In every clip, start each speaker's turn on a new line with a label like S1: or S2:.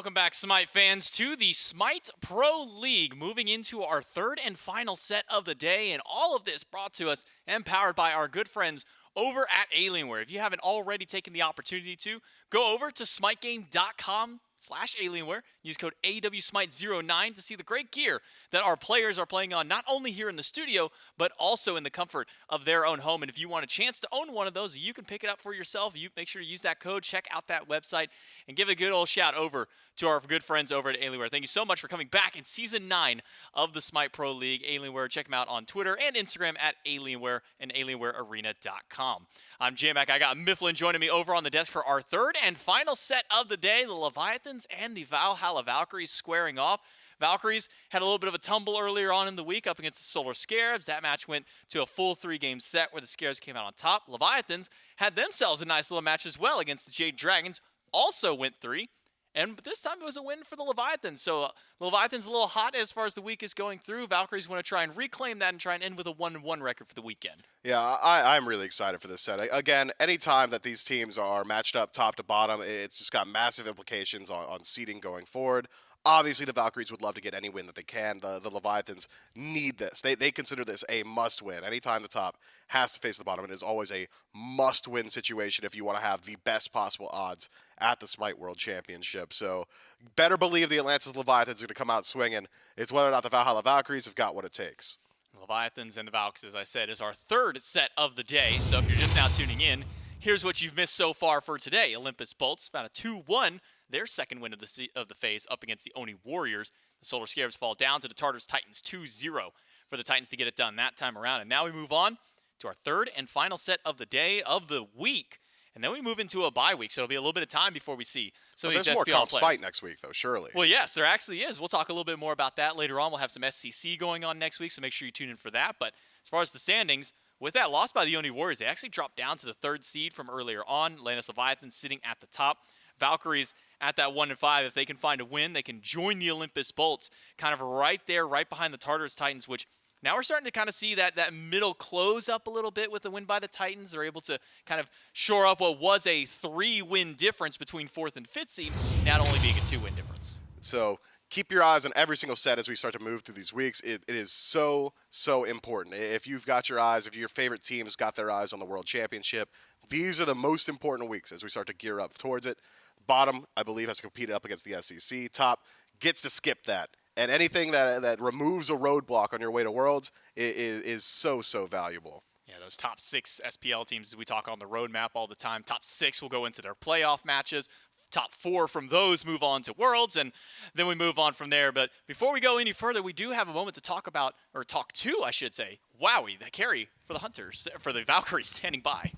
S1: Welcome back, SMITE fans, to the SMITE Pro League, moving into our third and final set of the day, and all of this brought to us and powered by our good friends over at Alienware. If you haven't already taken the opportunity to, go over to smitegame.com/Alienware. Use code AWSMITE09 to see the great gear that our players are playing on, not only here in the studio, but also in the comfort of their own home. And if you want a chance to own one of those, you can pick it up for yourself. You make sure to use that code, check out that website, and give a good old shout over to our good friends over at Alienware. Thank you so much for coming back in Season 9 of the SMITE Pro League. Alienware, check them out on Twitter and Instagram at Alienware and AlienwareArena.com. I'm J-Mac. I got Mifflin joining me over on the desk for our third and final set of the day. The Leviathans and the Valhalla Valkyries squaring off. Valkyries had a little bit of a tumble earlier on in the week up against the Solar Scarabs. That match went to a full 3-game set where the Scarabs came out on top. Leviathans had themselves a nice little match as well against the Jade Dragons. Also went 3. And this time it was a win for the Leviathans. So Leviathans a little hot as far as the week is going through. Valkyries want to try and reclaim that and try and end with a 1-1 record for the weekend.
S2: Yeah, I'm really excited for this set. Again, anytime that these teams are matched up top to bottom, it's just got massive implications on seeding going forward. Obviously, the Valkyries would love to get any win that they can. The Leviathans need this. They consider this a must-win. Anytime the top has to face the bottom, it is always a must-win situation if you want to have the best possible odds at the SMITE World Championship. So better believe the Atlantis Leviathans are going to come out swinging. It's whether or not the Valhalla Valkyries have got what it takes.
S1: Leviathans and the Valks, as I said, is our third set of the day. So if you're just now tuning in, here's what you've missed so far for today. Olympus Bolts found a 2-1, their second win of the phase up against the Oni Warriors. The Solar Scarabs fall down to the Tartars Titans 2-0 for the Titans to get it done that time around. And now we move on to our third and final set of the day of the week. And then we move into a bye week, so it'll be a little bit of time before we see some of these SPL players.
S2: There's more comp SMITE next week, though, surely.
S1: Well, yes, there actually is. We'll talk a little bit more about that later on. We'll have some SCC going on next week, so make sure you tune in for that. But as far as the standings, with that loss by the Oni Warriors, they actually dropped down to the 3rd seed from earlier on. Atlantis Leviathans sitting at the top. Valkyries at that 1-5. If they can find a win, they can join the Olympus Bolts kind of right there, right behind the Tartars Titans, which now we're starting to kind of see that middle close up a little bit with the win by the Titans. They're able to kind of shore up what was a 3-win difference between 4th and 5th seed, not only being a 2-win difference.
S2: So keep your eyes on every single set as we start to move through these weeks. It is so important. If you've got your eyes, if your favorite team's got their eyes on the World Championship, these are the most important weeks as we start to gear up towards it. Bottom, I believe, has to compete up against the SEC. Top gets to skip that. And anything that removes a roadblock on your way to Worlds is so valuable.
S1: Yeah, those top 6 SPL teams, we talk on the roadmap all the time. Top 6 will go into their playoff matches. Top 4 from those move on to Worlds, and then we move on from there. But before we go any further, we do have a moment to talk about, or talk to, I should say, Wowie, the carry for the Hunters, for the Valkyries standing by.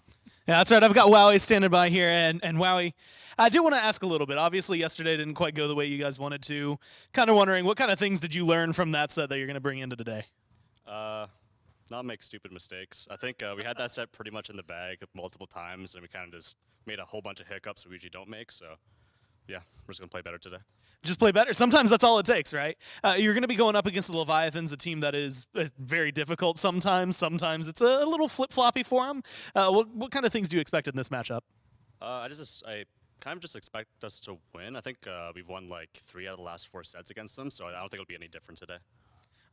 S3: Yeah, that's right. I've got Wowie standing by here, and Wowie, I do want to ask a little bit. Obviously, yesterday didn't quite go the way you guys wanted to. Kind of wondering, what kind of things did you learn from that set that you're going to bring into today?
S4: Not make stupid mistakes. I think we had that set pretty much in the bag multiple times, and we kind of just made a whole bunch of hiccups we usually don't make. So, yeah, we're just going to play better today.
S3: Just play better. Sometimes that's all it takes, right? You're going to be going up against the Leviathans, a team that is very difficult sometimes. Sometimes it's a little flip-floppy for them. What kind of things do you expect in this matchup?
S4: I kind of just expect us to win. I think we've won like 3 out of the last 4 sets against them, so I don't think it'll be any different today.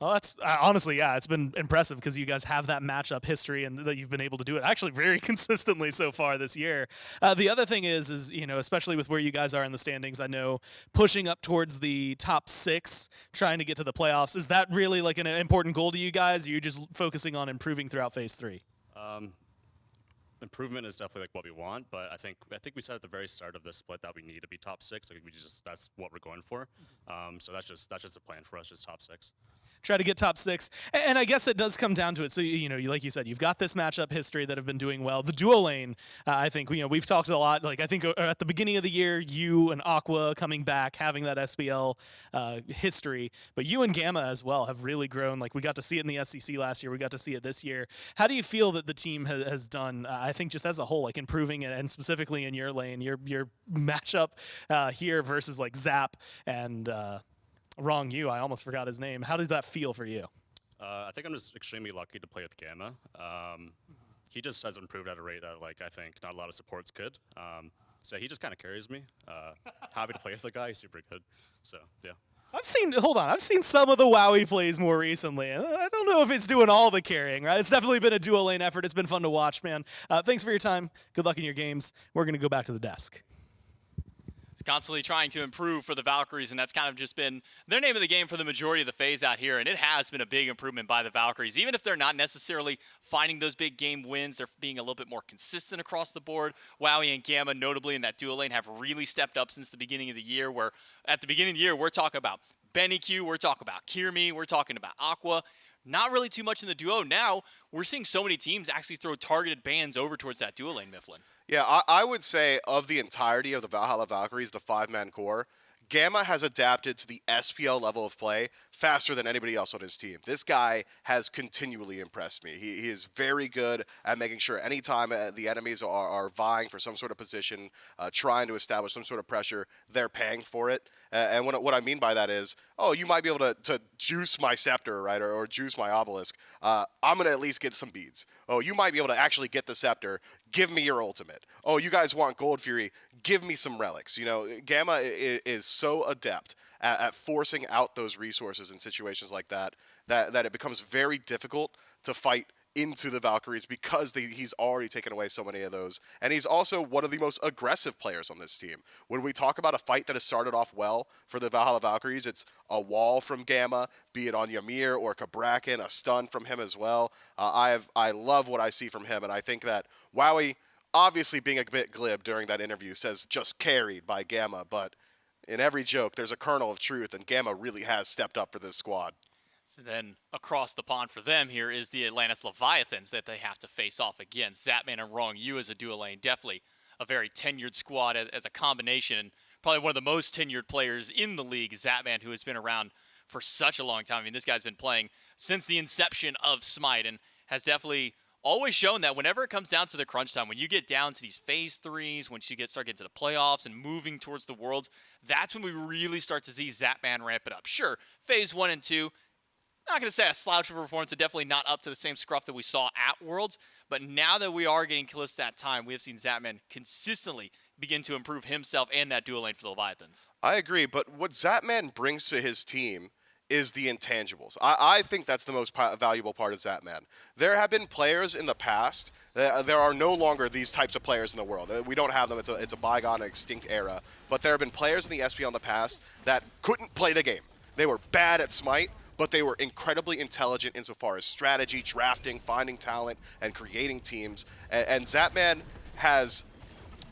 S3: Well, that's honestly, yeah, it's been impressive because you guys have that matchup history and that you've been able to do it actually very consistently so far this year. The other thing is especially with where you guys are in the standings, I know pushing up towards the top 6, trying to get to the playoffs, is that really like an important goal to you guys? Or are you just focusing on improving throughout Phase 3?
S4: Improvement is definitely like what we want, but I think we said at the very start of this split that we need to be top 6. Like that's what we're going for. So that's just the plan for us, just top 6.
S3: Try to get top 6. And I guess it does come down to it. So, like you said, you've got this matchup history that have been doing well. The duo lane, I think, we've talked a lot. Like, I think at the beginning of the year, you and Aqua coming back, having that SPL history. But you and Gamma as well have really grown. Like, we got to see it in the SEC last year. We got to see it this year. How do you feel that the team has done, I think, just as a whole, like improving it, and specifically in your lane, your matchup here versus, like, Zap and Wrong You, I almost forgot his name. How does that feel for you?
S4: I think I'm just extremely lucky to play with Gamma. He just has improved at a rate that, like, I think not a lot of supports could. So he just kind of carries me. Happy to play with the guy. He's super good. So yeah.
S3: I've seen some of the WoWy plays more recently. I don't know if it's doing all the carrying, right? It's definitely been a duo lane effort. It's been fun to watch, man. Thanks for your time. Good luck in your games. We're going to go back to the desk.
S1: It's constantly trying to improve for the Valkyries, and that's kind of just been their name of the game for the majority of the phase out here, and it has been a big improvement by the Valkyries. Even if they're not necessarily finding those big game wins, they're being a little bit more consistent across the board. Wowie and Gamma, notably in that duo lane, have really stepped up since the beginning of the year, where at the beginning of the year, we're talking about Benny Q, we're talking about Kirmi, we're talking about Aqua. Not really too much in the duo. Now, we're seeing so many teams actually throw targeted bans over towards that duo lane, Mifflin.
S2: Yeah, I would say of the entirety of the Valhalla Valkyries, the 5-man core, Gamma has adapted to the SPL level of play faster than anybody else on his team. This guy has continually impressed me. He is very good at making sure anytime the enemies are vying for some sort of position, trying to establish some sort of pressure, they're paying for it. And what I mean by that is, oh, you might be able to juice my scepter, right, or juice my obelisk. I'm going to at least get some beads. Oh, you might be able to actually get the scepter. Give me your ultimate. Oh, you guys want Gold Fury. Give me some relics. You know, Gamma is so adept at forcing out those resources in situations like that it becomes very difficult to fight into the Valkyries because he's already taken away so many of those. And he's also one of the most aggressive players on this team. When we talk about a fight that has started off well for the Valhalla Valkyries, it's a wall from Gamma, be it on Ymir or Kabrakan, a stun from him as well. I love what I see from him, and I think that Wowie, obviously being a bit glib during that interview, says just carried by Gamma, but in every joke, there's a kernel of truth, and Gamma really has stepped up for this squad.
S1: So then across the pond for them here is the Atlantis Leviathans that they have to face off against. Zapman and Wrong You as a duo lane, definitely a very tenured squad as a combination. Probably one of the most tenured players in the league, Zapman, who has been around for such a long time. I mean, this guy's been playing since the inception of SMITE and has definitely always shown that whenever it comes down to the crunch time, when you get down to these phase threes, once you start getting to the playoffs and moving towards the Worlds, that's when we really start to see Zapman ramp it up. Sure, phase 1 and 2, not going to say a slouch of a performance, definitely not up to the same scruff that we saw at Worlds, but now that we are getting close to that time, we have seen Zapman consistently begin to improve himself and that duo lane for the Leviathans.
S2: I agree, but what Zapman brings to his team is the intangibles. I think that's the most valuable part of Zapman. There have been players in the past, there are no longer these types of players in the world. We don't have them, it's a bygone, extinct era, but there have been players in the SPL in the past that couldn't play the game. They were bad at SMITE, but they were incredibly intelligent insofar as strategy, drafting, finding talent, and creating teams. And Zapman has,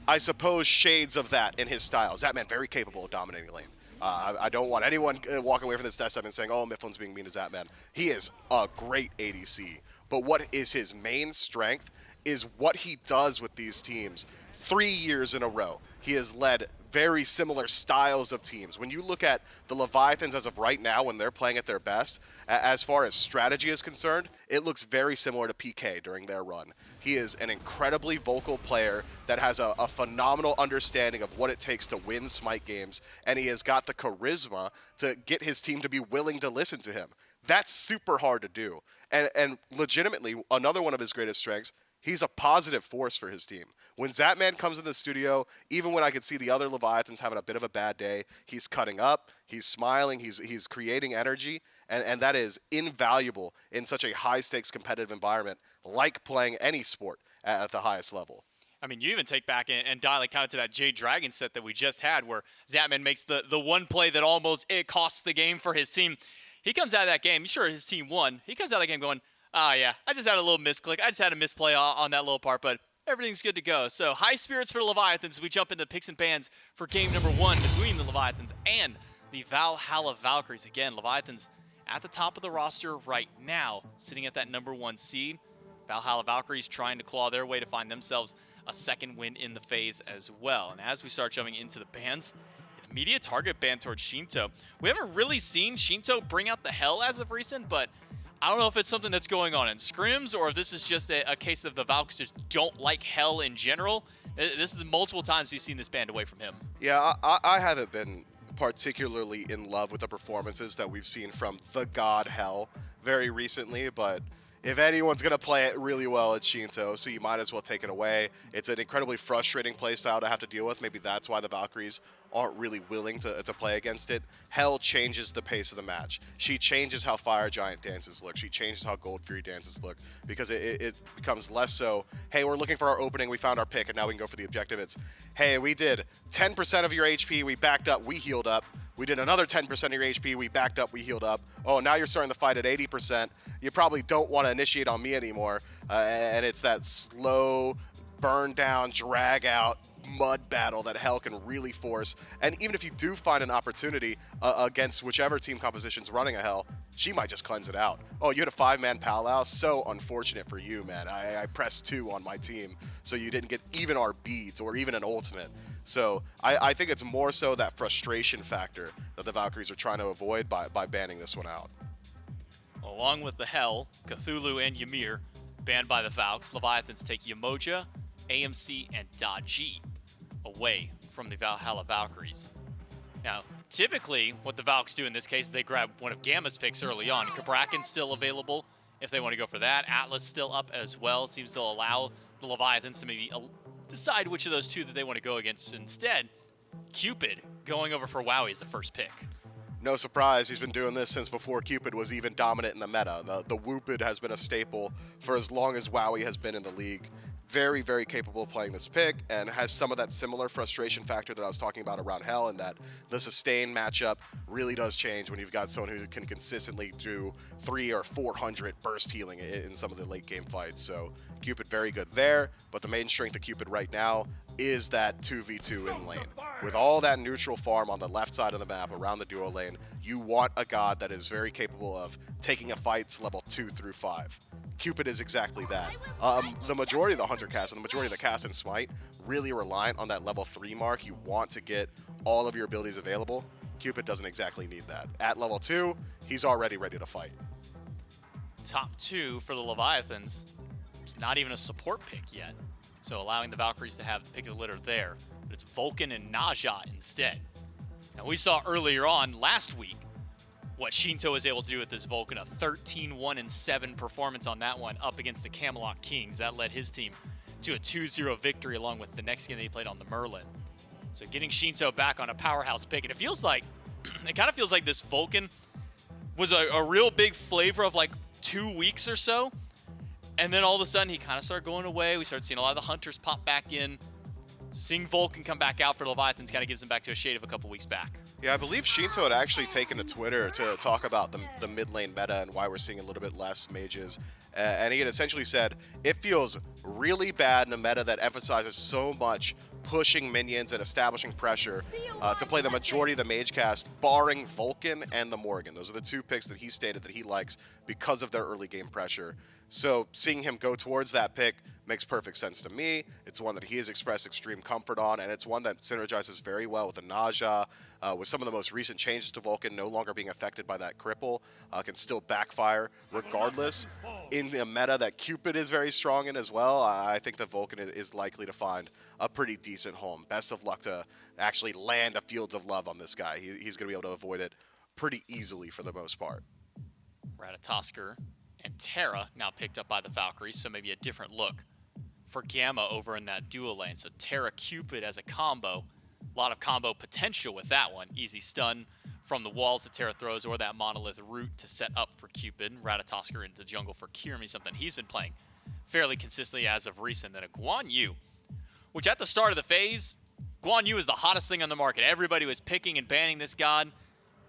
S2: I suppose, shades of that in his style. Zapman, very capable of dominating lane. I don't want anyone walking away from this test and saying, oh, Mifflin's being mean to Zapman. He is a great ADC. But what is his main strength is what he does with these teams. 3 years in a row, he has led very similar styles of teams. When you look at the Leviathans as of right now, when they're playing at their best, as far as strategy is concerned, it looks very similar to PK during their run. He is an incredibly vocal player that has a phenomenal understanding of what it takes to win SMITE games, and he has got the charisma to get his team to be willing to listen to him. That's super hard to do. And legitimately, another one of his greatest strengths, he's a positive force for his team. When Zapman comes in the studio, even when I could see the other Leviathans having a bit of a bad day, he's cutting up, he's smiling, he's creating energy, and that is invaluable in such a high-stakes competitive environment, like playing any sport at the highest level.
S1: I mean, you even take back and dial it kind of to that Jade Dragon set that we just had where Zapman makes the one play that almost it costs the game for his team. He comes out of that game, sure, his team won. He comes out of that game going, oh, yeah, I just had a little misclick. I just had a misplay on that little part, but everything's good to go. So high spirits for the Leviathans. We jump into picks and bans for game number 1 between the Leviathans and the Valhalla Valkyries. Again, Leviathans at the top of the roster right now, sitting at that number 1 seed. Valhalla Valkyries trying to claw their way to find themselves a second win in the phase as well. And as we start jumping into the bans, an immediate target ban towards Shinto. We haven't really seen Shinto bring out the hell as of recent, but I don't know if it's something that's going on in scrims or if this is just a case of the Valks just don't like hell in general. This is the multiple times we've seen this banned away from him.
S2: Yeah, I haven't been particularly in love with the performances that we've seen from the god Hell very recently, but if anyone's going to play it really well, it's Shinto, so you might as well take it away. It's an incredibly frustrating playstyle to have to deal with. Maybe that's why the Valkyries aren't really willing to play against it. Hell changes the pace of the match. She changes how Fire Giant dances look. She changes how Gold Fury dances look, because it becomes less so, hey, we're looking for our opening, we found our pick, and now we can go for the objective. It's, hey, we did 10% of your HP, we backed up, we healed up. We did another 10% of your HP, we backed up, we healed up. Oh, now you're starting the fight at 80%. You probably don't want to initiate on me anymore. And it's that slow, burn down, drag out mud battle that Hell can really force. And even if you do find an opportunity against whichever team composition's running a Hell, she might just cleanse it out. Oh, you had a 5-man Pal-Lao? So unfortunate for you, man. I pressed 2 on my team, so you didn't get even our beads or even an ultimate. So I think it's more so that frustration factor that the Valkyries are trying to avoid by banning this one out.
S1: Along with the Hell, Cthulhu, and Ymir banned by the Valks, Leviathans take Yamoja, AMC, and Daji away from the Valhalla Valkyries. Now, typically, what the Valks do in this case is they grab one of Gamma's picks early on. Kabrakan's still available if they want to go for that. Atlas still up as well. Seems they'll allow the Leviathans to maybe decide which of those two that they want to go against. Instead, Cupid going over for Wowie as the first pick.
S2: No surprise, he's been doing this since before Cupid was even dominant in the meta. The Whoopid has been a staple for as long as Wowie has been in the league. Very, very capable of playing this pick, and has some of that similar frustration factor that I was talking about around Hell, and that the sustain matchup really does change when you've got someone who can consistently do 300 or 400 burst healing in some of the late game fights. So Cupid very good there, but the main strength of Cupid right now is that 2v2 in lane. With all that neutral farm on the left side of the map around the duo lane, you want a god that is very capable of taking a fights level 2 through 5. Cupid is exactly that. The majority of the Hunter cast and the majority of the cast in Smite really reliant on that level 3 mark. You want to get all of your abilities available. Cupid doesn't exactly need that. At level 2, he's already ready to fight.
S1: Top 2 for the Leviathans. It's not even a support pick yet. So allowing the Valkyries to have the pick of the litter there. But it's Vulcan and Naja instead. Now we saw earlier on last week what Shinto was able to do with this Vulcan, a 13-1-7 performance on that one up against the Camelot Kings. That led his team to a 2-0 victory along with the next game they played on the Merlin. So getting Shinto back on a powerhouse pick, and it feels like, it kind of feels like this Vulcan was a real big flavor of like 2 weeks or so. And then all of a sudden he kind of started going away. We started seeing a lot of the Hunters pop back in. Seeing Vulcan come back out for Leviathans kind of gives him back to a shade of a couple weeks back.
S2: Yeah, I believe Shinto had actually taken to Twitter to talk about the mid lane meta and why we're seeing a little bit less mages. And he had essentially said, it feels really bad in a meta that emphasizes so much pushing minions and establishing pressure to play the majority of the mage cast, barring Vulcan and the Morgan. Those are the 2 picks that he stated that he likes because of their early game pressure. So seeing him go towards that pick makes perfect sense to me. It's one that he has expressed extreme comfort on, and it's one that synergizes very well with the Naja. With some of the most recent changes to Vulcan no longer being affected by that cripple, can still backfire regardless. In the meta that Cupid is very strong in as well, I think that Vulcan is likely to find a pretty decent home. Best of luck to actually land a Fields of Love on this guy. He's going to be able to avoid it pretty easily for the most part.
S1: Ratatosker and Terra now picked up by the Valkyries, so maybe a different look for Gamma over in that duo lane. So Terra Cupid as a combo. A lot of combo potential with that one. Easy stun from the walls that Terra throws, or that monolith root to set up for Cupid. Ratatosker into the jungle for Kirimi, something he's been playing fairly consistently as of recent. Then a Guan Yu, which at the start of the phase, Guan Yu is the hottest thing on the market. Everybody was picking and banning this god.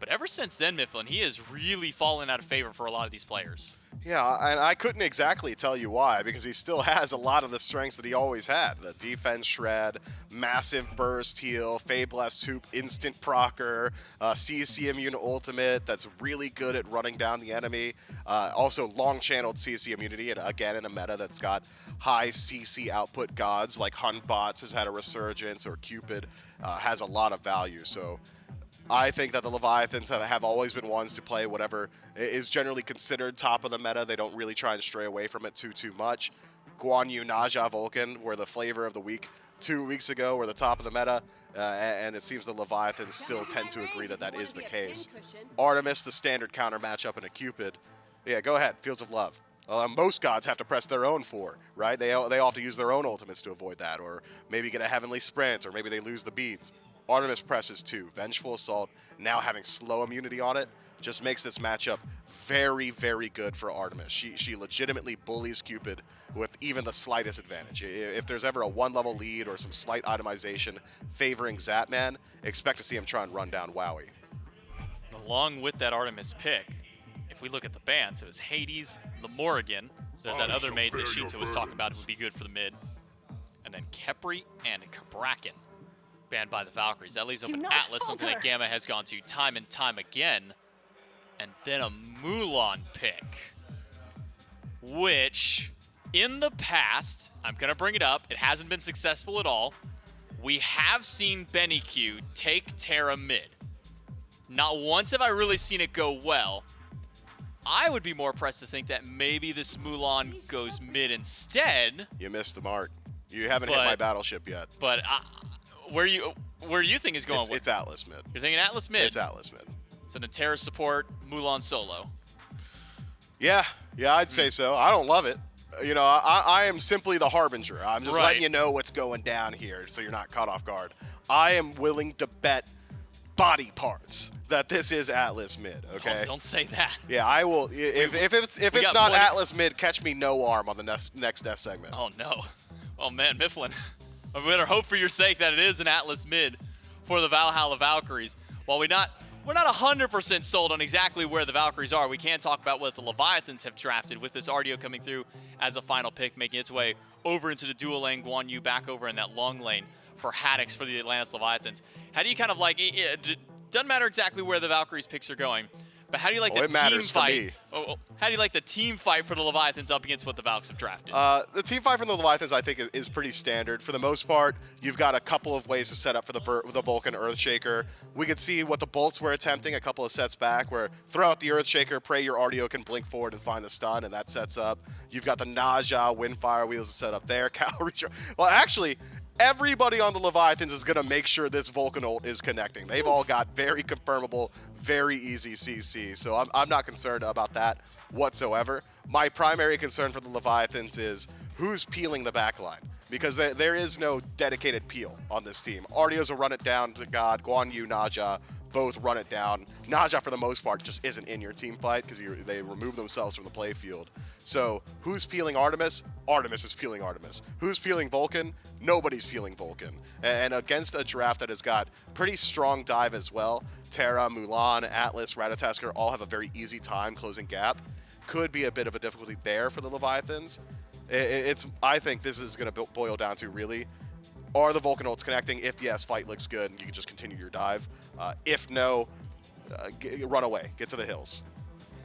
S1: But ever since then, Mifflin, he has really fallen out of favor for a lot of these players.
S2: Yeah, and I couldn't exactly tell you why, because he still has a lot of the strengths that he always had. The defense shred, massive burst heal, Fablast Hoop, instant procer, CC immune ultimate that's really good at running down the enemy. Also long-channeled CC immunity, and again in a meta that's got high CC output gods, like Hunbots has had a resurgence, or Cupid has a lot of value. So I think that the Leviathans have always been ones to play whatever is generally considered top of the meta. They don't really try and stray away from it too much. Guan Yu, Naja, Vulcan were the flavor of the week 2 weeks ago, were the top of the meta, and it seems the Leviathans still tend to agree that that is the case. Artemis, the standard counter matchup in a Cupid. Yeah, go ahead, Fields of Love. Most gods have to press their own 4, right? They all have to use their own ultimates to avoid that, or maybe get a heavenly sprint, or maybe they lose the beads. Artemis presses 2. Vengeful Assault, now having slow immunity on it, just makes this matchup very, very good for Artemis. She legitimately bullies Cupid with even the slightest advantage. If there's ever a 1-level lead or some slight itemization favoring Zapman, expect to see him try and run down Wowie.
S1: Along with that Artemis pick, if we look at the bans, it was Hades, the Morrigan. So there's that other mage that Shinto was talking about who would be good for the mid. And then Khepri and Kabrakan banned by the Valkyries. That leaves open Atlas, something that Gamma has gone to time and time again. And then a Mulan pick, which in the past, I'm going to bring it up, it hasn't been successful at all. We have seen Benny Q take Terra mid. Not once have I really seen it go well. I would be more pressed to think that maybe this Mulan goes mid instead.
S2: You missed the mark. You haven't hit my battleship yet.
S1: But where do you think is going?
S2: It's Atlas mid.
S1: You're thinking Atlas mid?
S2: It's Atlas mid.
S1: So the Terra support, Mulan solo.
S2: Yeah, I'd say so. I don't love it. You know, I am simply the harbinger. I'm just letting you know what's going down here so you're not caught off guard. I am willing to bet body parts that this is Atlas mid, okay?
S1: Oh, don't say that.
S2: Yeah, I will. If it's not Atlas mid, catch me no arm on the next death segment.
S1: Oh, no. Oh, man, Mifflin. I better hope for your sake that it is an Atlas mid for the Valhalla Valkyries. While we're not 100% sold on exactly where the Valkyries are, we can talk about what the Leviathans have drafted with this RDO coming through as a final pick, making its way over into the dual lane, Guan Yu back over in that long lane for Haddix for the Atlantis Leviathans. How do you kind of like, it doesn't matter exactly where the Valkyries picks are going, but how do you like the team fight? How do you like the team fight for the Leviathans up against what the Valks have drafted?
S2: The team fight from the Leviathans, I think, is pretty standard. For the most part, you've got a couple of ways to set up for the Vulcan Earthshaker. We could see what the Bolts were attempting a couple of sets back, where throw out the Earthshaker, pray your RDO can blink forward and find the stun, and that sets up. You've got the Naja Windfire wheels to set up there. Well, actually, everybody on the Leviathans is going to make sure this Vulcan ult is connecting. They've all got very confirmable, very easy CC, so I'm not concerned about that whatsoever. My primary concern for the Leviathans is who's peeling the backline, because there is no dedicated peel on this team. Ardios will run it down to God, Guan Yu, Naja, both run it down. Naja, for the most part, just isn't in your team fight because they remove themselves from the play field. So who's peeling Artemis? Artemis is peeling Artemis. Who's peeling Vulcan? Nobody's peeling Vulcan. And against a draft that has got pretty strong dive as well, Terra, Mulan, Atlas, Ratatasker all have a very easy time closing gap. Could be a bit of a difficulty there for the Leviathans. I think this is going to boil down to really, are the Vulcan ults connecting? If yes, fight looks good, and you can just continue your dive. If no, run away, get to the hills.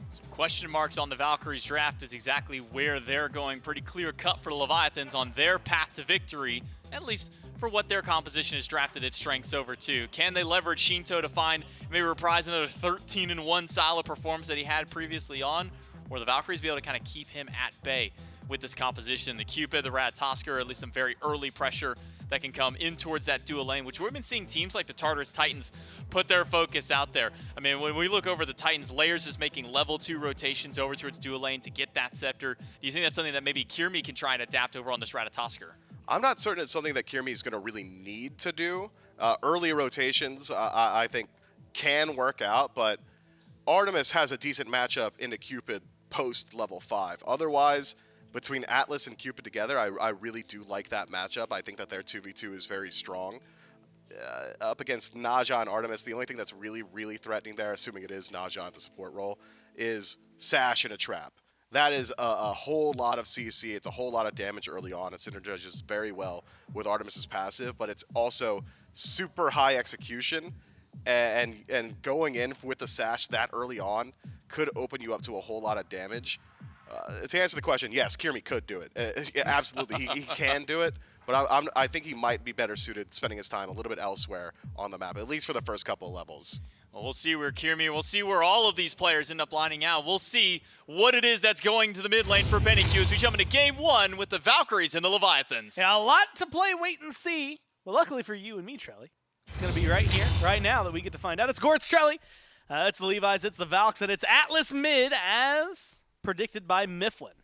S1: Some question marks on the Valkyries draft is exactly where they're going. Pretty clear cut for the Leviathans on their path to victory, at least for what their composition has drafted its strengths over to. Can they leverage Shinto to find, maybe reprise another 13-1 style of performance that he had previously on? Or the Valkyries be able to kind of keep him at bay with this composition? The Cupid, the Ratatosker, or at least some very early pressure that can come in towards that dual lane, which we've been seeing teams like the Tartarus Titans put their focus out there. I mean, when we look over the Titans, Layers is making level 2 rotations over towards dual lane to get that scepter. Do you think that's something that maybe Kirmi can try and adapt over on this Ratatosker?
S2: I'm not certain it's something that Kirmi is going to really need to do. Early rotations, I think, can work out, but Artemis has a decent matchup into Cupid post level 5. Otherwise, between Atlas and Cupid together, I really do like that matchup. I think that their 2v2 is very strong. Up against Naja and Artemis, the only thing that's really, really threatening there, assuming it is Naja in the support role, is Sash in a trap. That is a whole lot of CC. It's a whole lot of damage early on. It synergizes very well with Artemis's passive, but it's also super high execution. And going in with the Sash that early on could open you up to a whole lot of damage. To answer the question, yes, Kirmi could do it. Yeah, absolutely, he can do it. But I think he might be better suited spending his time a little bit elsewhere on the map, at least for the first couple of levels.
S1: Well, we'll see where Kirmi, we'll see where all of these players end up lining out. We'll see what it is that's going to the mid lane for Benny Q as we jump into game 1 with the Valkyries and the Leviathans.
S3: Yeah, a lot to play, wait and see. Well, luckily for you and me, Trelly, it's going to be right here, right now that we get to find out. It's Gort's Trelly, it's the Levi's, it's the Valks, and it's Atlas mid as predicted by Mifflin.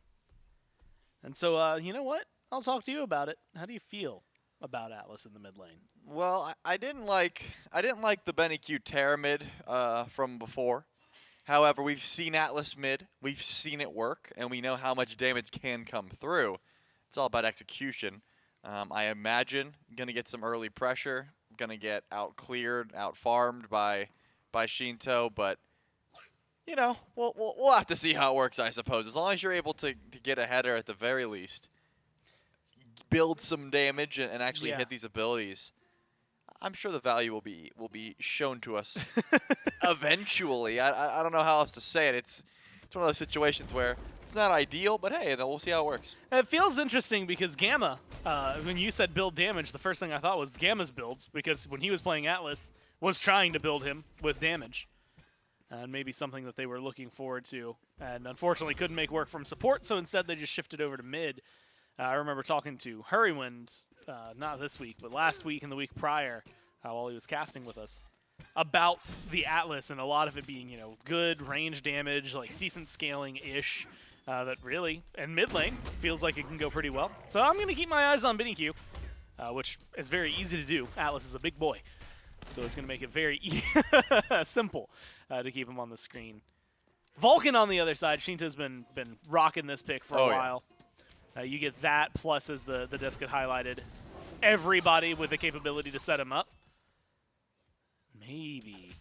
S3: And so, you know what? I'll talk to you about it. How do you feel about Atlas in the mid lane?
S5: Well, I didn't like the Benny Q Terra mid from before. However, we've seen Atlas mid, we've seen it work, and we know how much damage can come through. It's all about execution. I imagine gonna get some early pressure, gonna get out cleared, out farmed by Shinto, but you know, we'll have to see how it works, I suppose. As long as you're able to get a header at the very least, build some damage and actually hit these abilities, I'm sure the value will be shown to us eventually. I don't know how else to say it. It's one of those situations where it's not ideal, but hey, then we'll see how it works.
S3: It feels interesting because Gamma, when you said build damage, the first thing I thought was Gamma's builds, because when he was playing Atlas, was trying to build him with damage. And maybe something that they were looking forward to, and unfortunately couldn't make work from support, so instead they just shifted over to mid. I remember talking to Hurrywind, not this week, but last week and the week prior, while he was casting with us, about the Atlas and a lot of it being, good range damage, like decent scaling-ish, that really, in mid lane, feels like it can go pretty well. So I'm going to keep my eyes on Benny Q, which is very easy to do. Atlas is a big boy, so it's going to make it very simple to keep him on the screen. Vulcan on the other side, Shinto's been rocking this pick for a while. You get that, plus as the disc had highlighted, everybody with the capability to set him up. Maybe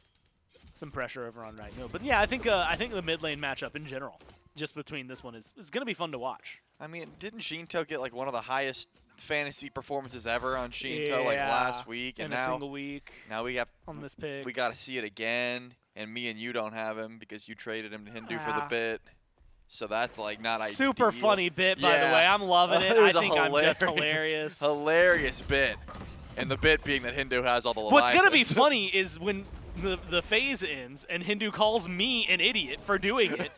S3: some pressure over on right. No, but yeah, I think the mid lane matchup in general, just between this one, is going to be fun to watch.
S5: I mean, didn't Shinto get like one of the highest fantasy performances ever on Shinto like last week? And
S3: in
S5: now,
S3: a single week.
S5: Now we got
S3: on this pick.
S5: We got to see it again, and me and you don't have him because you traded him to Hindu for the bit. So that's like not ideal.
S3: Super funny bit, by the way. I'm loving it. I think I'm just hilarious.
S5: Hilarious bit. And the bit being that Hindu has all the Leviathans.
S3: What's going to be funny is when the phase ends and Hindu calls me an idiot for doing it.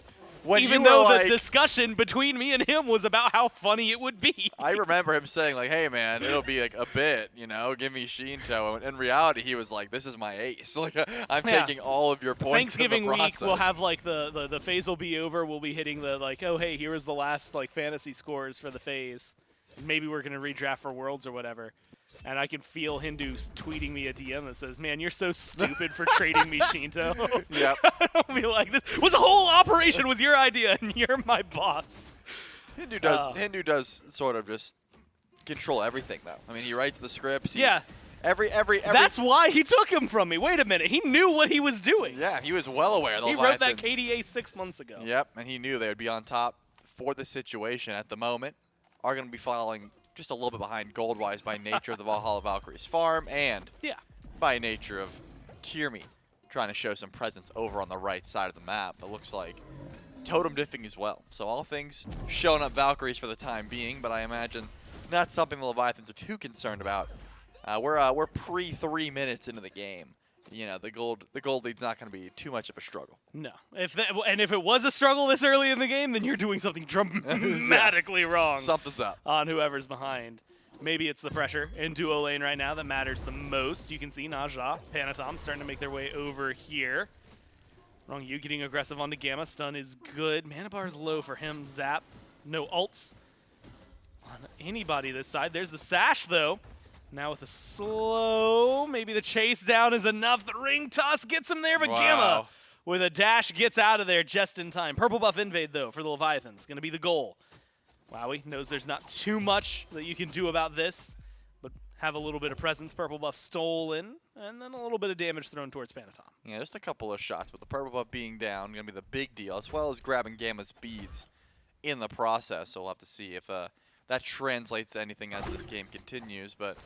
S3: Even though the discussion between me and him was about how funny it would be.
S5: I remember him saying, like, hey, man, it'll be like a bit, give me Shinto. And in reality, he was like, this is my ace. Like, I'm taking all of your points.
S3: Thanksgiving week, we'll have, like, the phase will be over. We'll be hitting the, like, oh, hey, here was the last, like, fantasy scores for the phase. Maybe we're going to redraft for Worlds or whatever. And I can feel Hindu tweeting me a DM that says, man, you're so stupid for trading me Shinto.
S5: Yep.
S3: I'll be like, this was a whole operation was your idea, and you're my boss.
S5: Hindu does sort of just control everything, though. I mean, he writes the scripts. Every
S3: That's why he took him from me. Wait a minute. He knew what he was doing.
S5: Yeah, he was well aware.
S3: He wrote that KDA 6 months ago.
S5: Yep, and he knew they would be on top for the situation at the moment. Are going to be following just a little bit behind gold-wise by nature of the Valhalla Valkyries farm and by nature of Kirmi trying to show some presence over on the right side of the map. It looks like totem diffing as well. So all things showing up Valkyries for the time being, but I imagine not something the Leviathans are too concerned about. We're pre-3 minutes into the game. The gold lead's not going to be too much of a struggle.
S3: No. If it was a struggle this early in the game, then you're doing something dramatically wrong.
S5: Something's up.
S3: On whoever's behind. Maybe it's the pressure in duo lane right now that matters the most. You can see Naja, Panatom starting to make their way over here. Wrong you getting aggressive onto Gamma. Stun is good. Mana bar's low for him. Zap. No ults on anybody this side. There's the Sash, though. Now with a slow, maybe the chase down is enough. The ring toss gets him there, but Gamma with a dash gets out of there just in time. Purple buff invade, though, for the Leviathans. Going to be the goal. Wowie knows there's not too much that you can do about this, but have a little bit of presence. Purple buff stolen, and then a little bit of damage thrown towards Panatom.
S5: Yeah, just a couple of shots, but the purple buff being down going to be the big deal, as well as grabbing Gamma's beads in the process. So we'll have to see if that translates to anything as this game continues, but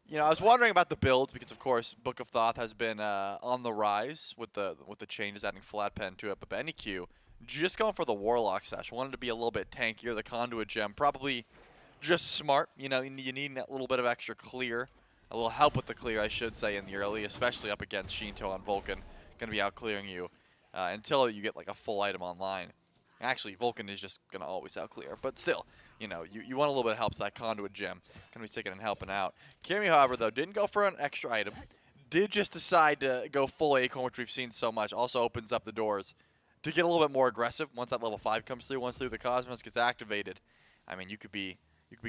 S5: I was wondering about the builds because, of course, Book of Thoth has been on the rise with the changes, adding flat pen to it. But Benny Q just going for the Warlock Sash. Wanted to be a little bit tankier. The Conduit Gem probably just smart. You need a little bit of extra clear, a little help with the clear, I should say, in the early, especially up against Shinto on Vulcan. Going to be out clearing you until you get like a full item online. Actually, Vulcan is just going to always out clear, but still. You want a little bit of help to that Conduit Gem. Going to be taking and helping out. Kirmi, however, though, didn't go for an extra item. Did just decide to go full Acorn, which we've seen so much. Also opens up the doors to get a little bit more aggressive once that level 5 comes through. Once the Cosmos gets activated, I mean, you could be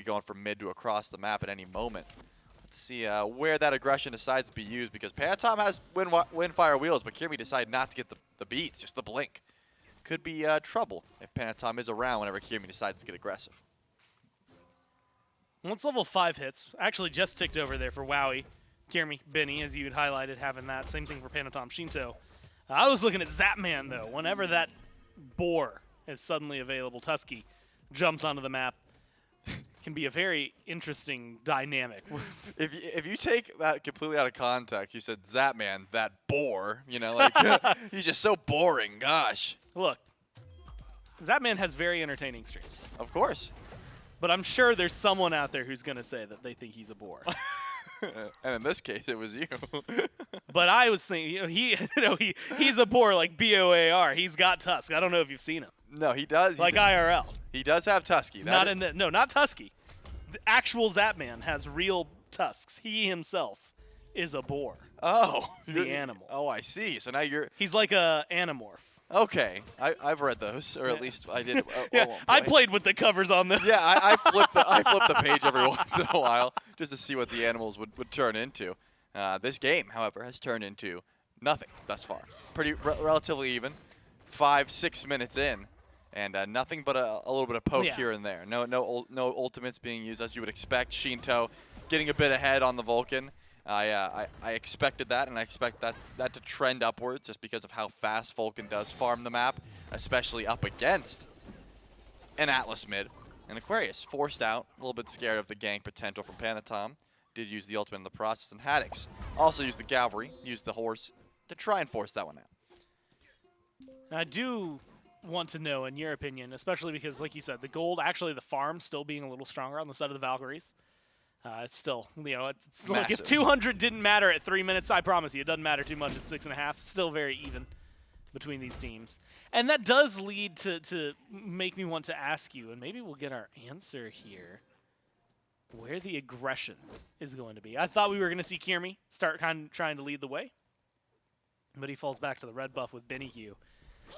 S5: going from mid to across the map at any moment. Let's see where that aggression decides to be used, because Panatom has Windfire wheels, but Kirby decided not to get the beats, just the blink. Could be trouble if Panatom is around whenever Kirby decides to get aggressive.
S3: Once level 5 hits, actually just ticked over there for Wowie. Kirmi, Benny, as you had highlighted, having that. Same thing for Panatom, Shinto. I was looking at Zapman, though. Whenever that boar is suddenly available, Tusky jumps onto the map. Can be a very interesting dynamic.
S5: If you take that completely out of context, you said Zapman, that boar, you know, like he's just so boring. Gosh.
S3: Look, Zapman has very entertaining streams,
S5: Of course.
S3: but I'm sure there's someone out there who's going to say that they think he's a bore.
S5: And in this case, it was you.
S3: But I was thinking, he's a bore like B-O-A-R. He's got Tusk. I don't know if you've seen him.
S5: No, he does.
S3: Like IRL.
S5: He does have Tusky.
S3: Not Tusky. The actual Zapman has real tusks. He himself is a boar.
S5: Oh.
S3: The animal.
S5: Oh, I see. So now you're...
S3: He's like a Animorph.
S5: Okay. I've read those, or at least I did.
S3: Yeah,
S5: at one
S3: I
S5: point.
S3: played with the covers on this.
S5: Yeah, I flip the page every once in a while just to see what the animals would turn into. This game, however, has turned into nothing thus far. Pretty relatively even. 5-6 minutes in, and nothing but a little bit of poke here and there. No ultimates being used as you would expect. Shinto getting a bit ahead on the Vulcan. I expected that, and I expect that to trend upwards just because of how fast Vulcan does farm the map, especially up against an Atlas mid. And Aquarius forced out, a little bit scared of the gank potential from Panatom. Did use the ultimate in the process, and Haddix also used the Cavalry, used the horse to try and force that one out.
S3: I do want to know, in your opinion, especially because, like you said, the gold, actually the farm still being a little stronger on the side of the Valkyries. It's still, it's like if 200 didn't matter at 3 minutes, I promise you, it doesn't matter too much at 6.5. Still very even between these teams. And that does lead to make me want to ask you, and maybe we'll get our answer here, where the aggression is going to be. I thought we were going to see Kirmi start kind of trying to lead the way, but he falls back to the red buff with Benny Q.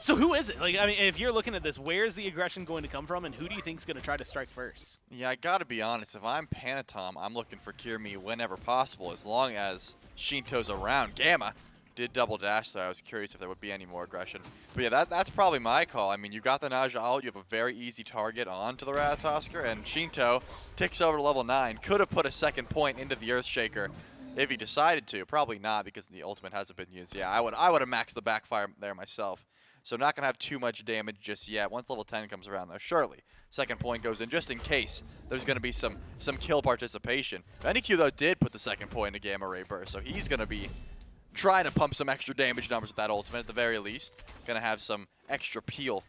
S3: So who is it? Like, I mean, if you're looking at this, where's the aggression going to come from, and who do you think is going to try to strike first?
S5: Yeah, I gotta be honest. If I'm Panatom, I'm looking for Kirmi whenever possible, as long as Shinto's around. Gamma did double dash, so I was curious if there would be any more aggression. But yeah, that's probably my call. I mean, you got the Naja ult, you have a very easy target onto the Ratatosker, and Shinto ticks over to level 9. Could have put a second point into the Earthshaker if he decided to. Probably not, because the ultimate hasn't been used. Yeah, I would have maxed the backfire there myself. So not going to have too much damage just yet. Once level 10 comes around, though, surely second point goes in just in case there's going to be some kill participation. NEQ, though, did put the second point into Gamma Ray Burst, so he's going to be trying to pump some extra damage numbers with that ultimate at the very least. Going to have some extra peel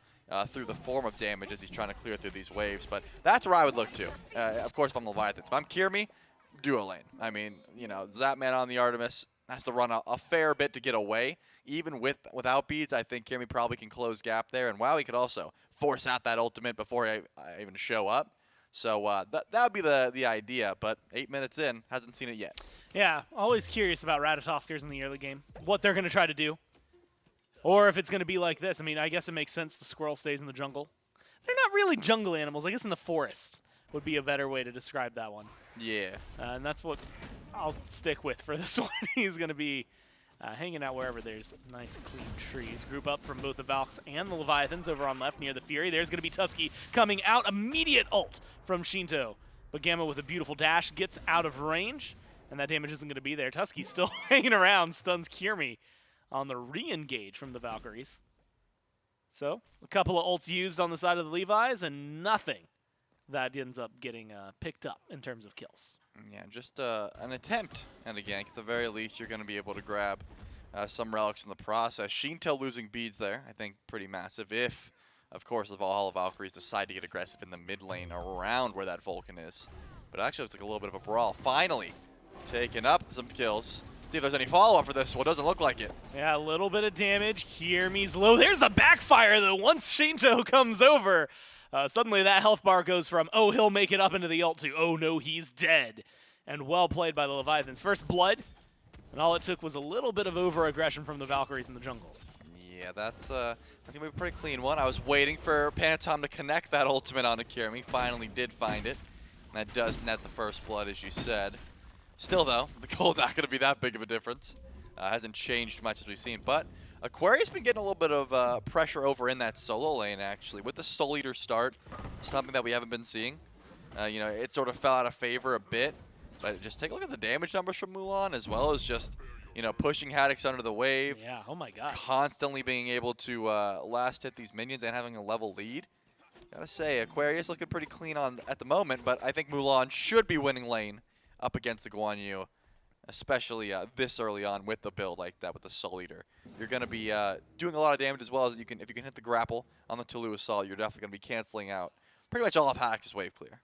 S5: through the form of damage as he's trying to clear through these waves. But that's where I would look to. Of course, if I'm Leviathans. If I'm Kirmi, duo lane. I mean, Zapman on the Artemis has to run a fair bit to get away. Even without beads, I think Kirmi probably can close gap there. And WoW, he could also force out that ultimate before I even show up. So that would be the idea. But 8 minutes in, hasn't seen it yet.
S3: Yeah, always curious about Ratatoskers in the early game. What they're going to try to do. Or if it's going to be like this. I mean, I guess it makes sense the squirrel stays in the jungle. They're not really jungle animals. I guess in the forest would be a better way to describe that one.
S5: Yeah.
S3: And that's what I'll stick with for this one. He's going to be hanging out wherever there's nice, clean trees. Group up from both the Valks and the Leviathans over on left near the Fury. There's going to be Tusky coming out. Immediate ult from Shinto. But Gamma with a beautiful dash gets out of range, and that damage isn't going to be there. Tusky still hanging around, stuns Kirmi on the re-engage from the Valkyries. So, a couple of ults used on the side of the Levi's, and nothing that ends up getting picked up in terms of kills.
S5: Yeah, just an attempt and a gank. At the very least, you're going to be able to grab some relics in the process. Shinto losing beads there, I think pretty massive. If, of course, the Valhalla Valkyries decide to get aggressive in the mid lane around where that Vulcan is. But it actually looks like a little bit of a brawl. Finally, taking up some kills. See if there's any follow-up for this one. Doesn't look like it.
S3: Yeah, a little bit of damage. Kirmi's low. There's the backfire, though. Once Shinto comes over, suddenly that health bar goes from, oh, he'll make it up into the ult to, oh, no, he's dead. And well played by the Leviathans. First blood, and all it took was a little bit of over-aggression from the Valkyries in the jungle.
S5: Yeah, that's gonna be a pretty clean one. I was waiting for Panatom to connect that ultimate onto Kirimi. Finally did find it. And that does net the first blood, as you said. Still, though, the gold not gonna be that big of a difference. Hasn't changed much as we've seen, but Aquarius been getting a little bit of pressure over in that solo lane, actually. With the Soul Eater start, something that we haven't been seeing. You know, it sort of fell out of favor a bit, but just take a look at the damage numbers from Mulan, as well as just, you know, pushing Haddix under the wave.
S3: Yeah, oh my god.
S5: Constantly being able to last hit these minions and having a level lead. Gotta say, Aquarius looking pretty clean at the moment, but I think Mulan should be winning lane up against the Guan Yu, especially this early on with the build like that with the Soul Eater. You're going to be doing a lot of damage, as well as if you can hit the grapple on the Tulu Assault, you're definitely going to be canceling out pretty much all of Haddix's wave clear.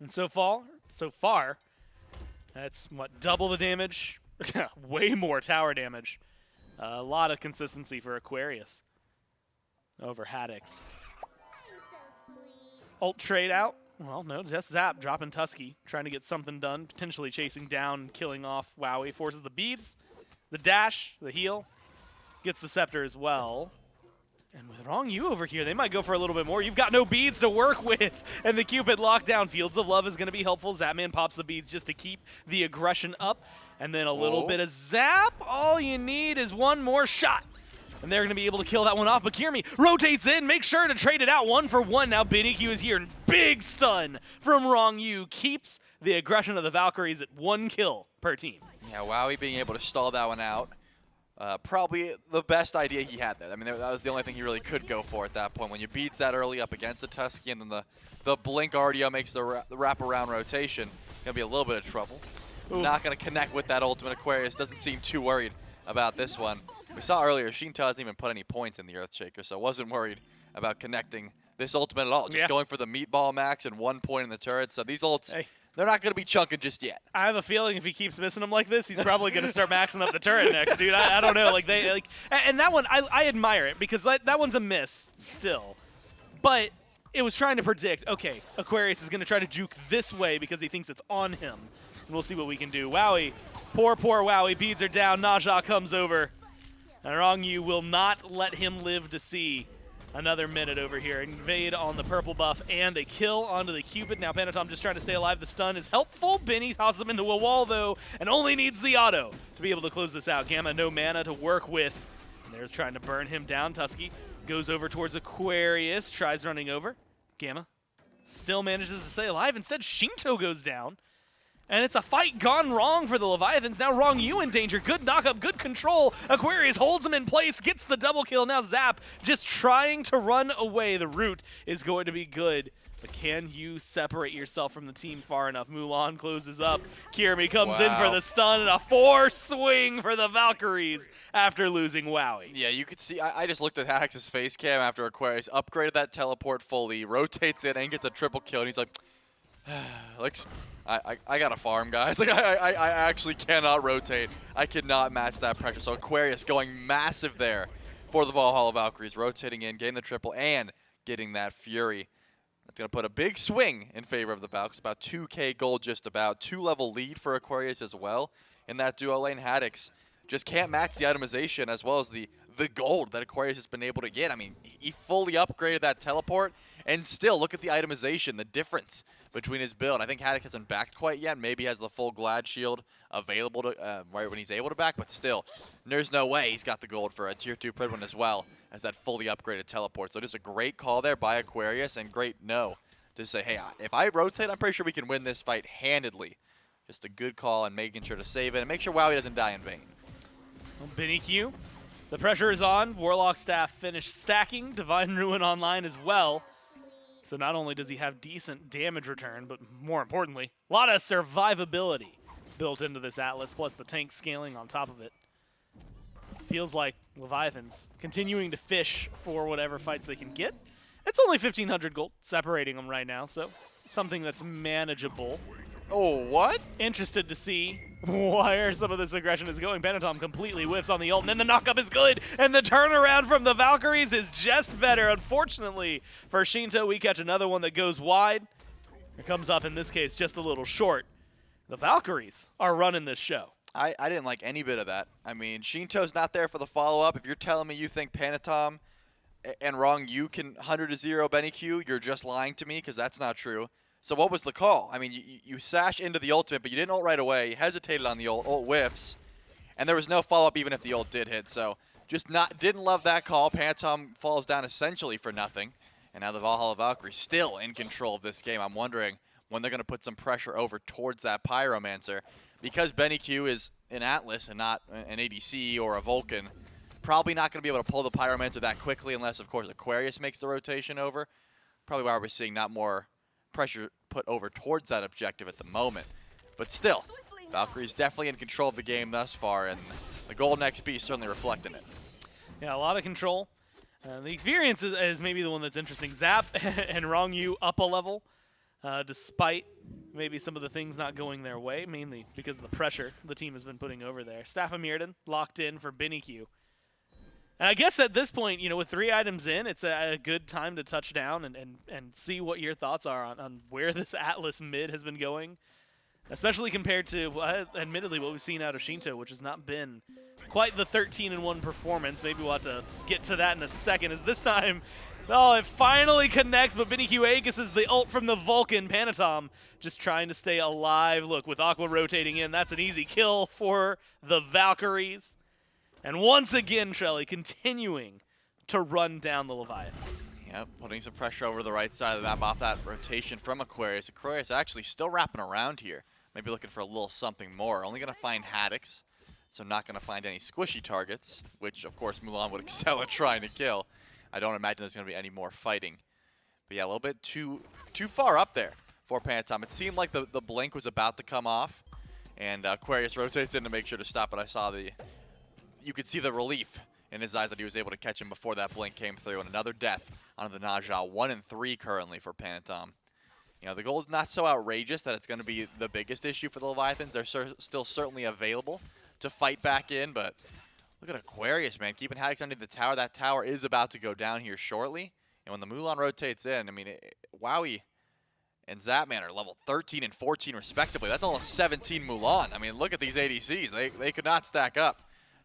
S3: And so far, that's what, double the damage? Way more tower damage. A lot of consistency for Aquarius over Haddix. Ult trade out. Well, no, just Zap dropping Tusky, trying to get something done, potentially chasing down, killing off Wowie. Forces the beads, the dash, the heal, gets the scepter as well. And with Wrong You over here, they might go for a little bit more. You've got no beads to work with, and the Cupid lockdown. Fields of Love is going to be helpful. Zapman pops the beads just to keep the aggression up, and then a little bit of zap. All you need is one more shot. And they're going to be able to kill that one off. But Kirimi rotates in, makes sure to trade it out 1-for-1. Now BenQ is here. Big stun from Wrong You. Keeps the aggression of the Valkyries at 1 kill per team.
S5: Yeah, Wowie being able to stall that one out. Probably the best idea he had there. I mean, that was the only thing he really could go for at that point. When you beats that early up against the Tusky, and then the Blink RDO makes the wraparound rotation, going to be a little bit of trouble.
S3: Ooh.
S5: Not going to connect with that ultimate. Aquarius doesn't seem too worried about this one. We saw earlier, Shinta hasn't even put any points in the Earthshaker, so wasn't worried about connecting this ultimate at all. Just going for the meatball max and 1 point in the turret. So these ults, they're not going to be chunking just yet.
S3: I have a feeling if he keeps missing them like this, he's probably going to start maxing up the turret next, dude. I don't know. And that one, I admire it, because that one's a miss still. But it was trying to predict, okay, Aquarius is going to try to juke this way because he thinks it's on him. And we'll see what we can do. Wowie, poor Wowie. Beads are down. Naja comes over. And Wrong You will not let him live to see another minute over here. Invade on the purple buff and a kill onto the Cupid. Now Panatom just trying to stay alive. The stun is helpful. Benny tosses him into a wall, though, and only needs the auto to be able to close this out. Gamma, no mana to work with. And they're trying to burn him down. Tusky goes over towards Aquarius, tries running over. Gamma still manages to stay alive. Instead, Shinto goes down. And it's a fight gone wrong for the Leviathans. Now Wrong You in danger. Good knock-up, good control. Aquarius holds him in place, gets the double kill. Now Zap just trying to run away. The route is going to be good. But can you separate yourself from the team far enough? Mulan closes up. Kirimi comes in for the stun, and a 4 swing for the Valkyries after losing Wowie.
S5: Yeah, you could see, I just looked at Haddix's face cam after Aquarius upgraded that teleport fully, rotates it, and gets a triple kill, and he's like, I gotta farm, guys. Like, I actually cannot rotate. I cannot match that pressure. So Aquarius going massive there for the Valhalla Valkyries, rotating in, getting the triple, and getting that Fury. That's gonna put a big swing in favor of the Valks. About 2k gold, just about 2-level lead for Aquarius as well in that duo lane. Haddix just can't match the itemization as well as the gold that Aquarius has been able to get. I mean, he fully upgraded that teleport, and still look at the itemization, the difference between his build. I think Haddix hasn't backed quite yet. Maybe has the full Glad Shield available to right when he's able to back, but still, there's no way he's got the gold for a Tier 2 Pridwin as well as that fully upgraded teleport. So just a great call there by Aquarius, and great no to say, hey, if I rotate, I'm pretty sure we can win this fight handedly. Just a good call and making sure to save it and make sure Wowie doesn't die in vain.
S3: Well, BenQ, the pressure is on. Warlock staff finished stacking. Divine Ruin online as well. So not only does he have decent damage return, but more importantly, a lot of survivability built into this Atlas, plus the tank scaling on top of it. Feels like Leviathans continuing to fish for whatever fights they can get. It's only 1,500 gold separating them right now, so something that's manageable.
S5: Oh, what?
S3: Interested to see where some of this aggression is going. Panatom completely whiffs on the ult, and then the knockup is good, and the turnaround from the Valkyries is just better. Unfortunately for Shinto, we catch another one that goes wide. It comes up, in this case, just a little short. The Valkyries are running this show.
S5: I didn't like any bit of that. I mean, Shinto's not there for the follow-up. If you're telling me you think Panatom and Wrong you can 100-0 Benny Q, you're just lying to me because that's not true. So what was the call? I mean, you sash into the ultimate, but you didn't ult right away. You hesitated on the ult whiffs, and there was no follow-up even if the ult did hit. So just didn't love that call. Panatom falls down essentially for nothing. And now the Valhalla Valkyries still in control of this game. I'm wondering when they're going to put some pressure over towards that Pyromancer. Because Benny Q is an Atlas and not an ADC or a Vulcan, probably not going to be able to pull the Pyromancer that quickly unless, of course, Aquarius makes the rotation over. Probably why we're seeing not more pressure put over towards that objective at the moment. But still, Valkyrie's definitely in control of the game thus far, and the Golden XP is certainly reflecting it.
S3: Yeah, a lot of control. The experience is maybe the one that's interesting. Zap and Wrong Yu up a level, despite maybe some of the things not going their way, mainly because of the pressure the team has been putting over there. Staff of Mirrodin locked in for Benny Q. And I guess at this point, you know, with 3 items in, it's a good time to touch down and see what your thoughts are on where this Atlas mid has been going, especially compared to, admittedly, what we've seen out of Shinto, which has not been quite the 13-1 performance. Maybe we'll have to get to that in a second, as this time, oh, it finally connects, but Benny Q Aegis is the ult from the Vulcan. Panatom just trying to stay alive. Look, with Aqua rotating in, that's an easy kill for the Valkyries. And once again, Trelly continuing to run down the Leviathans.
S5: Yep, putting some pressure over the right side of the map off that rotation from Aquarius. Aquarius actually still wrapping around here. Maybe looking for a little something more. Only going to find Haddix, so not going to find any squishy targets, which, of course, Mulan would excel at trying to kill. I don't imagine there's going to be any more fighting. But yeah, a little bit too far up there for Panatom. It seemed like the blink was about to come off, and Aquarius rotates in to make sure to stop it. I saw you could see the relief in his eyes that he was able to catch him before that blink came through. And another death on the Naja, 1-3 currently for Panatom. You know, the goal is not so outrageous that it's going to be the biggest issue for the Leviathans. They're still certainly available to fight back in, but look at Aquarius, man, keeping Haddix under the tower. That tower is about to go down here shortly. And when the Mulan rotates in, I mean, Wowie and Zapman are level 13 and 14 respectively. That's almost 17 Mulan. I mean, look at these ADCs. They could not stack up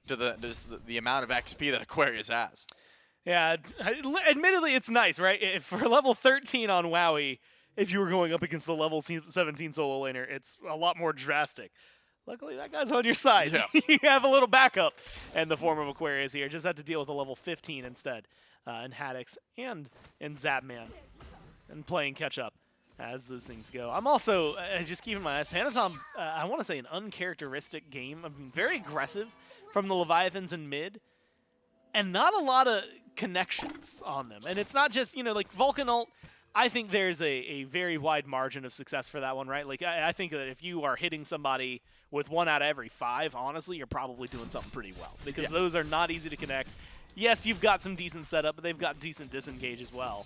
S5: to the amount of XP that Aquarius has.
S3: Yeah, admittedly, it's nice, right? If for level 13 on Wowie, if you were going up against the level 17 solo laner, it's a lot more drastic. Luckily, that guy's on your side.
S5: Yeah.
S3: You have a little backup in the form of Aquarius here. Just have to deal with a level 15 instead, in Haddix and in Zapman, and playing catch-up as those things go. I'm also just keeping my eyes. Panatom, I want to say an uncharacteristic game. I mean, very aggressive from the Leviathans in mid, and not a lot of connections on them. And it's not just, you know, like Vulcan ult, I think there's a very wide margin of success for that one, right? Like, I think that if you are hitting somebody with 1 out of every 5, honestly, you're probably doing something pretty well, because those are not easy to connect. Yes, you've got some decent setup, but they've got decent disengage as well.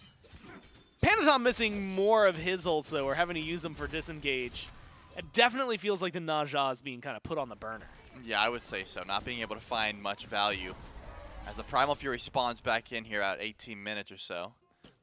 S3: Panatom missing more of his ults, though, or having to use them for disengage. It definitely feels like the Naja is being kind of put on the burner.
S5: Yeah, I would say so. Not being able to find much value as the Primal Fury spawns back in here at 18 minutes or so.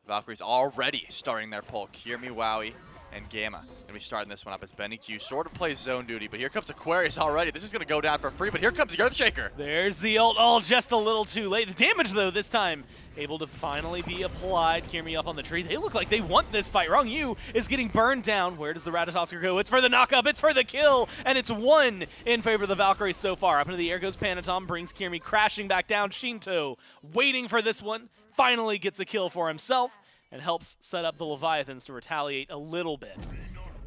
S5: Valkyries already starting their pull. Kirmi, Wowie, and Gamma going to be starting this one up as Benny Q sort of plays zone duty, but here comes Aquarius already. This is going to go down for free, but here comes the Earthshaker.
S3: There's the ult, all just a little too late. The damage, though, this time able to finally be applied. Kirmi up on the tree. They look like they want this fight. Wrong Yu is getting burned down. Where does the Ratatosker go? It's for the knockup. It's for the kill. And it's 1 in favor of the Valkyries so far. Up into the air goes Panatom. Brings Kirmi crashing back down. Shinto waiting for this one. Finally gets a kill for himself and helps set up the Leviathans to retaliate a little bit.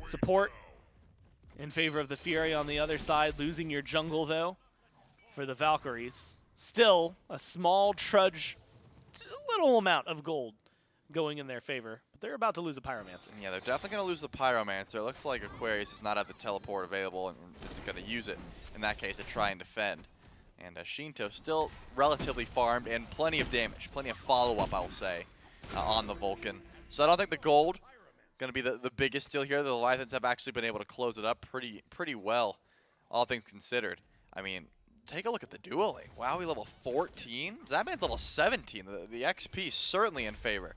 S3: Support in favor of the Fury on the other side. Losing your jungle, though, for the Valkyries. Still a small trudge, little amount of gold going in their favor, but they're about to lose a Pyromancer.
S5: Yeah, they're definitely going to lose the Pyromancer. It looks like Aquarius does not have the teleport available and isn't going to use it in that case to try and defend. And Shinto still relatively farmed and plenty of damage, plenty of follow-up, I will say, on the Vulcan. So I don't think the gold going to be the biggest deal here. The Leviathans have actually been able to close it up pretty well, all things considered. I mean, take a look at the dueling. Wowie level 14. Zapman's level 17. The XP certainly in favor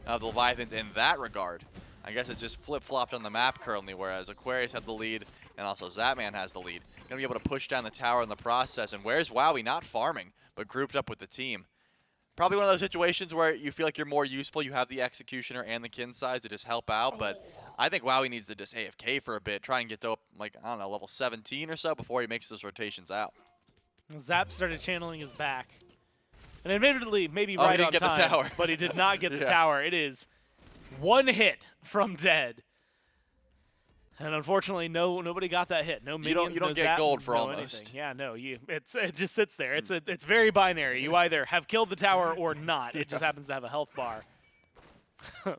S5: of the Leviathans in that regard. I guess it's just flip-flopped on the map currently, whereas Aquarius had the lead and also Zapman has the lead. Gonna be able to push down the tower in the process, and where's Wowie? Not farming, but grouped up with the team. Probably one of those situations where you feel like you're more useful. You have the Executioner and the Kin size to just help out, but I think Wowie needs to just AFK for a bit, try and get to, like, I don't know, level 17 or so before he makes those rotations out.
S3: Zap started channeling his back. And admittedly, maybe
S5: Oh, he
S3: right
S5: didn't
S3: on
S5: get the
S3: time,
S5: tower.
S3: but he did not get the
S5: Yeah.
S3: tower. It is one hit from dead. And unfortunately, nobody got that hit. No minions,
S5: you don't
S3: no
S5: get
S3: zap,
S5: gold for
S3: no
S5: almost.
S3: anything. Yeah, no, it just sits there. It's very binary. You either have killed the tower or not. It just happens to have a health bar.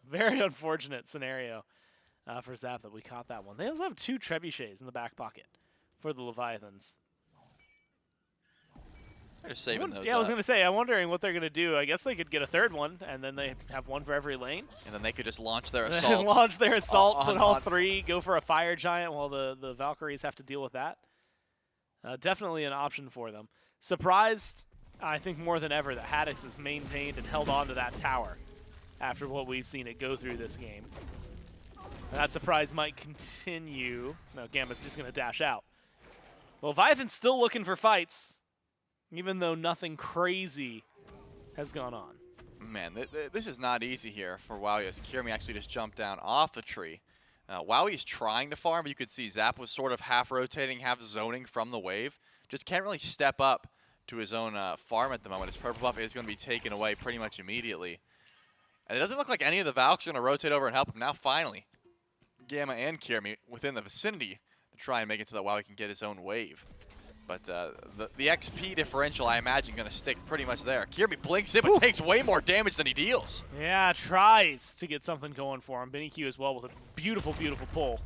S3: Very unfortunate scenario for Zap that we caught that one. They also have 2 trebuchets in the back pocket for the Leviathans.
S5: They're just saving those
S3: Yeah, I was
S5: up.
S3: going to say, I'm wondering what they're going to do. I guess they could get a 3rd one, and then they have one for every lane.
S5: And then they could just launch their
S3: They
S5: assault.
S3: launch their assaults
S5: on-
S3: on all
S5: on-
S3: 3, go for a fire giant while the Valkyries have to deal with that. Definitely an option for them. Surprised, I think more than ever, that Haddix has maintained and held on to that tower after what we've seen it go through this game. And that surprise might continue. No, Gambit's just going to dash out. Leviathan's still looking for fights, even though nothing crazy has gone on.
S5: Man, this is not easy here for Wowie, as Kirmi actually just jumped down off the tree. Wowie's trying to farm, but you could see Zap was sort of half rotating, half zoning from the wave. Just can't really step up to his own farm at the moment. His purple buff is going to be taken away pretty much immediately. And it doesn't look like any of the Valks are going to rotate over and help him. Now, finally, Gamma and Kirmi within the vicinity to try and make it so that Wowie can get his own wave. But the XP differential, I imagine, going to stick pretty much there. Kirby blinks it, but takes way more damage than he deals.
S3: Yeah, tries to get something going for him. Benny Q as well with a beautiful, beautiful pull.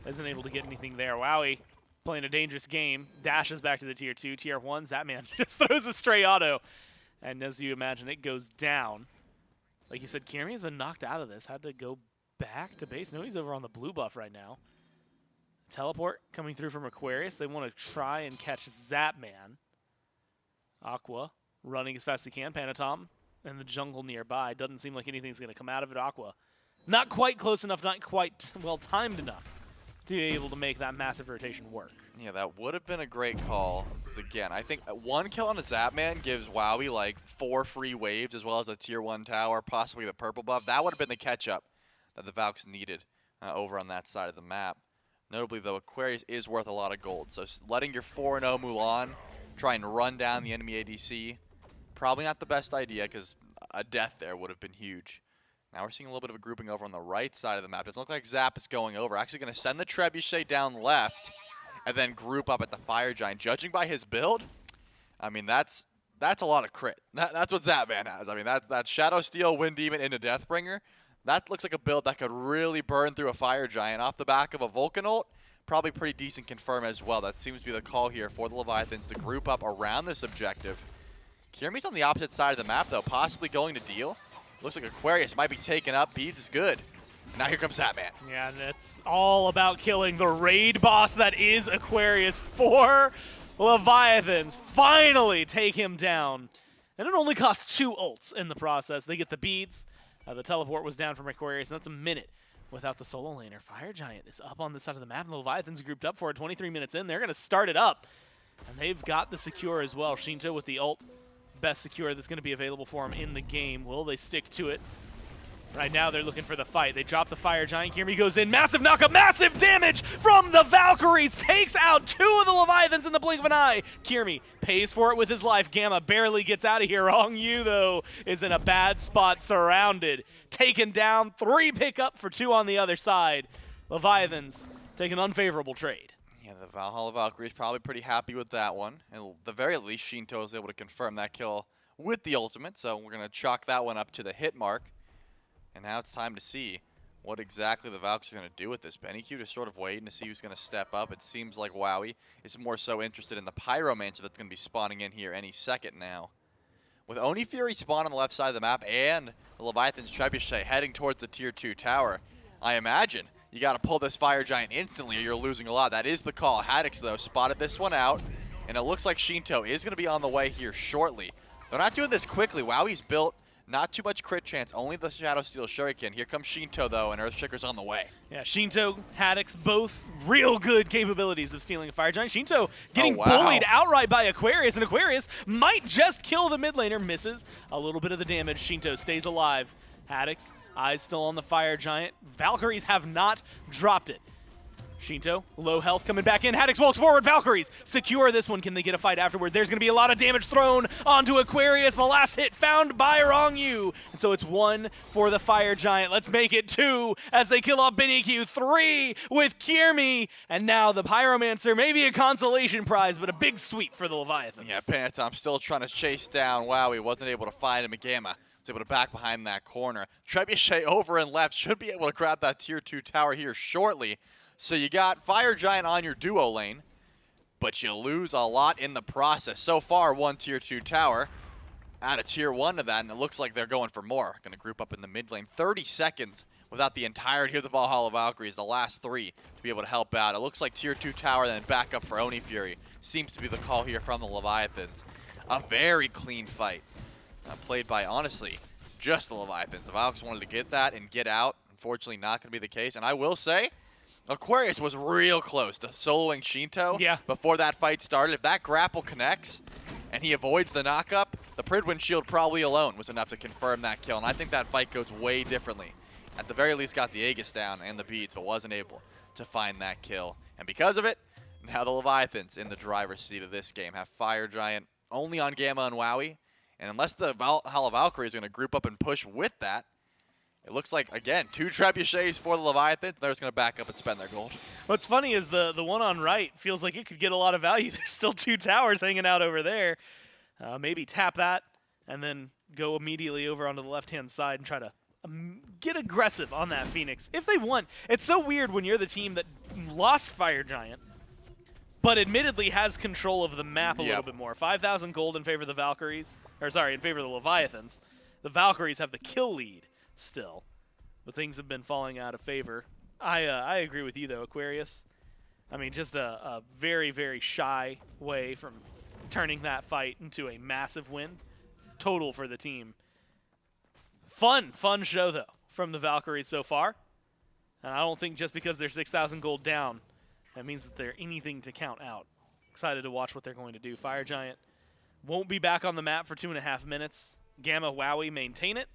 S3: Isn't able to get anything there. Wowie playing a dangerous game. Dashes back to the tier 2. Tier 1, Zapman just throws a stray auto. And as you imagine, it goes down. Like you said, Kirmi has been knocked out of this. Had to go back to base. No, he's over on the blue buff right now. Teleport coming through from Aquarius. They want to try and catch Zapman. Aqua running as fast as he can. Panatom in the jungle nearby. Doesn't seem like anything's going to come out of it. Aqua not quite close enough, not quite well timed enough to be able to make that massive rotation work.
S5: Yeah, that would have been a great call. Because again, I think 1 kill on a Zapman gives Wowie like 4 free waves as well as a tier 1 tower, possibly the purple buff. That would have been the catch-up that the Valks needed over on that side of the map. Notably, though, Aquarius is worth a lot of gold. So letting your 4-0 Mulan try and run down the enemy ADC, probably not the best idea because a death there would have been huge. Now we're seeing a little bit of a grouping over on the right side of the map. Doesn't look like Zap is going over. Actually going to send the Trebuchet down left and then group up at the Fire Giant. Judging by his build, I mean, that's a lot of crit. That's what Zapman has. I mean, that's Shadow Steel, Wind Demon into Deathbringer. That looks like a build that could really burn through a Fire Giant off the back of a Vulcan ult. Probably pretty decent confirm as well. That seems to be the call here for the Leviathans to group up around this objective. Kirmi's on the opposite side of the map, though, possibly going to deal. Looks like Aquarius might be taken up. Beads is good. Now here comes Zapman.
S3: Yeah, and it's all about killing the raid boss that is Aquarius for Leviathans. Finally take him down. And it only costs 2 ults in the process. They get the beads. The teleport was down from Aquarius, and that's a minute without the solo laner. Fire Giant is up on this side of the map, and the Leviathans grouped up for it. 23 minutes in. They're going to start it up. And they've got the secure as well. Shinto with the ult. Best secure that's going to be available for him in the game. Will they stick to it? Right now, they're looking for the fight. They drop the Fire Giant. Kirmi goes in. Massive knockup. Massive damage from the Valkyries. Takes out 2 of the Leviathans in the blink of an eye. Kirmi pays for it with his life. Gamma barely gets out of here. Wrong You, though, is in a bad spot, surrounded. Taken down. 3 pick up for 2 on the other side. Leviathans take an unfavorable trade.
S5: Yeah, the Valhalla Valkyrie is probably pretty happy with that one. And at the very least, Shinto is able to confirm that kill with the ultimate. So we're going to chalk that one up to the hit mark. And now it's time to see what exactly the Valks are going to do with this. Benny Q just sort of waiting to see who's going to step up. It seems like Wowie is more so interested in the Pyromancer that's going to be spawning in here any second now. With Oni Fury spawn on the left side of the map and the Leviathan's Trebuchet heading towards the tier 2 tower, I imagine you got to pull this Fire Giant instantly or you're losing a lot. That is the call. Haddix, though, spotted this one out, and it looks like Shinto is going to be on the way here shortly. They're not doing this quickly. Wowie's built Not too much crit chance, only the Shadow Steel Shuriken. Here comes Shinto, though, and Earthshaker's on the way.
S3: Yeah, Shinto, Haddix, both real good capabilities of stealing a Fire Giant. Shinto getting
S5: wow.
S3: bullied outright by Aquarius, and Aquarius might just kill the mid laner. Misses a little bit of the damage. Shinto stays alive. Haddix, eyes still on the Fire Giant. Valkyries have not dropped it. Shinto, low health coming back in. Haddix walks forward. Valkyries secure this one. Can they get a fight afterward? There's going to be a lot of damage thrown onto Aquarius. The last hit found by Rongyu. And so it's 1 for the Fire Giant. Let's make it 2 as they kill off Beniq. 3 with Kiermi. And now the Pyromancer, maybe a consolation prize, but a big sweep for the Leviathans.
S5: Yeah, Panatom still trying to chase down Wowie. Wasn't able to find him. Gamma was able to back behind that corner. Trebuchet over and left. Should be able to grab that tier 2 tower here shortly. So you got Fire Giant on your duo lane, but you lose a lot in the process. So far, 1 tier 2 tower. Add a tier 1 to that, and it looks like they're going for more. Going to group up in the mid lane. 30 seconds without the entirety of the Valhalla Valkyries, the last 3, to be able to help out. It looks like tier 2 tower, then back up for Oni Fury. Seems to be the call here from the Leviathans. A very clean fight. Played by, honestly, just the Leviathans. The Valks wanted to get that and get out. Unfortunately, not going to be the case. And I will say, Aquarius was real close to soloing Shinto before that fight started. If that grapple connects and he avoids the knockup, the Pridwin shield probably alone was enough to confirm that kill. And I think that fight goes way differently. At the very least got the Aegis down and the beads, but wasn't able to find that kill. And because of it, now the Leviathans in the driver's seat of this game have Fire Giant only on Gamma and Wowie. And unless the Valhalla Valkyrie is going to group up and push with that, it looks like, again, 2 trebuchets for the Leviathans. They're just going to back up and spend their gold.
S3: What's funny is the one on right feels like it could get a lot of value. There's still 2 towers hanging out over there. Maybe tap that and then go immediately over onto the left-hand side and try to get aggressive on that Phoenix if they want. It's so weird when you're the team that lost Fire Giant, but admittedly has control of the map a little bit more. 5,000 gold in favor of the Valkyries, or sorry, in favor of the Leviathans. The Valkyries have the kill lead still, but things have been falling out of favor. I agree with you though, Aquarius. I mean, just a very, very shy way from turning that fight into a massive win total for the team. Fun show though from the Valkyries so far, and I don't think just because they're 6,000 gold down that means that they're anything to count out. Excited to watch what they're going to do. Fire Giant won't be back on the map for 2.5 minutes. Gamma, Wowie maintain it.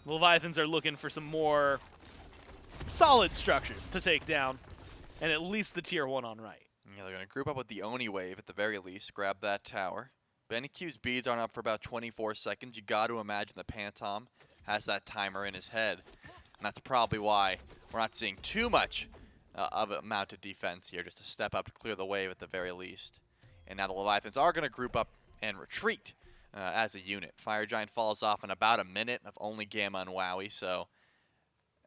S3: The Leviathans are looking for some more solid structures to take down, and at least the tier 1 on right.
S5: Yeah, they're going to group up with the Oni wave at the very least, grab that tower. Beniq's beads aren't up for about 24 seconds. You got to imagine the Panatom has that timer in his head, and that's probably why we're not seeing too much of a mounted defense here, just to step up to clear the wave at the very least. And now the Leviathans are going to group up and retreat as a unit. Fire Giant falls off in about a minute of only Gamma and Wowie, so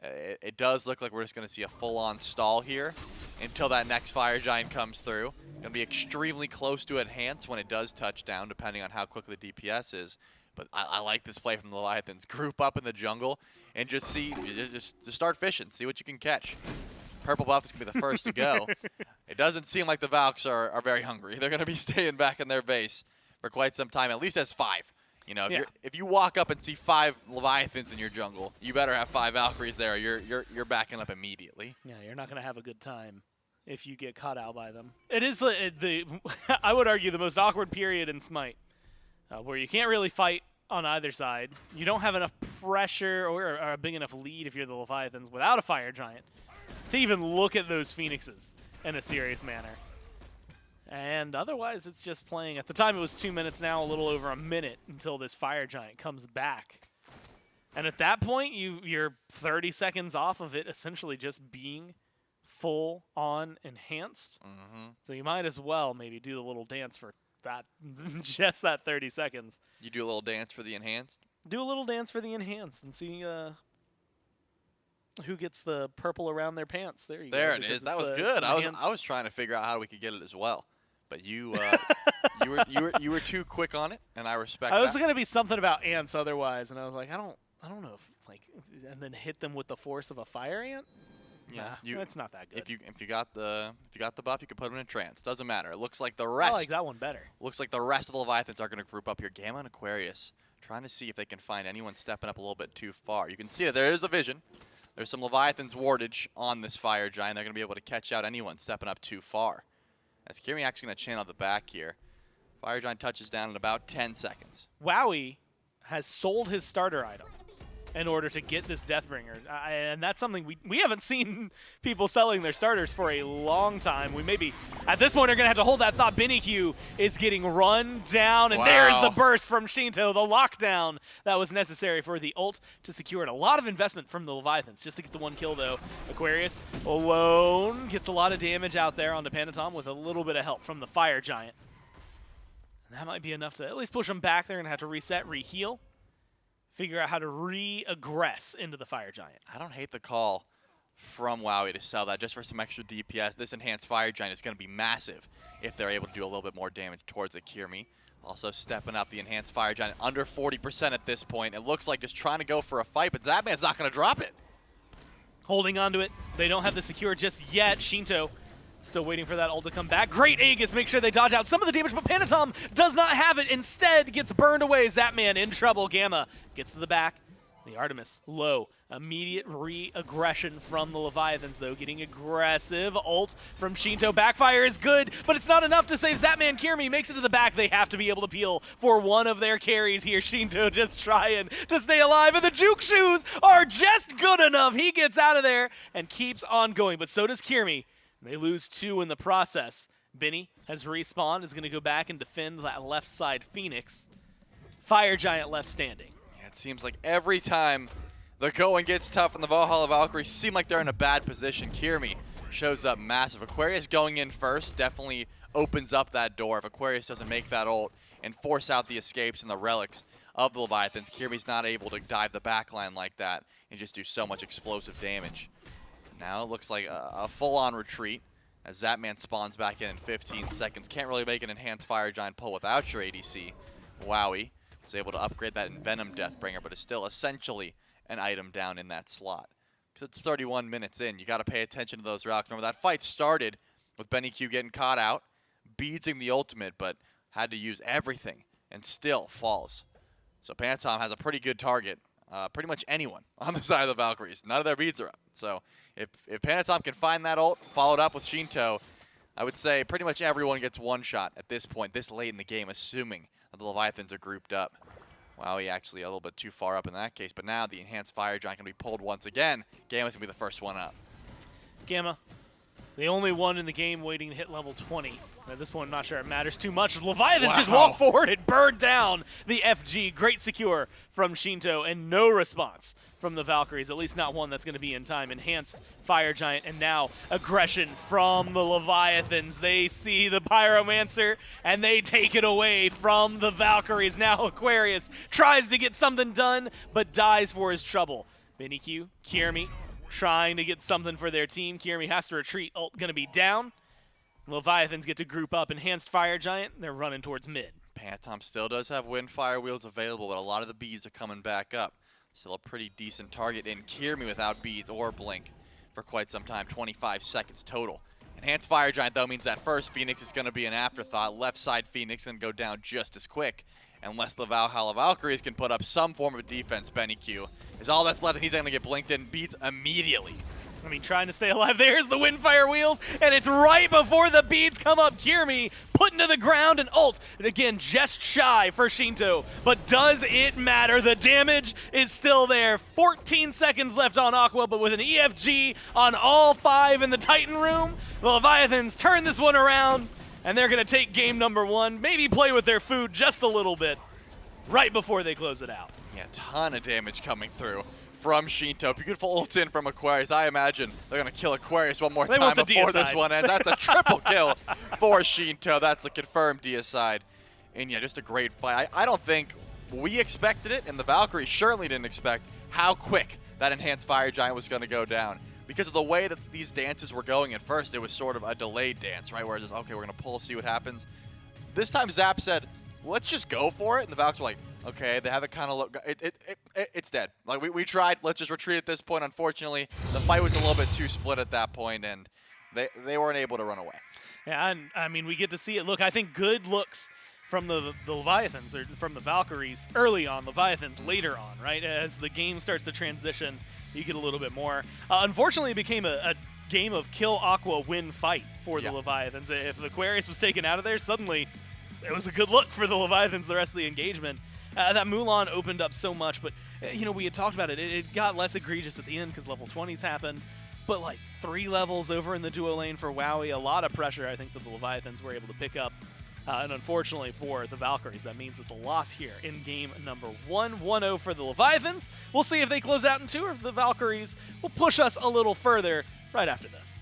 S5: it does look like we're just going to see a full-on stall here until that next Fire Giant comes through. Going to be extremely close to enhance when it does touch down, depending on how quickly the DPS is. But I like this play from the Leviathans. Group up in the jungle and just start fishing, see what you can catch. Purple buff is going to be the first to go. It doesn't seem like the Valks are very hungry. They're going to be staying back in their base for quite some time, at least as 5. You know, if you walk up and see 5 Leviathans in your jungle, you better have 5 Valkyries there. You're backing up immediately.
S3: Yeah, you're not going to have a good time if you get caught out by them. It is I would argue the most awkward period in Smite, where you can't really fight on either side. You don't have enough pressure or a big enough lead if you're the Leviathans without a Fire Giant to even look at those Phoenixes in a serious manner. And otherwise, it's just playing. At the time, it was 2 minutes, now a little over a minute until this Fire Giant comes back. And at that point, you're 30 seconds off of it essentially just being full-on enhanced. So you might as well maybe do the little dance for that, just that 30 seconds.
S5: You do a little dance for the enhanced?
S3: Do a little dance for the enhanced and see who gets the purple around their pants. There you go.
S5: There it is. That was good. I was trying to figure out how we could get it as well. But you were too quick on it, and I respect that.
S3: I was going to be something about ants otherwise, and I was like, I don't know if and then hit them with the force of a fire ant.
S5: Yeah,
S3: nah, it's not that good.
S5: If you got the buff, you could put them in a trance. Doesn't matter. It looks like the rest.
S3: I like that one better.
S5: Looks like the rest of the Leviathans are going to group up here. Gamma and Aquarius Trying to see if they can find anyone stepping up a little bit too far. You can see that there is a vision. There's some Leviathans wardage on this Fire Giant. They're going to be able to catch out anyone stepping up too far. As Kiri actually going to channel the back here. Fire Giant touches down in about 10 seconds.
S3: Wowie has sold his starter item in order to get this Deathbringer. And that's something we haven't seen people selling their starters for a long time. We maybe, at this point, are going to have to hold that thought. BennyQ is getting run down, and there's the burst from Shinto, the lockdown that was necessary for the ult to secure it. A lot of investment from the Leviathans just to get the one kill, though. Aquarius alone gets a lot of damage out there onto Panatom with a little bit of help from the Fire Giant. And that might be enough to at least push them back. They're going to have to reset, reheal, figure out how to re-aggress into the Fire Giant.
S5: I don't hate the call from Wowie to sell that just for some extra DPS. This enhanced Fire Giant is going to be massive if they're able to do a little bit more damage towards the Kirmi. Also stepping up the enhanced Fire Giant under 40% at this point. It looks like just trying to go for a fight, but Zapman's not going to drop it.
S3: Holding onto it. They don't have the secure just yet. Shinto still waiting for that ult to come back. Great Aegis, make sure they dodge out some of the damage, but Panatom does not have it. Instead, gets burned away. Zapman in trouble. Gamma gets to the back. The Artemis low. Immediate re-aggression from the Leviathans, though. Getting aggressive. Ult from Shinto. Backfire is good, but it's not enough to save Zapman. Kirmi makes it to the back. They have to be able to peel for one of their carries here. Shinto just trying to stay alive, and the Juke Shoes are just good enough. He gets out of there and keeps on going, but so does Kirmi. They lose 2 in the process. Benny has respawned, is going to go back and defend that left side Phoenix. Fire Giant left standing.
S5: Yeah, it seems like every time the going gets tough and the Valhalla Valkyries seem like they're in a bad position, Kirmi shows up massive. Aquarius going in first definitely opens up that door. If Aquarius doesn't make that ult and force out the escapes and the relics of the Leviathans, Kirmi's not able to dive the backline like that and just do so much explosive damage. Now it looks like a full-on retreat as Zapman spawns back in 15 seconds. Can't really make an enhanced Fire Giant pull without your ADC. Wowie is able to upgrade that Venom Deathbringer, but is still essentially an item down in that slot. Because it's 31 minutes in. You got to pay attention to those relics. Remember, that fight started with BennyQ getting caught out, beadsing the ultimate, but had to use everything and still falls. So Panatom has a pretty good target. Pretty much anyone on the side of the Valkyries. None of their beads are up. So if Panatom can find that ult, followed up with Shinto, I would say pretty much everyone gets one shot at this point, this late in the game, assuming that the Leviathans are grouped up. Wowie actually a little bit too far up in that case, but now the enhanced Fire Giant can be pulled once again. Gamma's going to be the first one up.
S3: Gamma, the only one in the game waiting to hit level 20. At this point, I'm not sure it matters too much. Leviathans just walk forward and burn down the FG. Great secure from Shinto and no response from the Valkyries, at least not one that's going to be in time. Enhanced Fire Giant and now aggression from the Leviathans. They see the Pyromancer and they take it away from the Valkyries. Now Aquarius tries to get something done but dies for his trouble. BennyQ, Kirmi trying to get something for their team. Kirmi has to retreat. Ult going to be down. Leviathans get to group up. Enhanced Fire Giant, they're running towards mid.
S5: Panatom still does have Windfire Wheels available, but a lot of the beads are coming back up. Still a pretty decent target in Kirmi without beads or blink for quite some time, 25 seconds total. Enhanced Fire Giant, though, means that first Phoenix is going to be an afterthought. Left side Phoenix can go down just as quick. Unless the Valhalla Valkyries can put up some form of defense, BennyQ is all that's left, and he's going to get blinked in. Beats immediately.
S3: I mean, trying to stay alive. There's the Windfire Wheels, and it's right before the beads come up. Kirmi put into the ground and ult. And again, just shy for Shinto. But does it matter? The damage is still there. 14 seconds left on Aqua, but with an EFG on all 5 in the Titan room, the Leviathans turn this one around, and they're going to take game number 1, maybe play with their food just a little bit right before they close it out.
S5: Yeah, a ton of damage coming through from Shinto. Beautiful ult in from Aquarius. I imagine they're going to kill Aquarius one more time before this one ends. That's a triple kill for Shinto. That's a confirmed deicide. And yeah, just a great fight. I don't think we expected it, and the Valkyries certainly didn't expect how quick that enhanced Fire Giant was going to go down. Because of the way that these dances were going at first, it was sort of a delayed dance, right? Where it's just, okay, we're going to pull, see what happens. This time Zap said, let's just go for it. And the Valkyries were like, okay, they have it kind of look. It's dead. Like we tried. Let's just retreat at this point. Unfortunately, the fight was a little bit too split at that point, and they weren't able to run away.
S3: Yeah, and I mean, we get to see it. Look, I think good looks from the Leviathans, or from the Valkyries early on, Leviathans later on, right? As the game starts to transition, you get a little bit more. Unfortunately, it became a game of kill Aqua, win fight for the Leviathans. If the Aquarius was taken out of there, suddenly it was a good look for the Leviathans the rest of the engagement. That Mulan opened up so much, but we had talked about it. It got less egregious at the end because level 20s happened. But like 3 levels over in the duo lane for Wowie, a lot of pressure I think that the Leviathans were able to pick up. And unfortunately for the Valkyries, that means it's a loss here in game number 1. 1-0 for the Leviathans. We'll see if they close out in 2 or if the Valkyries will push us a little further right after this.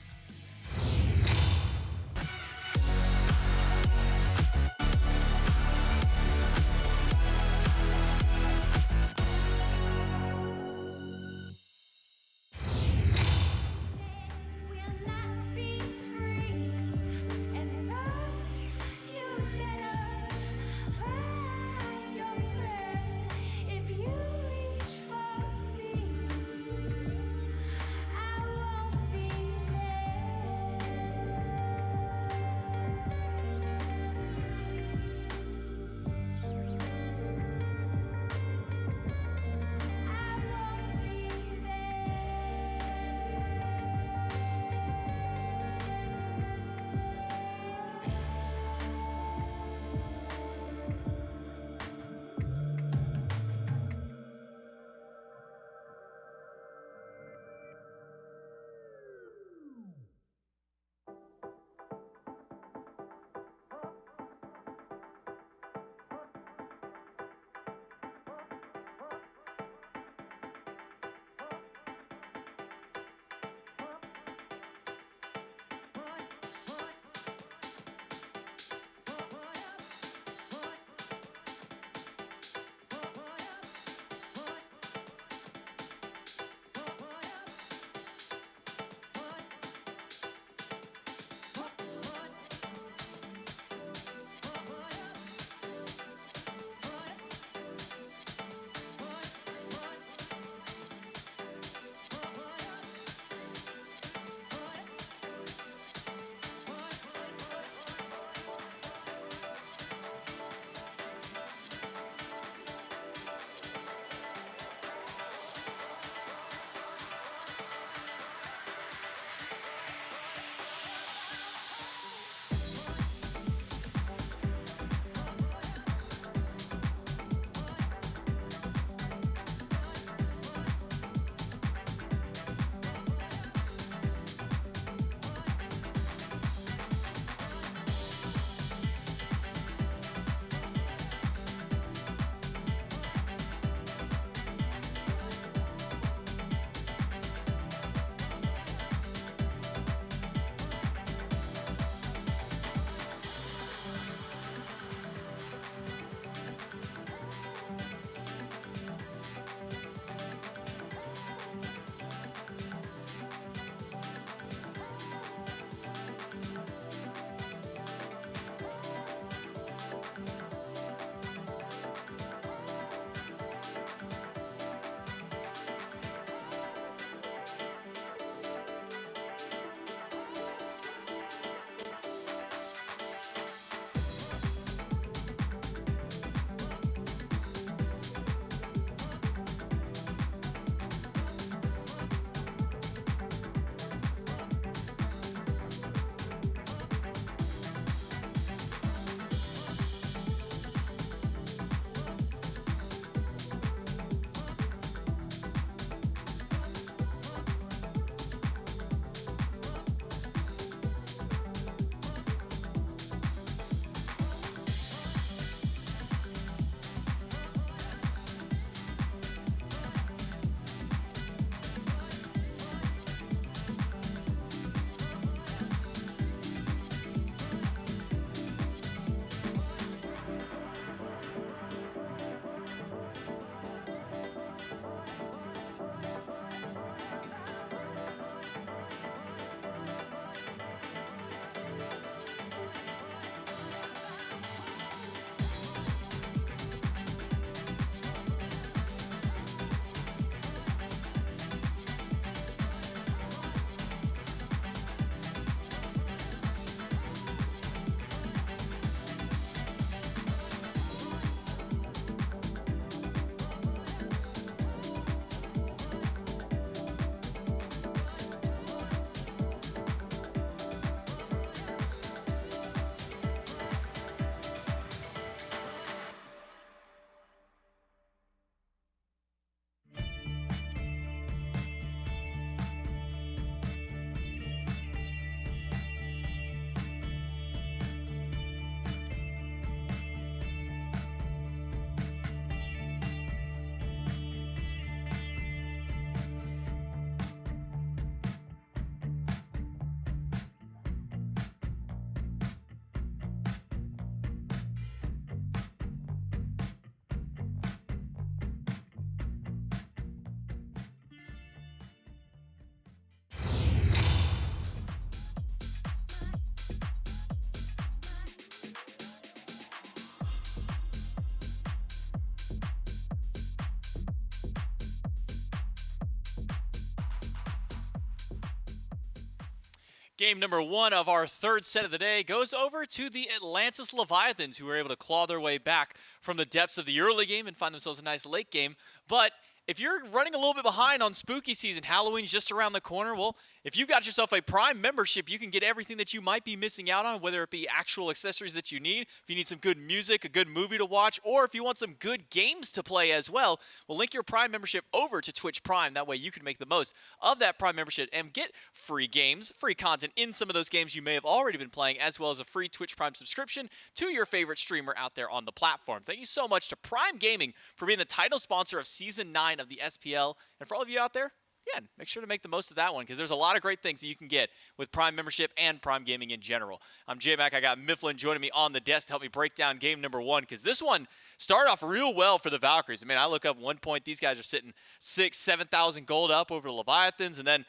S1: Game number 1 of our third set of the day goes over to the Atlantis Leviathans, who were able to claw their way back from the depths of the early game and find themselves a nice late game. But if you're running a little bit behind on spooky season, Halloween's just around the corner, well, if you've got yourself a Prime membership, you can get everything that you might be missing out on, whether it be actual accessories that you need, if you need some good music, a good movie to watch, or if you want some good games to play as well, we'll link your Prime membership over to Twitch Prime. That way you can make the most of that Prime membership and get free games, free content in some of those games you may have already been playing, as well as a free Twitch Prime subscription to your favorite streamer out there on the platform. Thank you so much to Prime Gaming for being the title sponsor of Season 9 of the SPL. And for all of you out there, again, make sure to make the most of that one, because there's a lot of great things that you can get with Prime membership and Prime Gaming in general. I'm J-Mac. I got Mifflin joining me on the desk to help me break down game number 1, because this one started off real well for the Valkyries. I mean, I look up 1 point, these guys are sitting 7,000 gold up over the Leviathans, and then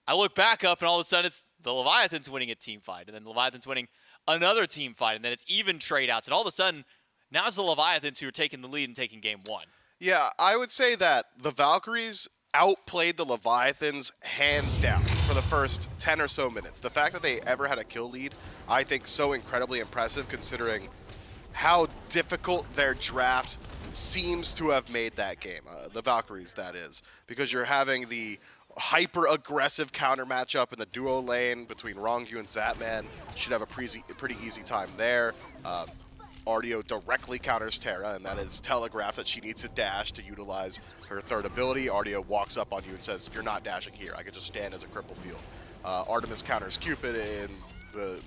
S1: I look back up, and all of a sudden it's the Leviathans winning a team fight, and then the Leviathans winning another team fight, and then it's even trade outs, and all of a sudden now it's the Leviathans who are taking the lead and taking game 1.
S2: Yeah, I would say that the Valkyries outplayed the Leviathans hands down for the first 10 or so minutes. The fact that they ever had a kill lead, I think so incredibly impressive considering how difficult their draft seems to have made that game. The Valkyries, that is. Because you're having the hyper-aggressive counter matchup in the duo lane between Rongyu and Zatman. Should have a pretty easy time there. Ardio directly counters Terra, and that is telegraphed that she needs to dash to utilize her third ability. Ardio walks up on you and says, "You're not dashing here. I can just stand as a cripple field." Artemis counters Cupid in the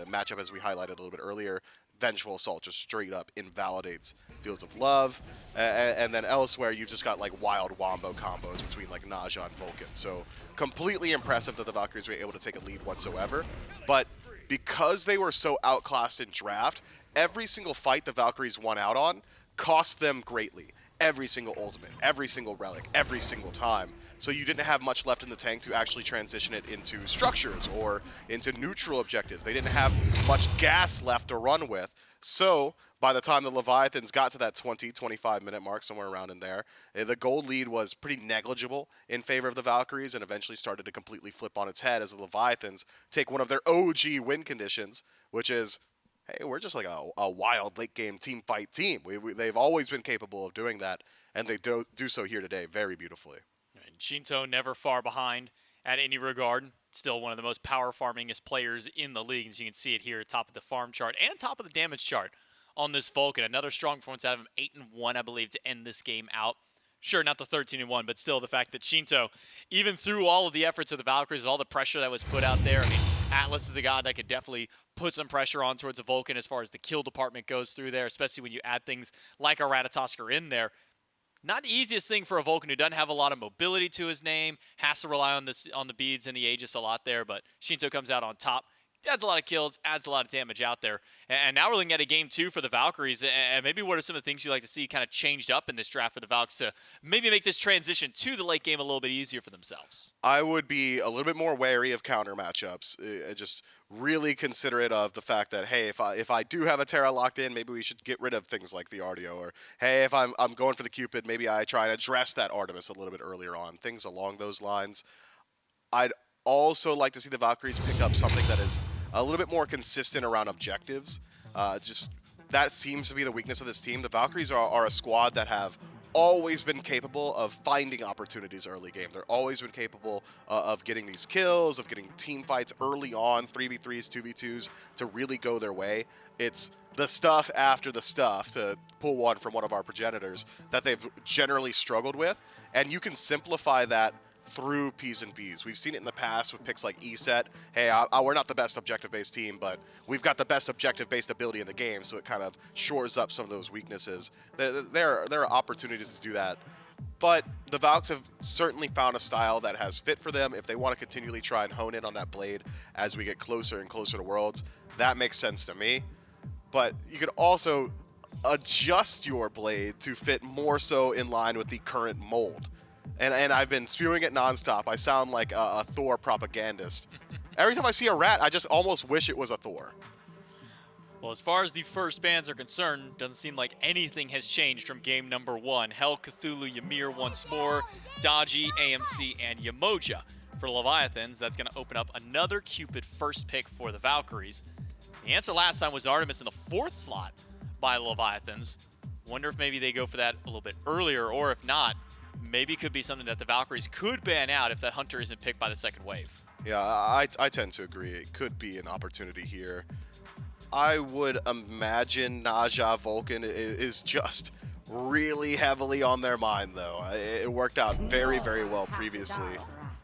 S2: matchup as we highlighted a little bit earlier. Vengeful Assault just straight up invalidates Fields of Love. And then elsewhere, you've just got like wild wombo combos between like Naja and Vulcan. So completely impressive that the Valkyries were able to take a lead whatsoever. But because they were so outclassed in draft, every single fight the Valkyries won out on cost them greatly. Every single ultimate, every single relic, every single time. So you didn't have much left in the tank to actually transition it into structures or into neutral objectives. They didn't have much gas left to run with. So by the time the Leviathans got to that 20-25 minute mark, somewhere around in there, the gold lead was pretty negligible in favor of the Valkyries and eventually started to completely flip on its head as the Leviathans take one of their OG win conditions, which is, hey, we're just like a wild late-game team fight team. They've always been capable of doing that, and they do so here today very beautifully.
S1: And Shinto never far behind at any regard. Still one of the most power farmingest players in the league, as you can see it here, top of the farm chart and top of the damage chart on this Vulcan. Another strong performance out of him, 8-1, I believe, to end this game out. Sure, not the 13-1, but still the fact that Shinto, even through all of the efforts of the Valkyries, all the pressure that was put out there, I mean, Atlas is a god that could definitely put some pressure on towards a Vulcan as far as the kill department goes through there, especially when you add things like a Ratatosker in there. Not the easiest thing for a Vulcan who doesn't have a lot of mobility to his name, has to rely on the beads and the Aegis a lot there, but Shinto comes out on top. Adds a lot of kills, adds a lot of damage out there. And now we're looking at a game 2 for the Valkyries. And maybe what are some of the things you'd like to see kind of changed up in this draft for the Valks to maybe make this transition to the late game a little bit easier for themselves?
S2: I would be a little bit more wary of counter matchups. Just really considerate of the fact that, hey, if I do have a Terra locked in, maybe we should get rid of things like the Ardio. Or, hey, if I'm going for the Cupid, maybe I try and address that Artemis a little bit earlier on. Things along those lines. I'd also like to see the Valkyries pick up something that is a little bit more consistent around objectives. Just that seems to be the weakness of this team. The Valkyries are a squad that have always been capable of finding opportunities early game. They're always been capable of getting these kills, of getting team fights early on, 3v3s, 2v2s, to really go their way. It's the stuff after the stuff, to pull one from one of our progenitors, that they've generally struggled with. And you can simplify that through P's and B's. We've seen it in the past with picks like ESET. Hey, we're not the best objective-based team, but we've got the best objective-based ability in the game, so it kind of shores up some of those weaknesses. There are opportunities to do that. But the Valks have certainly found a style that has fit for them. If they want to continually try and hone in on that blade as we get closer and closer to Worlds, that makes sense to me. But you could also adjust your blade to fit more so in line with the current mold. And I've been spewing it nonstop. I sound like a Thor propagandist. Every time I see a rat, I just almost wish it was a Thor.
S1: Well, as far as the first bans are concerned, doesn't seem like anything has changed from game number 1. Hell, Cthulhu, Ymir once more, Dodgy, AMC, and Yamoja for Leviathans. That's going to open up another Cupid first pick for the Valkyries. The answer last time was Artemis in the 4th slot by Leviathans. Wonder if maybe they go for that a little bit earlier, or if not, maybe it could be something that the Valkyries could ban out if that Hunter isn't picked by the second wave.
S2: Yeah, I tend to agree. It could be an opportunity here. I would imagine Naja Vulcan is just really heavily on their mind, though. It worked out very, very well previously.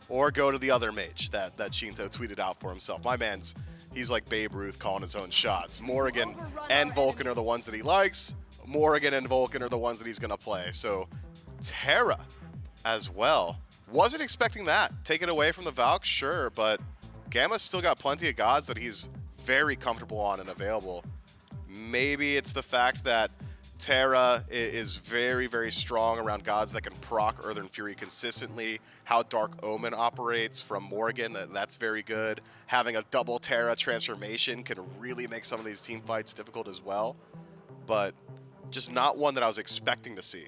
S2: Or go to the other mage that Shinto tweeted out for himself. My man's, he's like Babe Ruth calling his own shots. Morrigan and Vulcan are the ones that he likes. Morrigan and Vulcan are the ones that he's going to play. So Terra as well. Wasn't expecting that. Take it away from the Valk, sure, but Gamma's still got plenty of gods that he's very comfortable on and available. Maybe it's the fact that Terra is very, very strong around gods that can proc Earthen Fury consistently. How Dark Omen operates from Morgan, that's very good. Having a double Terra transformation can really make some of these team fights difficult as well. But just not one that I was expecting to see.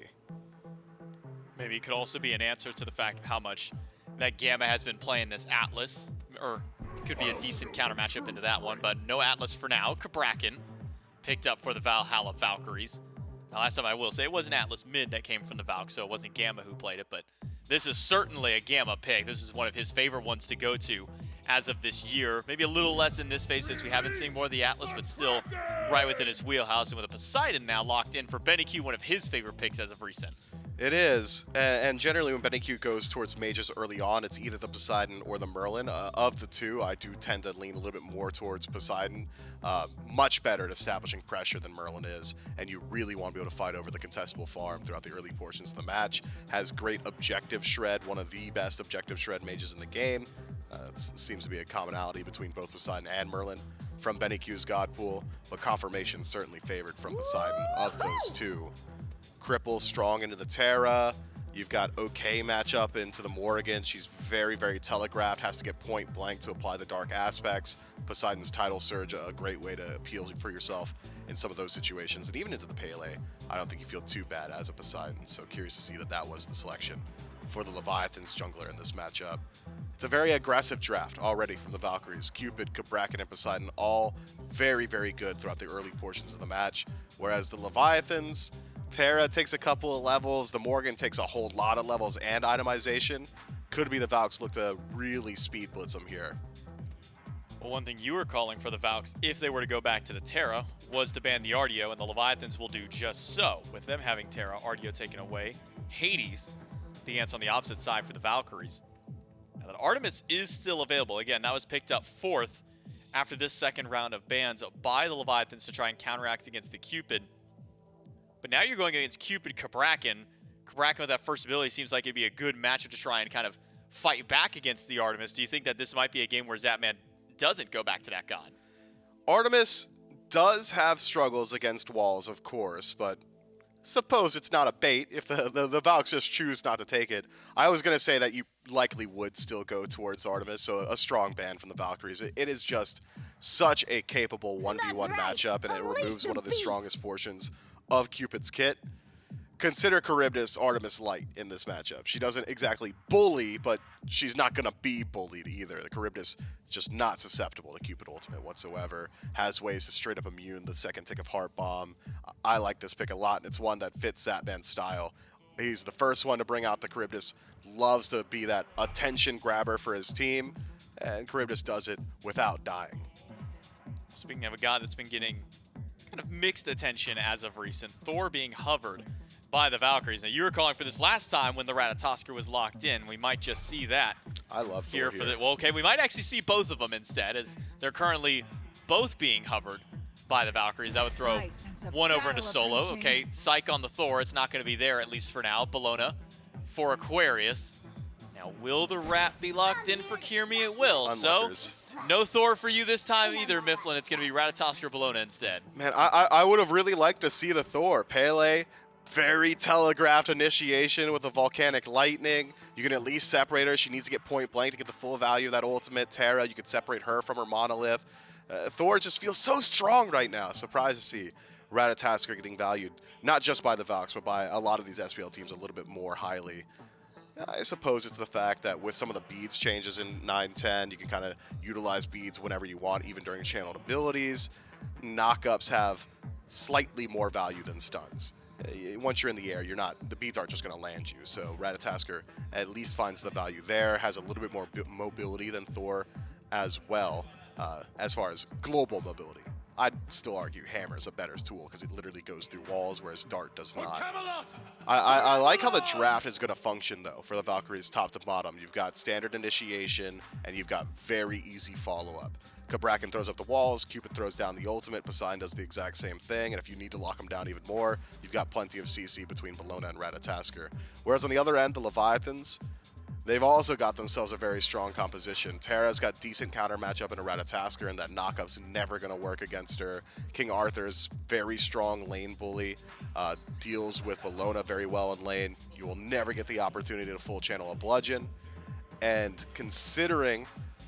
S1: Maybe it could also be an answer to the fact of how much that Gamma has been playing this Atlas, or could be a decent counter matchup into that one, but no Atlas for now. Cabrakan picked up for the Valhalla Valkyries. Now, last time I will say it was an Atlas mid that came from the Valk, so it wasn't Gamma who played it, but this is certainly a Gamma pick. This is one of his favorite ones to go to as of this year. Maybe a little less in this phase since we haven't seen more of the Atlas, but still right within his wheelhouse. And with a Poseidon now locked in for Benny Q, one of his favorite picks as of recent.
S2: It is, and generally when Benny Q goes towards mages early on, it's either the Poseidon or the Merlin. Of the two, I do tend to lean a little bit more towards Poseidon. Much better at establishing pressure than Merlin is, and you really want to be able to fight over the contestable farm throughout the early portions of the match. Has great objective shred, one of the best objective shred mages in the game. It seems to be a commonality between both Poseidon and Merlin from Benny Q's god pool, but confirmation certainly favored from Poseidon of those two. Cripple strong into the Terra. You've got okay matchup into the Morrigan. She's very, very telegraphed, has to get point blank to apply the dark aspects. Poseidon's Tidal Surge, a great way to appeal for yourself in some of those situations. And even into the Pele, I don't think you feel too bad as a Poseidon. So curious to see that was the selection for the Leviathans jungler in this matchup. It's a very aggressive draft already from the Valkyries. Cupid, Cabrakan, and Poseidon all very, very good throughout the early portions of the match. Whereas the Leviathans, Terra takes a couple of levels, the Morgan takes a whole lot of levels and itemization. Could be the Valks look to really speed blitz them here.
S1: Well, one thing you were calling for the Valks, if they were to go back to the Terra, was to ban the Ardio, and the Leviathans will do just so. With them having Terra, Ardio taken away, Hades, the ants on the opposite side for the Valkyries. Now that Artemis is still available. Again, that was picked up 4th after this second round of bans by the Leviathans to try and counteract against the Cupid. But now you're going against Cupid Cabrakan. Cabrakan with that first ability seems like it'd be a good matchup to try and kind of fight back against the Artemis. Do you think that this might be a game where Zapman doesn't go back to that god?
S2: Artemis does have struggles against walls, of course, but suppose it's not a bait if the Valks just choose not to take it. I was going to say that you likely would still go towards Artemis, so a strong ban from the Valkyries. It is just such a capable 1v1 matchup, and it removes one of the strongest portions of Cupid's kit. Consider Charybdis Artemis light in this matchup. She doesn't exactly bully, but she's not going to be bullied either. The Charybdis is just not susceptible to Cupid Ultimate whatsoever. Has ways to straight up immune the second tick of Heart Bomb. I like this pick a lot, and it's one that fits Zapman's style. He's the first one to bring out the Charybdis. Loves to be that attention grabber for his team, and Charybdis does it without dying.
S1: Speaking of a god that's been getting kind of mixed attention as of recent, Thor being hovered by the Valkyries. Now, you were calling for this last time when the Ratatosker was locked in. We might just see that.
S2: I love Thor
S1: here. Well, okay, we might actually see both of them instead, as they're currently both being hovered by the Valkyries. That would throw one over into solo. Okay, Psych on the Thor. It's not going to be there, at least for now. Bellona for Aquarius. Now, will the Rat be locked in for Kirmi? It will.
S2: Unlockers.
S1: So, no Thor for you this time either, Mifflin. It's going to be Ratatosker Bellona instead.
S2: Man, I would have really liked to see the Thor. Pele, very telegraphed initiation with the Volcanic Lightning. You can at least separate her. She needs to get point blank to get the full value of that ultimate. Terra, you could separate her from her Monolith. Thor just feels so strong right now. Surprised to see Ratatosker getting valued, not just by the Valks, but by a lot of these SPL teams a little bit more highly. I suppose it's the fact that with some of the beads changes in 9-10, you can kind of utilize beads whenever you want, even during channeled abilities. Knockups have slightly more value than stuns. Once you're in the air, the beads aren't just going to land you. So Ratatasker at least finds the value there, has a little bit more mobility than Thor as well, as far as global mobility. I'd still argue Hammer's a better tool because it literally goes through walls, whereas Dart does not. I like how the draft is going to function, though, for the Valkyries top to bottom. You've got standard initiation, and you've got very easy follow-up. Cabrakan throws up the walls, Cupid throws down the ultimate, Poseidon does the exact same thing, and if you need to lock him down even more, you've got plenty of CC between Bellona and Ratatasker. Whereas on the other end, the Leviathans, they've also got themselves a very strong composition. Terra's got decent counter matchup in a Ratatasker, and that knockup's never going to work against her. King Arthur's very strong lane bully, deals with Bellona very well in lane. You will never get the opportunity to full channel a bludgeon. And considering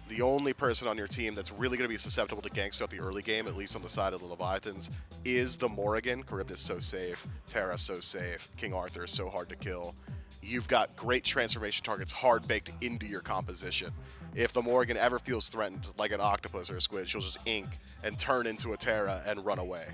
S2: the only person on your team that's really going to be susceptible to ganks throughout the early game, at least on the side of the Leviathans, is the Morrigan. Charybdis so safe, Terra so safe, King Arthur is so hard to kill. You've got great transformation targets hard-baked into your composition. If the Morrigan ever feels threatened like an octopus or a squid, she'll just ink and turn into a Terra and run away.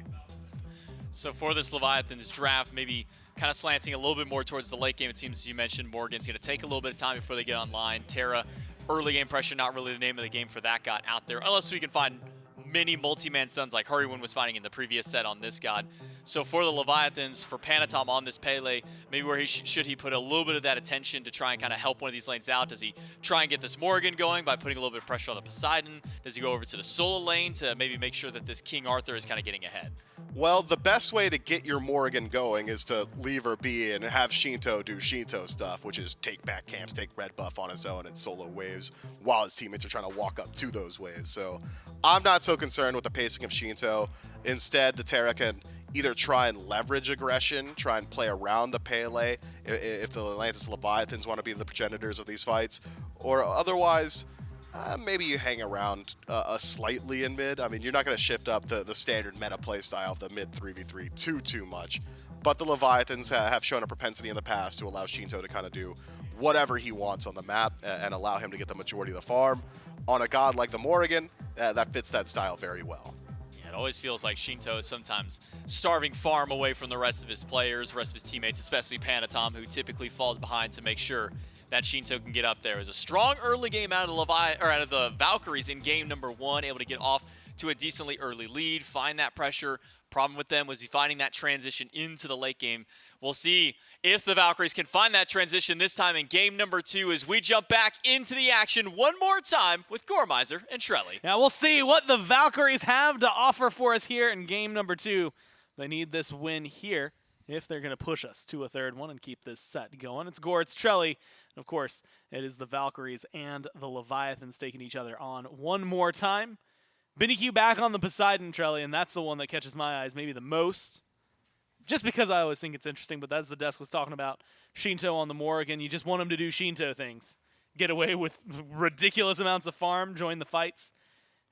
S1: So for this Leviathans draft, maybe kind of slanting a little bit more towards the late game, it seems, as you mentioned, Morgan's going to take a little bit of time before they get online. Terra, early game pressure, not really the name of the game for that god out there, unless we can find many multi-man stuns like Hurrywin was finding in the previous set on this god. So for the Leviathans, for Panatom on this Pele, maybe where should he put a little bit of that attention to try and kind of help one of these lanes out? Does he try and get this Morrigan going by putting a little bit of pressure on the Poseidon? Does he go over to the solo lane to maybe make sure that this King Arthur is kind of getting ahead?
S2: Well, the best way to get your Morrigan going is to leave her be and have Shinto do Shinto stuff, which is take back camps, take red buff on his own and solo waves while his teammates are trying to walk up to those waves. So I'm not so concerned with the pacing of Shinto. Instead, the Terra can either try and leverage aggression, try and play around the Pele if the Atlantis Leviathans want to be the progenitors of these fights, or otherwise, maybe you hang around slightly in mid. I mean, you're not going to shift up the standard meta play style of the mid 3v3 too much, but the Leviathans have shown a propensity in the past to allow Shinto to kind of do whatever he wants on the map and allow him to get the majority of the farm. On a god like the Morrigan, that fits that style very well.
S1: It always feels like Shinto is sometimes starving farm away from the rest of his players, the rest of his teammates, especially Panatom, who typically falls behind to make sure that Shinto can get up there. It was a strong early game out of the Valkyries in game number 1, able to get off to a decently early lead, find that pressure. Problem with them was he finding that transition into the late game. We'll see if the Valkyries can find that transition this time in game number 2 as we jump back into the action one more time with Gormizer and Trelly.
S3: Now we'll see what the Valkyries have to offer for us here in game number 2. They need this win here if they're going to push us to a third one and keep this set going. It's Gore, it's Trelly. And of course, it is the Valkyries and the Leviathans taking each other on one more time. Benny Q back on the Poseidon, Trelly, and that's the one that catches my eyes maybe the most. Just because I always think it's interesting, but as the desk was talking about Shinto on the Morrigan, you just want him to do Shinto things. Get away with ridiculous amounts of farm, join the fights,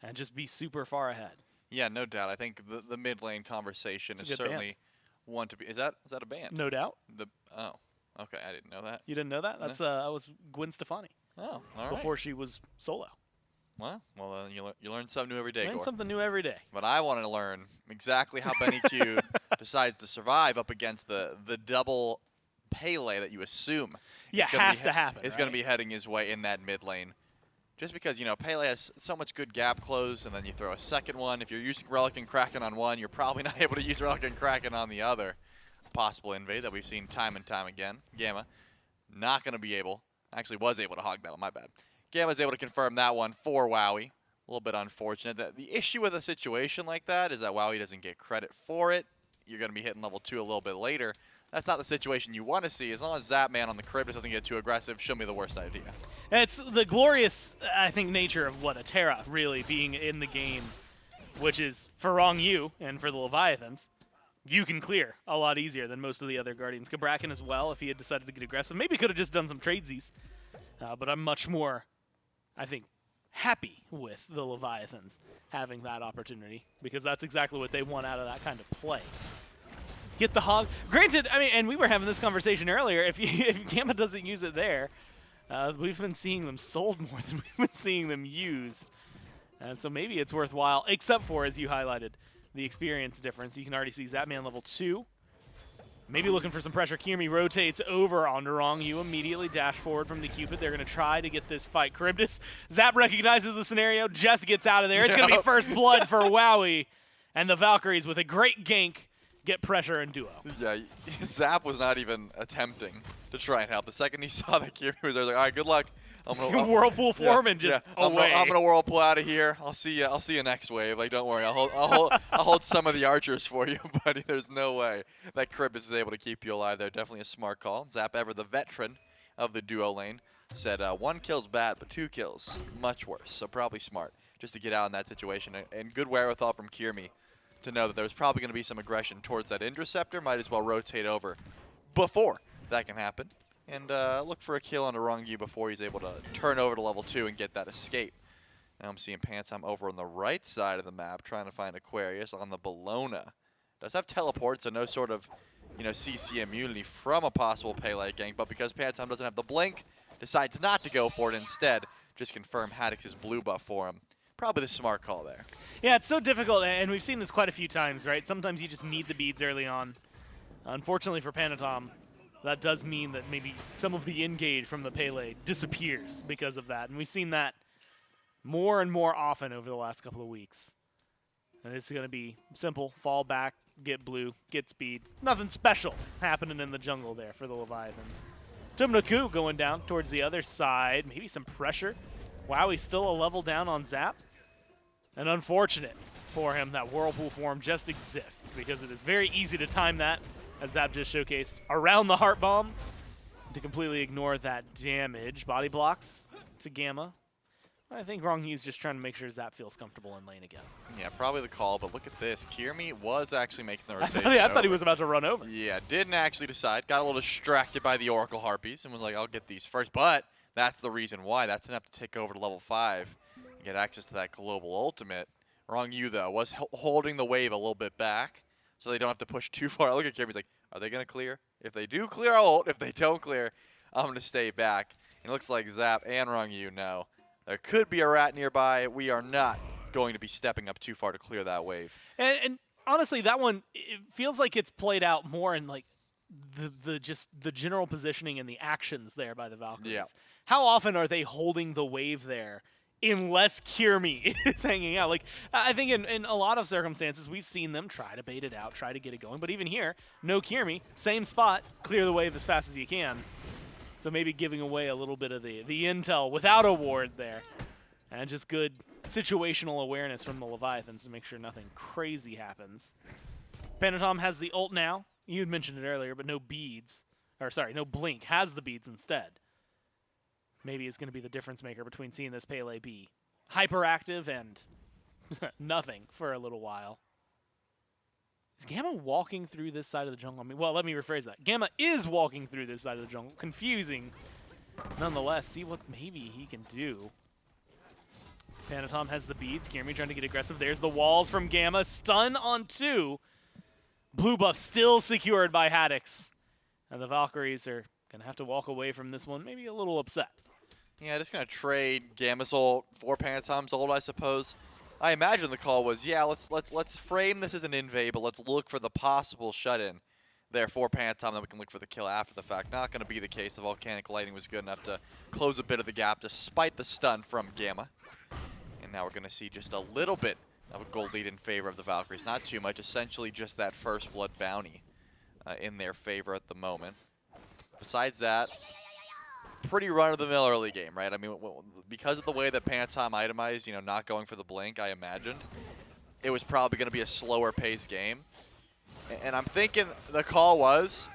S3: and just be super far ahead.
S5: Yeah, no doubt. I think the mid lane conversation is certainly one to be. Is that a band?
S3: No doubt.
S5: Oh, okay. I didn't know that.
S3: You didn't know that? That's that was Gwen Stefani.
S5: Oh, all right.
S3: Before she was solo.
S5: Well, you learn something new every day.
S3: Learn something new every day.
S5: But I want to learn exactly how Benny Q decides to survive up against the double Pele that you assume
S3: has to happen.
S5: Is going to be heading his way in that mid lane. Just because, Pele has so much good gap close, and then you throw a second one. If you're using Relic and Kraken on one, you're probably not able to use Relic and Kraken on the other. Possible invade that we've seen time and time again. Gamma, not going to be able. Actually was able to hog that one, my bad. Gamma's able to confirm that one for Wowie. A little bit unfortunate. The issue with a situation like that is that Wowie doesn't get credit for it. You're going to be hitting level 2 a little bit later. That's not the situation you want to see. As long as Zapman on the Charybdis doesn't get too aggressive, show me the worst idea.
S3: It's the glorious, I think, nature of what a Terra really being in the game, which is for Wrong You and for the Leviathans, you can clear a lot easier than most of the other Guardians. Cabrakan as well, if he had decided to get aggressive. Maybe could have just done some tradesies, but I'm much more, I think, happy with the Leviathans having that opportunity because that's exactly what they want out of that kind of play. get the hog. Granted, I mean, and we were having this conversation earlier. If Gamma doesn't use it there, we've been seeing them sold more than we've been seeing them used. And so maybe it's worthwhile, except for, as you highlighted, the experience difference. You can already see Zapman level 2. Maybe looking for some pressure. Kirmi rotates over on Durong. You immediately dash forward from the Cupid. They're going to try to get this fight. Charybdis, Zap recognizes the scenario, just gets out of there. It's going to be first blood for Wowie. And the Valkyries, with a great gank, get pressure and duo.
S5: Yeah, Zap was not even attempting to try and help. The second he saw that Kirmi was there, he was like, all right, good luck. I'm gonna
S3: Whirlpool form and just away.
S5: I'm gonna whirlpool out of here. I'll see you next wave. Like, don't worry, I'll hold some of the archers for you, buddy. There's no way that Charybdis is able to keep you alive there. Definitely a smart call. Zap, ever the veteran of the duo lane, said 1 kill's bad, but 2 kills much worse. So probably smart just to get out in that situation, and good wherewithal from Kirmi to know that there was probably going to be some aggression towards that Interceptor. Might as well rotate over before that can happen. And look for a kill on Durong before he's able to turn over to level 2 and get that escape. Now I'm seeing Pantom over on the right side of the map trying to find Aquarius on the Bologna. Does have teleport, so no sort of CC immunity from a possible Pele gank, but because Pantom doesn't have the blink, decides not to go for it instead. Just confirm Haddix's blue buff for him. Probably the smart call there.
S3: Yeah, it's so difficult, and we've seen this quite a few times, right? Sometimes you just need the beads early on. Unfortunately for Panatom, that does mean that maybe some of the engage from the Pele disappears because of that. And we've seen that more and more often over the last couple of weeks. And it's going to be simple, fall back, get blue, get speed. Nothing special happening in the jungle there for the Leviathans. Tumnaku going down towards the other side. Maybe some pressure. Wow, he's still a level down on Zap. And unfortunate for him that Whirlpool form just exists because it is very easy to time that, as Zap just showcased, around the Heart Bomb to completely ignore that damage. Body blocks to Gamma. I think Rongyu's just trying to make sure Zap feels comfortable in lane again.
S5: Yeah, probably the call, but look at this. Kirmi was actually making the rotation.
S3: I thought he was about to run over.
S5: Yeah, didn't actually decide. Got a little distracted by the Oracle Harpies and was like, I'll get these first. But that's the reason why. That's enough to take over to level 5 and get access to that global ultimate. Rongyu, though, was holding the wave a little bit back, so they don't have to push too far. Look at Kirby's like, are they going to clear? If they do clear, I'll ult. If they don't clear, I'm going to stay back. And it looks like Zap and Rongyu know there could be a rat nearby. We are not going to be stepping up too far to clear that wave.
S3: And honestly, that one, it feels like it's played out more in like the general positioning and the actions there by the Valkyries.
S5: Yeah.
S3: How often are they holding the wave there unless Kirmi is hanging out? Like, I think in a lot of circumstances, we've seen them try to bait it out, try to get it going. But even here, no Kirmi, same spot, clear the wave as fast as you can. So maybe giving away a little bit of the intel without a ward there. And just good situational awareness from the Leviathans to make sure nothing crazy happens. Panatom has the ult now. You had mentioned it earlier, but no beads. Or sorry, no blink. Has the beads instead. Maybe it's going to be the difference maker between seeing this Pele be hyperactive and nothing for a little while. Is Gamma walking through this side of the jungle? I mean, well, let me rephrase that. Gamma is walking through this side of the jungle. Confusing. Nonetheless, see what maybe he can do. Panatom has the beads. Kirmi trying to get aggressive. There's the walls from Gamma. Stun on 2. Blue buff still secured by Haddix. And the Valkyries are going to have to walk away from this one, maybe a little upset.
S5: Yeah, just going to trade Gamma's ult for Panatom's ult, I suppose. I imagine the call was, yeah, let's frame this as an invade, but let's look for the possible shut-in there for Panatom, then we can look for the kill after the fact. Not going to be the case. The Volcanic Lightning was good enough to close a bit of the gap despite the stun from Gamma. And now we're going to see just a little bit of a gold lead in favor of the Valkyries. Not too much, essentially just that first blood bounty in their favor at the moment. Besides that, pretty run-of-the-mill early game, right? I mean, because of the way that Panatom itemized, not going for the blink, I imagined, it was probably going to be a slower-paced game. And I'm thinking the call was,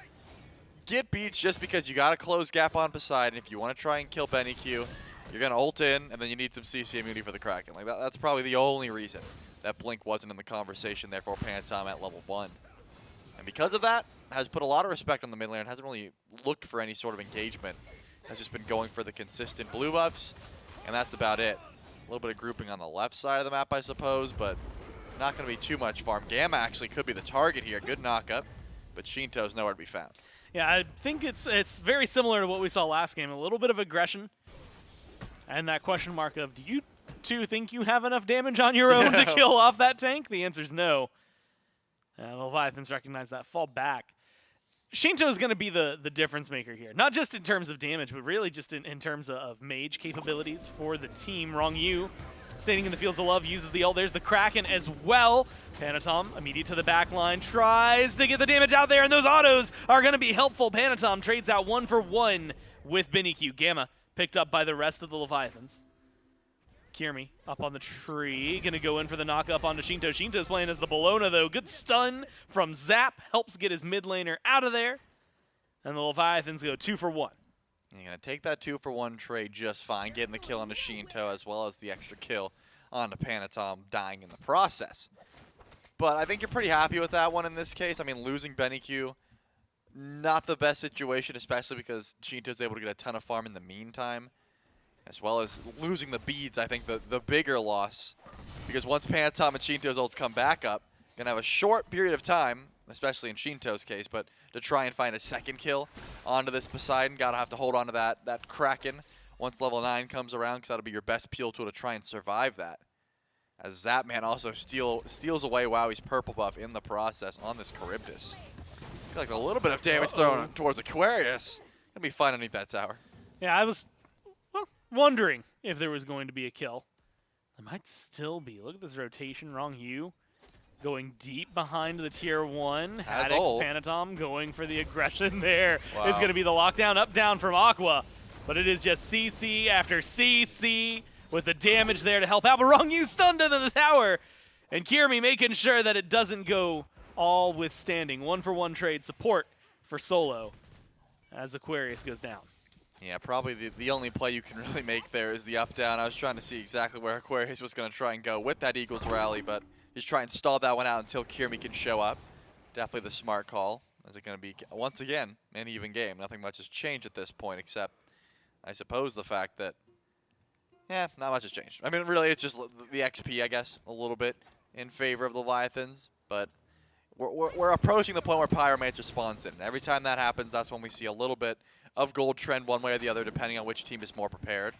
S5: get beats just because you got a close gap on Poseidon. If you want to try and kill Benny Q, you're going to ult in, and then you need some CC immunity for the Kraken. Like that's probably the only reason that blink wasn't in the conversation there for Panatom at level 1. And because of that, has put a lot of respect on the mid lane. Hasn't really looked for any sort of engagement. Has just been going for the consistent blue buffs, and that's about it. A little bit of grouping on the left side of the map, I suppose, but not going to be too much farm. Gamma actually could be the target here. Good knockup but Shinto's nowhere to be found.
S3: Yeah, I think it's very similar to what we saw last game. A little bit of aggression, and that question mark of, do you two think you have enough damage on your own to kill off that tank? The answer is no. The Leviathans recognize that, fall back. Shinto is going to be the difference maker here, not just in terms of damage, but really just in terms of mage capabilities for the team. Wrong you, standing in the fields of love, uses the ult. There's the Kraken as well. Panatom, immediate to the back line, tries to get the damage out there, and those autos are going to be helpful. Panatom trades out 1-for-1 with BennyQ. Gamma picked up by the rest of the Leviathans. Kiermi up on the tree, gonna go in for the knock up onto Shinto. Shinto's playing as the Bologna though. Good stun from Zap, helps get his mid laner out of there. And the Leviathans go 2-for-1.
S5: You're going to take that 2-for-1 trade just fine, getting the kill onto Shinto as well as the extra kill onto Panatom, dying in the process. But I think you're pretty happy with that one in this case. I mean, losing BennyQ, not the best situation, especially because Shinto's able to get a ton of farm in the meantime. As well as losing the beads, I think the bigger loss. Because once Panatom and Shinto's ults come back up, going to have a short period of time, especially in Shinto's case, but to try and find a second kill onto this Poseidon, got to have to hold on to that Kraken once level 9 comes around, because that'll be your best peel tool to try and survive that. As Zapman also steals away WoWie's purple buff in the process on this Charybdis. I feel like a little bit of damage thrown towards Aquarius. Gonna be fine underneath that tower.
S3: Yeah, I was wondering if there was going to be a kill. There might still be. Look at this rotation. Wrong you. Going deep behind the tier 1. Haddix, Panatom going for the aggression there.
S5: Wow.
S3: Is going to be the lockdown up down from Aqua. But it is just CC after CC with the damage there to help out. But Wrong you stunned into the tower. And Kiermi making sure that it doesn't go all withstanding. 1-for-1 trade support for Solo as Aquarius goes down.
S5: Yeah, probably the only play you can really make there is the up-down. I was trying to see exactly where Aquarius was going to try and go with that Eagles rally, but just try and stall that one out until Kiermi can show up. Definitely the smart call. Is it going to be, once again, an even game? Nothing much has changed at this point, except, I suppose, the fact that, yeah, not much has changed. I mean, really, it's just the XP, I guess, a little bit in favor of the Leviathans, but we're approaching the point where Pyromancer spawns in. Every time that happens, that's when we see a little bit of gold trend one way or the other, depending on which team is more prepared.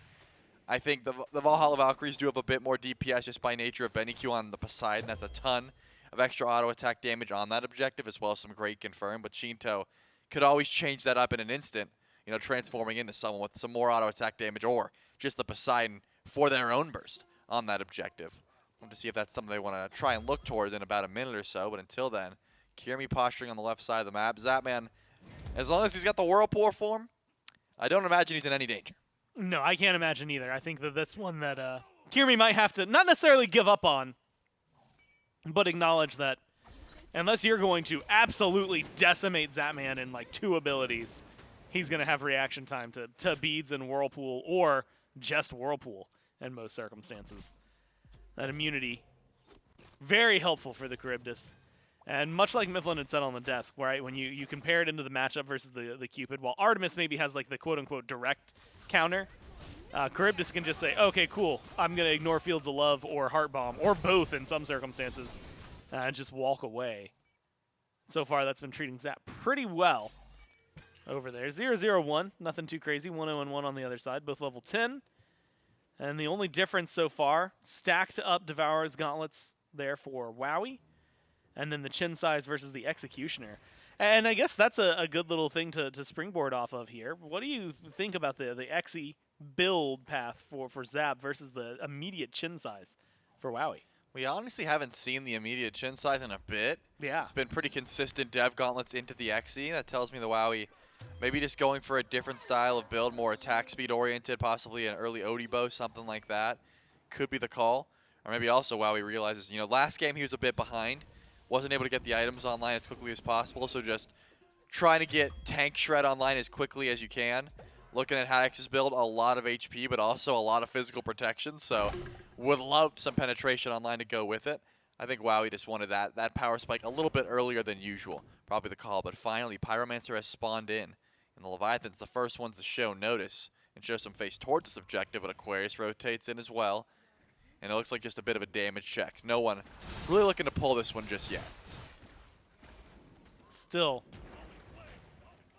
S5: I think the Valhalla Valkyries do have a bit more DPS just by nature of BennyQ on the Poseidon. That's a ton of extra auto attack damage on that objective, as well as some great confirm. But Shinto could always change that up in an instant, you know, transforming into someone with some more auto attack damage, or just the Poseidon for their own burst on that objective. Want to see if that's something they want to try and look towards in about a minute or so. But until then, Kiermi posturing on the left side of the map. Zapman, as long as he's got the Whirlpool form, I don't imagine he's in any danger.
S3: No, I can't imagine either. I think that's one that Kiermi might have to not necessarily give up on, but acknowledge that unless you're going to absolutely decimate Zapman in like 2 abilities, he's going to have reaction time to beads and Whirlpool, or just Whirlpool in most circumstances. That immunity, very helpful for the Charybdis. And much like Mifflin had said on the desk, right, when you compare it into the matchup versus the Cupid, while Artemis maybe has like the quote-unquote direct counter, Charybdis can just say, okay, cool, I'm going to ignore Fields of Love or Heart Bomb, or both in some circumstances, and just walk away. So far, that's been treating Zap pretty well over there. 0-0-1, nothing too crazy. 1-0-1 on the other side, both level 10. And the only difference so far, stacked up Devourer's Gauntlets there for Wowie, and then the chin size versus the Executioner. And I guess that's a good little thing to springboard off of here. What do you think about the Exy build path for Zap versus the immediate chin size for Wowie?
S5: We honestly haven't seen the immediate chin size in a bit.
S3: Yeah.
S5: It's been pretty consistent Dev Gauntlets into the Xe. That tells me the Wowie maybe just going for a different style of build, more attack speed oriented, possibly an early Odibo, something like that. Could be the call. Or maybe also Wowie realizes, you know, last game he was a bit behind. Wasn't able to get the items online as quickly as possible, so just trying to get Tank Shred online as quickly as you can. Looking at Haddix's build, a lot of HP, but also a lot of physical protection, so would love some penetration online to go with it. I think Wowie just wanted that power spike a little bit earlier than usual. Probably the call, but finally Pyromancer has spawned in. And the Leviathans, the first ones to show notice and show some face towards this objective, but Aquarius rotates in as well. And it looks like just a bit of a damage check. No one really looking to pull this one just yet.
S3: Still,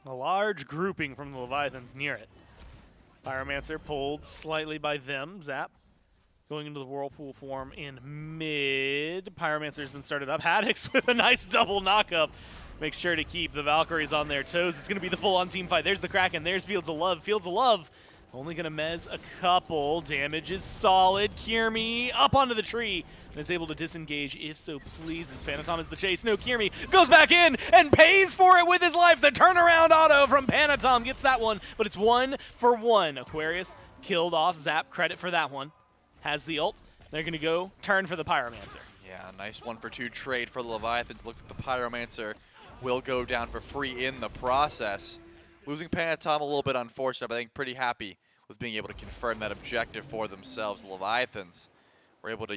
S3: a large grouping from the Leviathans near it. Pyromancer pulled slightly by them. Zap going into the Whirlpool form in mid. Pyromancer's been started up. Haddix with a nice double knockup. Makes sure to keep the Valkyries on their toes. It's going to be the full-on team fight. There's the Kraken. There's Fields of Love. Fields of Love only going to mez a couple. Damage is solid. Kiermi up onto the tree and is able to disengage if so pleases. Panatom is the chase. No, Kiermi goes back in and pays for it with his life. The turnaround auto from Panatom gets that one, but it's 1-for-1. Aquarius killed off Zap. Credit for that one. Has the ult. They're going to go turn for the Pyromancer.
S5: Yeah, nice 1-for-2 trade for the Leviathans. Looks like the Pyromancer will go down for free in the process. Losing Panatom a little bit unfortunate, but I think pretty happy with being able to confirm that objective for themselves. The Leviathans were able to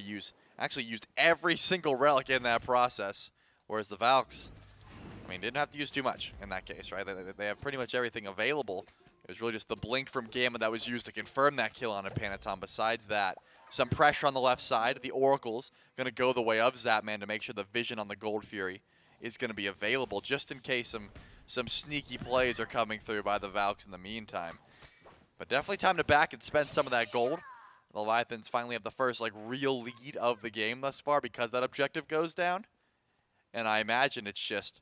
S5: actually used every single relic in that process, whereas the Valks, I mean, didn't have to use too much in that case, right? They have pretty much everything available. It was really just the blink from Gamma that was used to confirm that kill on a Panatom. Besides that, some pressure on the left side. The Oracle's going to go the way of Zapman to make sure the vision on the Gold Fury is going to be available just in case some sneaky plays are coming through by the Valks in the meantime. But definitely time to back and spend some of that gold. The Leviathans finally have the first real lead of the game thus far because that objective goes down. And I imagine it's just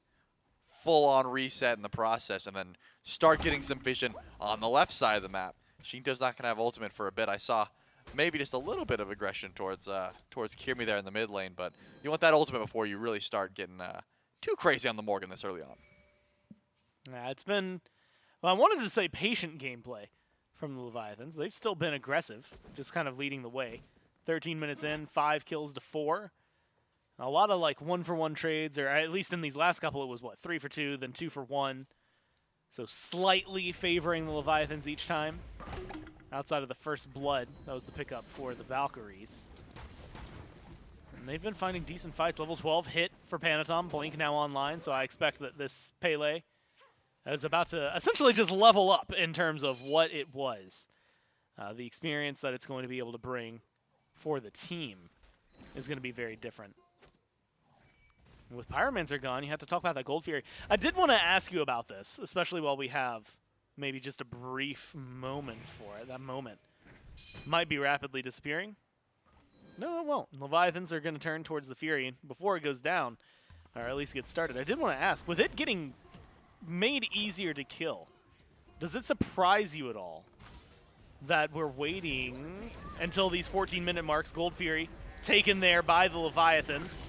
S5: full-on reset in the process and then start getting some vision on the left side of the map. Shinto's not going to have ultimate for a bit. I saw maybe just a little bit of aggression towards Kiermi there in the mid lane, but you want that ultimate before you really start getting too crazy on the Morgan this early on.
S3: Yeah, it's been, well, I wanted to say patient gameplay from the Leviathans. They've still been aggressive, just kind of leading the way. 13 minutes in, 5 kills to 4. A lot of 1-for-1 trades, or at least in these last couple, it was 3-for-2, then 2-for-1. So slightly favoring the Leviathans each time. Outside of the first blood, that was the pickup for the Valkyries. And they've been finding decent fights. Level 12 hit for Panatom. Blink now online, so I expect that this Pele is about to essentially just level up in terms of what it was. The experience that it's going to be able to bring for the team is going to be very different. And with Pyromancer gone, you have to talk about that Gold Fury. I did want to ask you about this, especially while we have maybe just a brief moment for it. That moment might be rapidly disappearing. No, it won't. Leviathans are going to turn towards the Fury before it goes down, or at least get started. I did want to ask, with it getting made easier to kill, does it surprise you at all that we're waiting until these 14-minute marks? Gold Fury taken there by the Leviathans.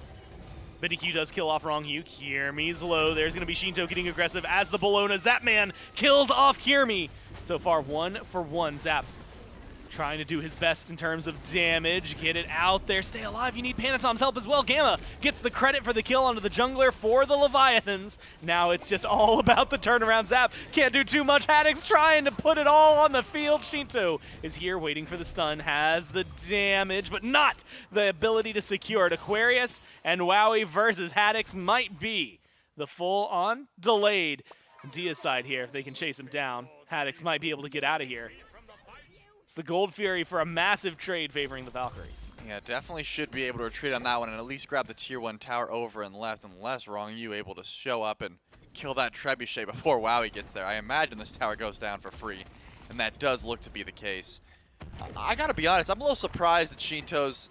S3: BiddyQ does kill off Wrong Hugh. Kiermi's low. There's going to be Shinto getting aggressive as the Bologna. Zapman kills off Kiermi. So far, 1-for-1. Zap trying to do his best in terms of damage. Get it out there. Stay alive. You need Panatom's help as well. Gamma gets the credit for the kill onto the jungler for the Leviathans. Now it's just all about the turnaround. Zap can't do too much. Haddix trying to put it all on the field. Shinto is here waiting for the stun. Has the damage, but not the ability to secure it. Aquarius and Wowie versus Haddix might be the full-on delayed Deicide here. If they can chase him down, Haddix might be able to get out of here. It's the Gold Fury for a massive trade favoring the Valkyries.
S5: Yeah, definitely should be able to retreat on that one and at least grab the tier 1 tower over and left, unless Wrong You able to show up and kill that Trebuchet before Wowie gets there. I imagine this tower goes down for free, and that does look to be the case. I gotta be honest, I'm a little surprised at Shinto's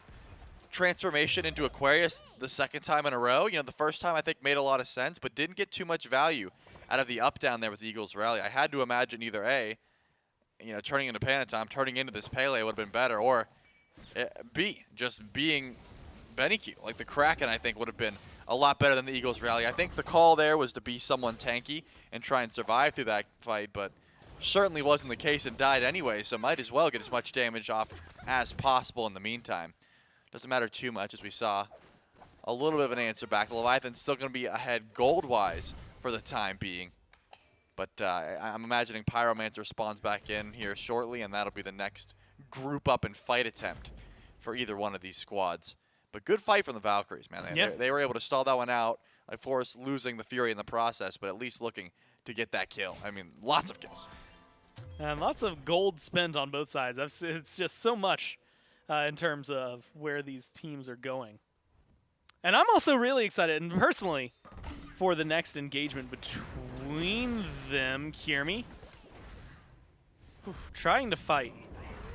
S5: transformation into Aquarius the second time in a row. You know, the first time I think made a lot of sense, but didn't get too much value out of the up down there with the Eagles Rally. I had to imagine either A, turning into Panatom, turning into this Pele would have been better, or B, just being BennyQ. Like the Kraken, I think, would have been a lot better than the Eagles Rally. I think the call there was to be someone tanky and try and survive through that fight, but certainly wasn't the case and died anyway, so might as well get as much damage off as possible in the meantime. Doesn't matter too much, as we saw a little bit of an answer back. The Leviathan's still going to be ahead gold-wise for the time being. But I'm imagining Pyromancer spawns back in here shortly, and that'll be the next group up and fight attempt for either one of these squads. But good fight from the Valkyries, man. They were able to stall that one out, force losing the Fury in the process, but at least looking to get that kill. I mean, lots of kills.
S3: And lots of gold spent on both sides. It's just so much in terms of where these teams are going. And I'm also really excited, and personally, for the next engagement between them. Kiermi trying to fight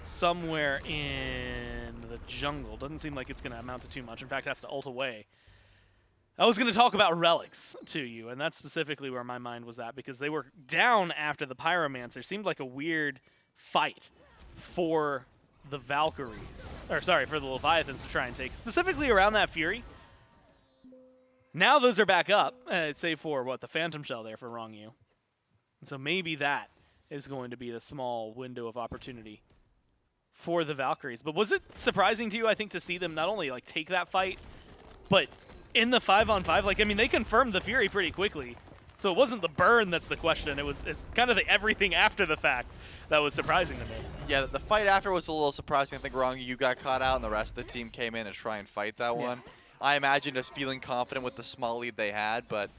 S3: somewhere in the jungle. Doesn't seem like it's going to amount to too much. In fact, has to ult away. I was going to talk about relics to you, and that's specifically where my mind was at, because they were down after the Pyromancer. Seemed like a weird fight for the Valkyries, or sorry, for the Leviathans to try and take, specifically around that Fury. Now those are back up, save for, what, the Phantom Shell there for Wrong You. And so maybe that is going to be the small window of opportunity for the Valkyries. But was it surprising to you, I think, to see them not only like take that fight, but in the 5-on-5, like, I mean, they confirmed the Fury pretty quickly. So it wasn't the burn that's the question. It's kind of the everything after the fact that was surprising to me.
S5: Yeah, the fight after was a little surprising. I think Wrong You got caught out, and the rest of the team came in to try and fight that one. I imagine just feeling confident with the small lead they had, but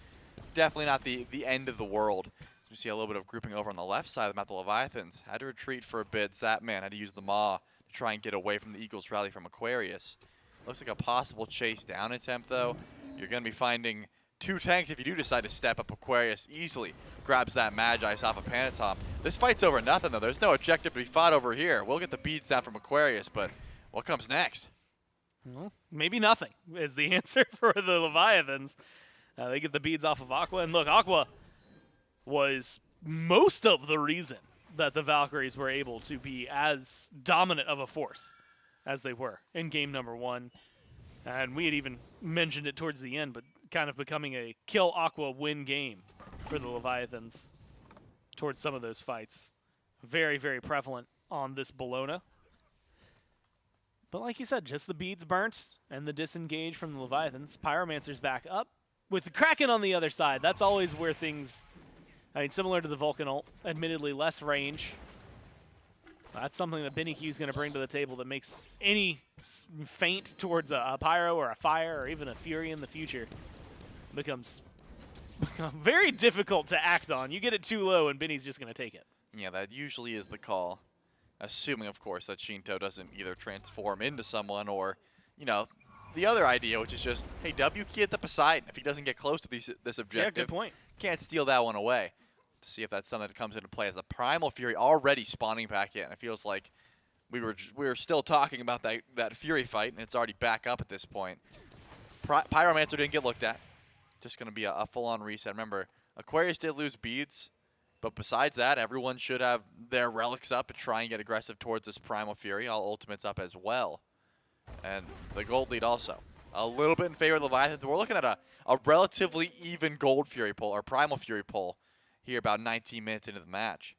S5: definitely not the end of the world. You see a little bit of grouping over on the left side of the map. The Leviathans had to retreat for a bit. Zapman had to use the Maw to try and get away from the Eagles rally from Aquarius. Looks like a possible chase down attempt, though. You're going to be finding 2 tanks if you do decide to step up. Aquarius easily grabs that Magi's off of Panatom. This fight's over nothing, though. There's no objective to be fought over here. We'll get the beads down from Aquarius, but what comes next?
S3: Well, maybe nothing is the answer for the Leviathans. They get the beads off of Aqua. And look, Aqua was most of the reason that the Valkyries were able to be as dominant of a force as they were in game number 1. And we had even mentioned it towards the end, but kind of becoming a kill Aqua win game for the Leviathans towards some of those fights. Very, very prevalent on this Bologna. But like you said, just the beads burnt and the disengage from the Leviathans. Pyromancer's back up with the Kraken on the other side. That's always where things, I mean, similar to the Vulcan ult, admittedly less range. That's something that Benny Q is going to bring to the table that makes any feint towards a Pyro or a Fire or even a Fury in the future becomes very difficult to act on. You get it too low and Benny's just going to take it.
S5: Yeah, that usually is the call. Assuming, of course, that Shinto doesn't either transform into someone or, you know, the other idea, which is just, hey, W key at the Poseidon. If he doesn't get close to this objective,
S3: Yeah, good point.
S5: Can't steal that one away. To see if that's something that comes into play as the Primal Fury already spawning back in. It feels like we were still talking about that Fury fight, and it's already back up at this point. Pyromancer didn't get looked at. Just going to be a full-on reset. Remember, Aquarius did lose beads. But besides that, everyone should have their relics up and try and get aggressive towards this Primal Fury. All ultimates up as well. And the gold lead also. A little bit in favor of the Leviathans. We're looking at a relatively even gold Fury pull, or Primal Fury pull, here about 19 minutes into the match.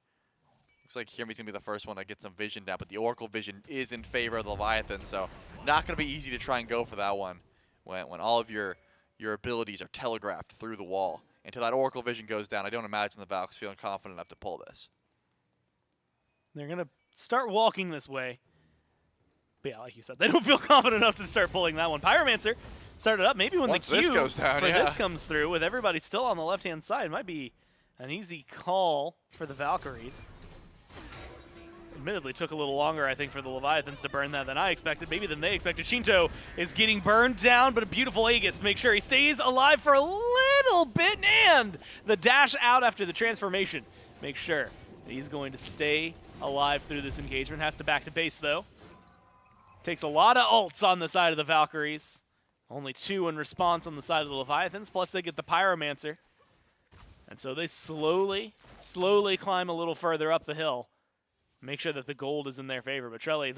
S5: Looks like Kiermi's going to be the first one to get some vision down, but the Oracle vision is in favor of the Leviathans, so not going to be easy to try and go for that one when all of your abilities are telegraphed through the wall. Until that Oracle vision goes down, I don't imagine the Valks feeling confident enough to pull this.
S3: They're going to start walking this way. But yeah, like you said, they don't feel confident enough to start pulling that one. Pyromancer started up. Maybe when
S5: Once
S3: the Q
S5: this goes down,
S3: for
S5: yeah.
S3: this comes through, with everybody still on the left-hand side, it might be an easy call for the Valkyries. Admittedly, took a little longer, I think, for the Leviathans to burn that than I expected, maybe than they expected. Shinto is getting burned down, but a beautiful Aegis to make sure he stays alive for a little bit, and the dash out after the transformation. Make sure that he's going to stay alive through this engagement. Has to back to base, though. Takes a lot of ults on the side of the Valkyries. Only 2 in response on the side of the Leviathans, plus they get the Pyromancer. And so they slowly climb a little further up the hill. Make sure that the gold is in their favor. But Trelly,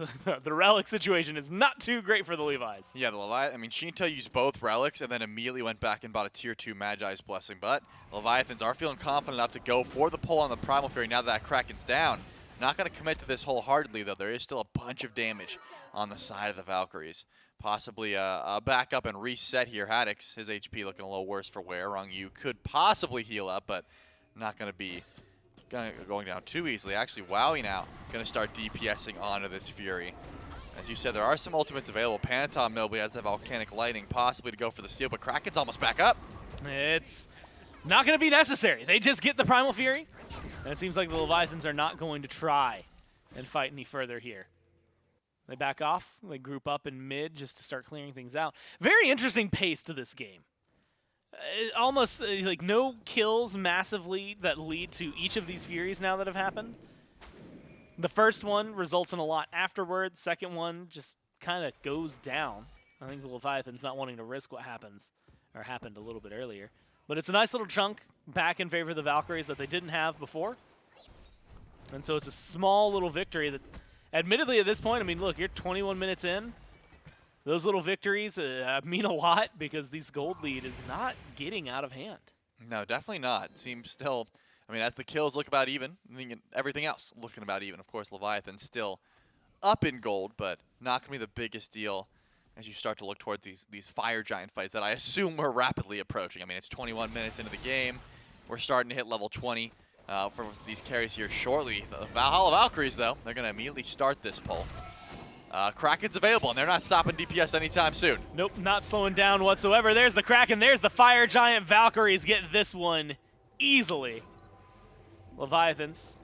S3: the relic situation is not too great for the Levi's.
S5: Yeah, I mean, Shinto used both relics and then immediately went back and bought a tier 2 Magi's Blessing. But Leviathans are feeling confident enough to go for the pull on the Primal Fury now that Kraken's down. Not going to commit to this wholeheartedly, though. There is still a bunch of damage on the side of the Valkyries. Possibly a backup and reset here. Haddix, his HP looking a little worse for wear. Wrong You could possibly heal up, but not going to be going down too easily. Actually, Wowie now going to start DPSing onto this Fury. As you said, there are some ultimates available. Panatom notably has the Volcanic Lightning, possibly to go for the steal, but Kraken's almost back up.
S3: It's not going to be necessary. They just get the Primal Fury, and it seems like the Leviathans are not going to try and fight any further here. They back off. They group up in mid just to start clearing things out. Very interesting pace to this game. Almost like no kills massively that lead to each of these Furies now that have happened. The first one results in a lot afterwards. Second one just kind of goes down. I think the Leviathans not wanting to risk what happens, or happened a little bit earlier. But it's a nice little chunk back in favor of the Valkyries that they didn't have before. And so it's a small little victory that, admittedly at this point, I mean, look, you're 21 minutes in. Those little victories mean a lot because this gold lead is not getting out of hand.
S5: No, definitely not. Seems still, I mean, as the kills look about even, everything else looking about even. Of course, Leviathan still up in gold, but not going to be the biggest deal as you start to look towards these Fire Giant fights that I assume we're rapidly approaching. I mean, it's 21 minutes into the game. We're starting to hit level 20 for these carries here shortly. The Valhalla Valkyries, though, they're going to immediately start this pull. Kraken's available, and they're not stopping DPS anytime soon.
S3: Nope, not slowing down whatsoever. There's the Kraken. There's the Fire Giant. Valkyries get this one easily. Leviathans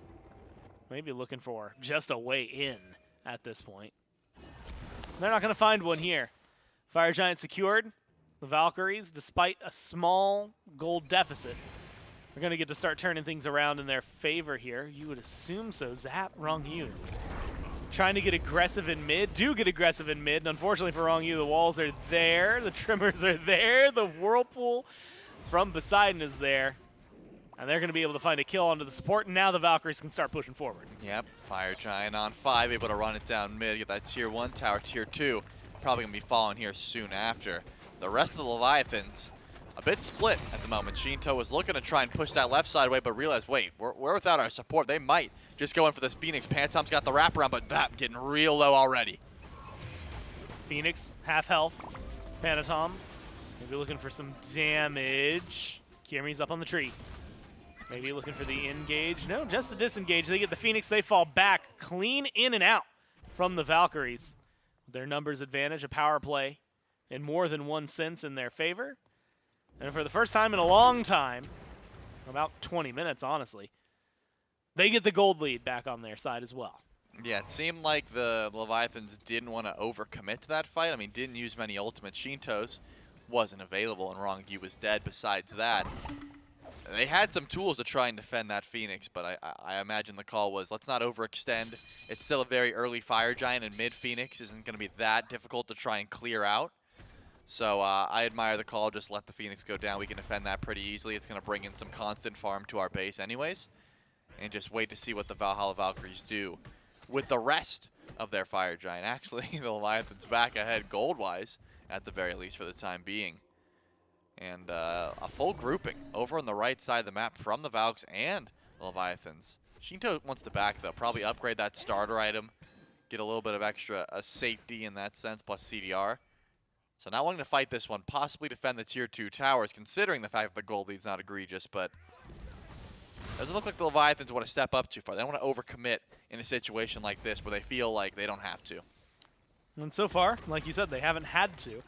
S3: maybe looking for just a way in at this point. They're not going to find one here. Fire Giant secured. The Valkyries, despite a small gold deficit, are going to get to start turning things around in their favor here. You would assume so. Zap, Wrong You. Trying to get aggressive in mid. Do get aggressive in mid. And unfortunately for Wrong You, the walls are there. The trimmers are there. The Whirlpool from Poseidon is there. And they're going to be able to find a kill onto the support. And now the Valkyries can start pushing forward.
S5: Yep, Fire Giant on 5, able to run it down mid, get that tier 1 tower, tier 2. Probably going to be falling here soon after. The rest of the Leviathans, a bit split at the moment. Shinto was looking to try and push that left side away, but realized, wait, we're without our support. They might just go in for this Phoenix. Pantom's got the wraparound, but that getting real low already.
S3: Phoenix, half health. Panatom, maybe looking for some damage. Kyrmi's up on the tree. Maybe looking for the engage. No, just the disengage. They get the Phoenix. They fall back clean in and out from the Valkyries. Their numbers advantage, a power play in more than one sense in their favor. And for the first time in a long time, about 20 minutes, honestly, they get the gold lead back on their side as well.
S5: Yeah, it seemed like the Leviathans didn't want to overcommit to that fight. I mean, didn't use many ultimates. Shinto's wasn't available, and Wrong-Yu was dead besides that. They had some tools to try and defend that Phoenix, but I imagine the call was, let's not overextend. It's still a very early Fire Giant, and mid-Phoenix isn't going to be that difficult to try and clear out. So I admire the call, just let the Phoenix go down. We can defend that pretty easily. It's going to bring in some constant farm to our base anyways. And just wait to see what the Valhalla Valkyries do with the rest of their Fire Giant. Actually, the Leviathan's back ahead gold-wise, at the very least for the time being. And a full grouping over on the right side of the map from the Valks and the Leviathans. Shinto wants to back, though. Probably upgrade that starter item. Get a little bit of extra safety in that sense, plus CDR. So not wanting to fight this one. Possibly defend the tier 2 towers, considering the fact that the gold lead's not egregious. But doesn't look like the Leviathans want to step up too far. They don't want to overcommit in a situation like this where they feel like they don't have to.
S3: And so far, like you said, they haven't had to.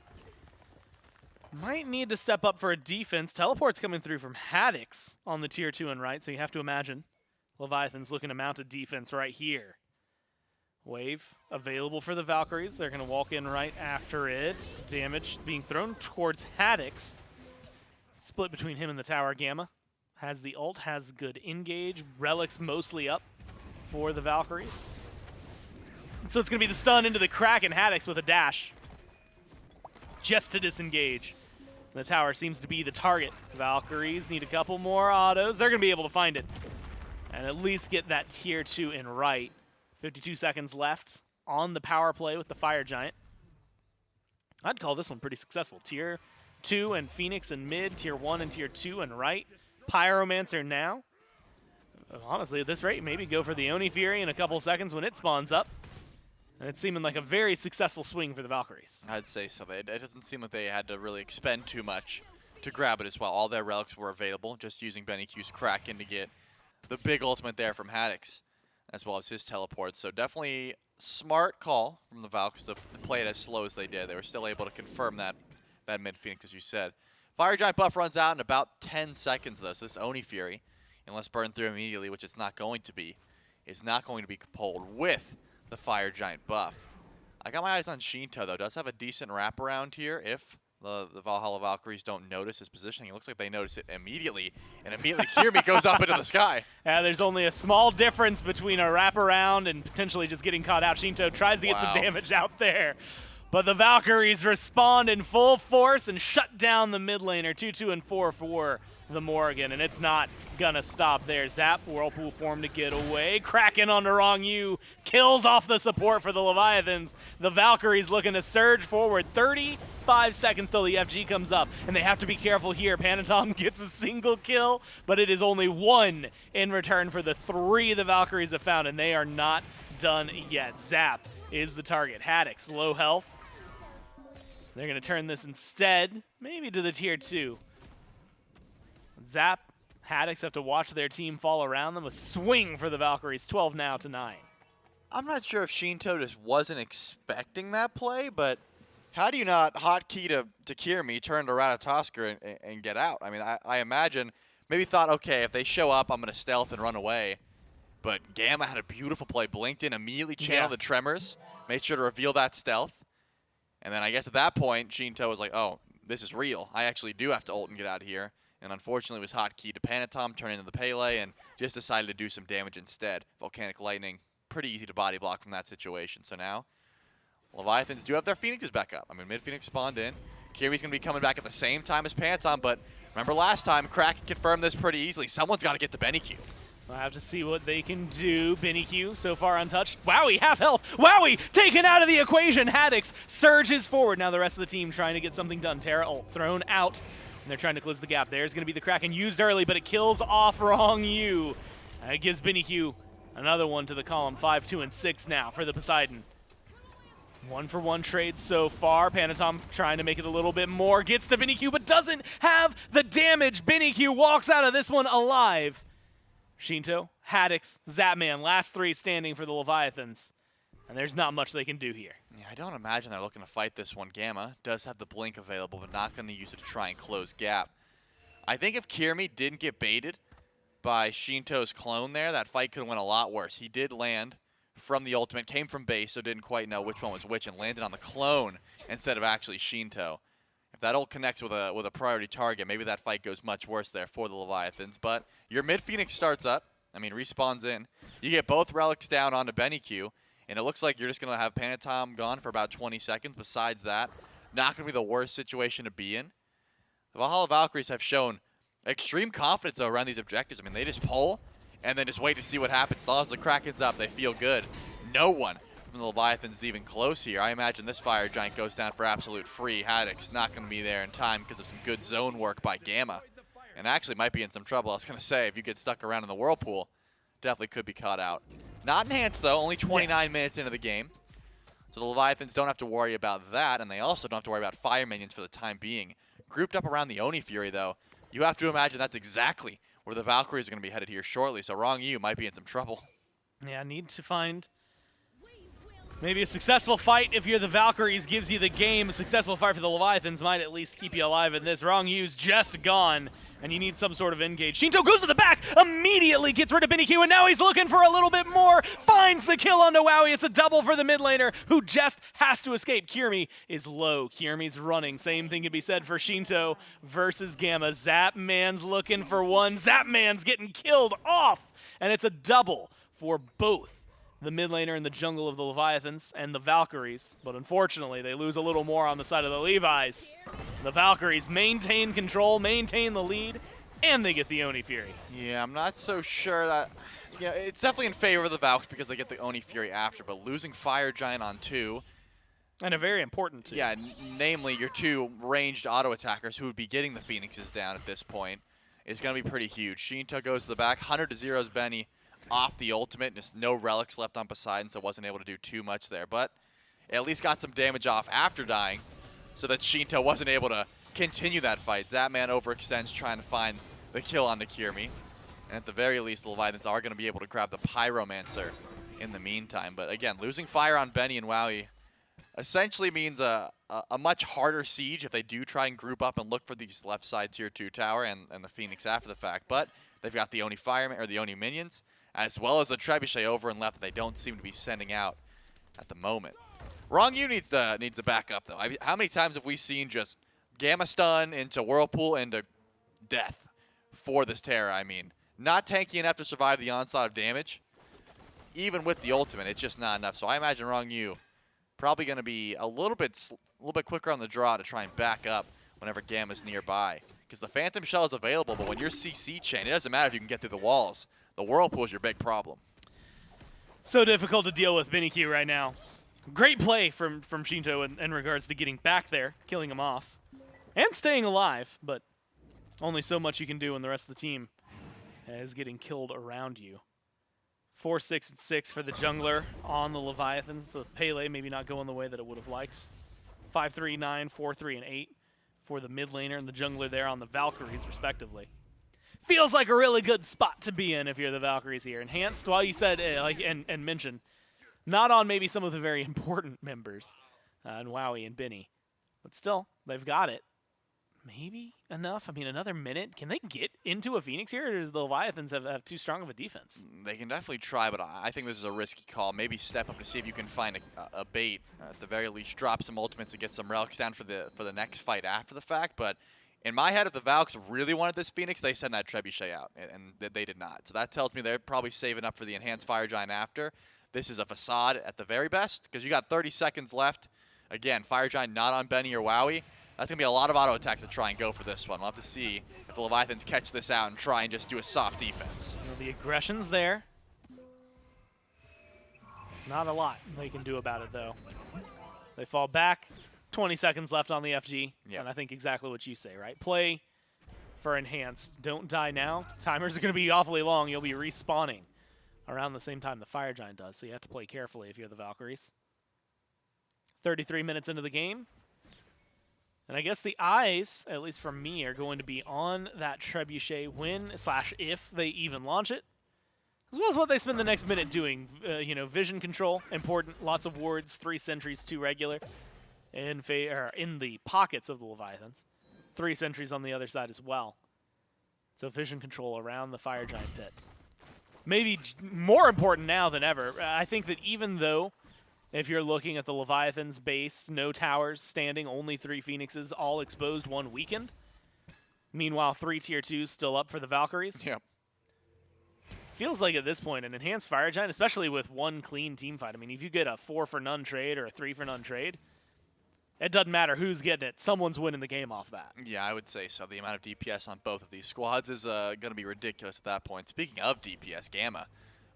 S3: Might need to step up for a defense. Teleport's coming through from Haddix on the tier 2 and right, so you have to imagine Leviathan's looking to mount a defense right here. Wave available for the Valkyries. They're going to walk in right after it. Damage being thrown towards Haddix. Split between him and the tower. Gamma has the ult, has good engage. Relic's mostly up for the Valkyries. So it's going to be the stun into the Kraken. Haddix with a dash just to disengage. The tower seems to be the target. Valkyries need a couple more autos. They're going to be able to find it and at least get that tier 2 in right. 52 seconds left on the power play with the Fire Giant. I'd call this one pretty successful. Tier 2 and Phoenix in mid, tier 1 and tier 2 and right. Pyromancer now. Honestly, at this rate, maybe go for the Oni Fury in a couple seconds when it spawns up. And it's seeming like a very successful swing for the Valkyries.
S5: I'd say so. It doesn't seem like they had to really expend too much to grab it as well. All their relics were available, just using Benny Q's Kraken to get the big ultimate there from Haddix, as well as his teleport. So definitely smart call from the Valks to play it as slow as they did. They were still able to confirm that mid-Phoenix, as you said. Fire Giant buff runs out in about 10 seconds, though. So this Oni Fury, unless burned through immediately, which it's not going to be, is not going to be pulled with the Fire Giant buff. I got my eyes on Shinto, though. Does have a decent wraparound here if the Valhalla Valkyries don't notice his positioning. It looks like they notice it immediately, and immediately Kirmi goes up into the sky.
S3: Yeah, there's only a small difference between a wraparound and potentially just getting caught out. Shinto tries to get some damage out there. But the Valkyries respond in full force and shut down the mid laner. 2-2 and 4 for the Morrigan, and it's not gonna stop there. Zap, Whirlpool form to get away. Kraken on the wrong U, kills off the support for the Leviathans. The Valkyries looking to surge forward. 35 seconds till the FG comes up, and they have to be careful here. Panatom gets a single kill, but it is only 1 in return for the 3 the Valkyries have found, and they are not done yet. Zap is the target. Haddix, low health. They're gonna turn this instead, maybe to the tier 2. Zap, Haddix have to watch their team fall around them. A swing for the Valkyries, 12 now to 9.
S5: I'm not sure if Shinto just wasn't expecting that play, but how do you not hotkey to Kirmi, turn to Ratatosker, and get out? I mean, I imagine maybe thought, okay, if they show up, I'm going to stealth and run away. But Gamma had a beautiful play, blinked in, immediately channeled the Tremors, made sure to reveal that stealth. And then I guess at that point, Shinto was like, oh, this is real. I actually do have to ult and get out of here. And unfortunately, was hotkey to Panatom, turn into the Pele, and just decided to do some damage instead. Volcanic Lightning, pretty easy to body block from that situation. So now, Leviathans do have their Phoenixes back up. I mean, mid-Phoenix spawned in. Kiri's going to be coming back at the same time as Panatom, but remember last time, Kraken confirmed this pretty easily. Someone's got to get the Benny Q.
S3: We'll have to see what they can do. Benny Q so far untouched. Wowie, half health. Wowie taken out of the equation. Haddix surges forward. Now the rest of the team trying to get something done. Terra ult thrown out. And they're trying to close the gap. There's going to be the Kraken used early, but it kills off wrong U. It gives Benny Q another one to the column. 5, 2, and 6 now for the Poseidon. 1-for-1 trades so far. Panatom trying to make it a little bit more. Gets to Benny Q, but doesn't have the damage. Benny Q walks out of this one alive. Shinto, Haddix, Zapman, last 3 standing for the Leviathans. And there's not much they can do here.
S5: Yeah, I don't imagine they're looking to fight this one. Gamma does have the blink available, but not going to use it to try and close gap. I think if Kirmi didn't get baited by Shinto's clone there, that fight could have went a lot worse. He did land from the ultimate, came from base, so didn't quite know which one was which, and landed on the clone instead of actually Shinto. If that ult connects with a priority target, maybe that fight goes much worse there for the Leviathans. But your mid-Phoenix starts up. I mean, respawns in. You get both relics down onto Benny Q. And it looks like you're just going to have Panatom gone for about 20 seconds. Besides that, not going to be the worst situation to be in. The Valhalla Valkyries have shown extreme confidence, though, around these objectives. I mean, they just pull and then just wait to see what happens. As long as the Kraken's up, they feel good. No one from the Leviathans is even close here. I imagine this Fire Giant goes down for absolute free. Haddix not going to be there in time because of some good zone work by Gamma. And actually might be in some trouble. I was going to say, if you get stuck around in the Whirlpool, definitely could be caught out. Not enhanced, though. Only 29 minutes into the game. So the Leviathans don't have to worry about that, and they also don't have to worry about fire minions for the time being. Grouped up around the Oni Fury, though, you have to imagine that's exactly where the Valkyries are going to be headed here shortly, so Wrong U might be in some trouble.
S3: Yeah, need to find maybe a successful fight if you're the Valkyries gives you the game. A successful fight for the Leviathans might at least keep you alive in this. Wrong U's just gone. And you need some sort of engage. Shinto goes to the back, immediately gets rid of Benny Q, and now he's looking for a little bit more. Finds the kill onto Wowie. It's a double for the mid laner, who just has to escape. Kirmi is low. Kirmi's running. Same thing can be said for Shinto versus Gamma. Zapman's looking for one. Zapman's getting killed off. And it's a double for both the mid laner in the jungle of the Leviathans and the Valkyries. But unfortunately, they lose a little more on the side of the Levi's. The Valkyries maintain control, maintain the lead, and they get the Oni Fury.
S5: Yeah, I'm not so sure that... Yeah, it's definitely in favor of the Valks because they get the Oni Fury after, but losing Fire Giant on 2...
S3: And a very important 2.
S5: Yeah, namely your 2 ranged auto attackers who would be getting the Phoenixes down at this point is going to be pretty huge. Shinto goes to the back, 100-0's Benny off the ultimate, just no relics left on Poseidon, so wasn't able to do too much there, but at least got some damage off after dying, so that Shinto wasn't able to continue that fight. Zapman overextends trying to find the kill on the Kirmi, and at the very least, the Leviathans are going to be able to grab the Pyromancer in the meantime. But again, losing fire on Benny and Wowie essentially means a much harder siege if they do try and group up and look for these left side tier 2 tower and the Phoenix after the fact. But they've got the Oni Firemen, or the Oni Minions, as well as the Trebuchet over and left that they don't seem to be sending out at the moment. Wrong U needs to back up, though. How many times have we seen just Gamma Stun into Whirlpool into death for this Terra? I mean, not tanky enough to survive the onslaught of damage. Even with the ultimate, it's just not enough. So I imagine Wrong U probably going to be a little bit quicker on the draw to try and back up whenever Gamma's nearby. Because the Phantom Shell is available, but when you're CC chain, it doesn't matter if you can get through the walls. The Whirlpool is your big problem.
S3: So difficult to deal with BennyQ right now. Great play from Shinto in regards to getting back there, killing him off, and staying alive, but only so much you can do when the rest of the team is getting killed around you. 4, 6, and 6 for the jungler on the Leviathans. The Pele maybe not going the way that it would have liked. 5, 3, 9, 4, 3, and 8 for the mid laner and the jungler there on the Valkyries, respectively. Feels like a really good spot to be in if you're the Valkyries here. Enhanced, while you said, and mentioned, not on maybe some of the very important members, and Wowie and Benny. But still, they've got it. Maybe enough? I mean, another minute? Can they get into a Phoenix here, or does the Leviathans have too strong of a defense?
S5: They can definitely try, but I think this is a risky call. Maybe step up to see if you can find a bait. At the very least, drop some ultimates and get some relics down for the next fight after the fact. But in my head, if the Valks really wanted this Phoenix, they send that Trebuchet out, and they did not. So that tells me they're probably saving up for the Enhanced Fire Giant after. This is a facade at the very best, because you got 30 seconds left. Again, Fire Giant not on Benny or Wowie. That's going to be a lot of auto attacks to try and go for this one. We'll have to see if the Leviathans catch this out and try and just do a soft defense.
S3: You know, the aggression's there. Not a lot they can do about it, though. They fall back. 20 seconds left on the FG.
S5: Yep.
S3: And I think exactly what you say, right? Play for Enhanced. Don't die now. Timers are going to be awfully long. You'll be respawning around the same time the Fire Giant does, so you have to play carefully if you're the Valkyries. 33 minutes into the game. And I guess the eyes, at least from me, are going to be on that Trebuchet when/if they even launch it, as well as what they spend the next minute doing. You know, vision control, important. Lots of wards, 3 sentries, 2 regular, in the pockets of the Leviathans. 3 sentries on the other side as well. So vision control around the Fire Giant pit. Maybe more important now than ever. I think that even though, if you're looking at the Leviathan's base, no towers standing, only 3 Phoenixes, all exposed, 1 weakened. Meanwhile, 3 tier 2s still up for the Valkyries.
S5: Yep.
S3: Feels like at this point, an Enhanced Fire Giant, especially with 1 clean team fight. I mean, if you get a 4-for-none trade or a 3-for-none trade, it doesn't matter who's getting it. Someone's winning the game off that.
S5: Yeah, I would say so. The amount of DPS on both of these squads is going to be ridiculous at that point. Speaking of DPS, Gamma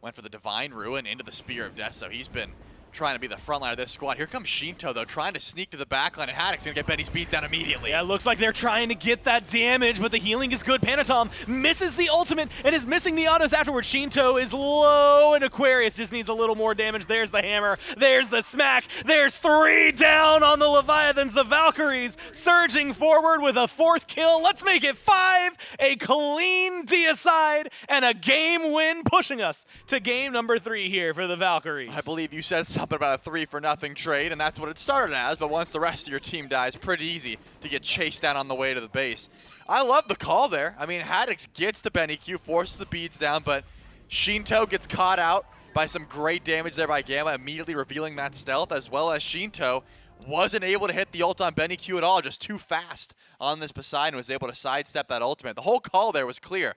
S5: went for the Divine Ruin into the Spear of Death, so he's been trying to be the front line of this squad. Here comes Shinto, though, trying to sneak to the back line, and Haddock's going to get Benny's beats down immediately.
S3: Yeah, it looks like they're trying to get that damage, but the healing is good. Panatom misses the ultimate and is missing the autos afterwards. Shinto is low, and Aquarius just needs a little more damage. There's the hammer. There's the smack. There's 3 down on the Leviathans. The Valkyries surging forward with a 4th kill. Let's make it 5. A clean deicide and a game win, pushing us to game number 3 here for the Valkyries.
S5: I believe you said something about a 3-for-nothing trade, and that's what it started as, but once the rest of your team dies, pretty easy to get chased down on the way to the base. I love the call there. I mean, Haddox gets the BennyQ, forces the beads down, but Shinto gets caught out by some great damage there by Gamma, immediately revealing that stealth, as well as Shinto wasn't able to hit the ult on BennyQ at all, just too fast on this Poseidon, was able to sidestep that ultimate. The whole call there was clear.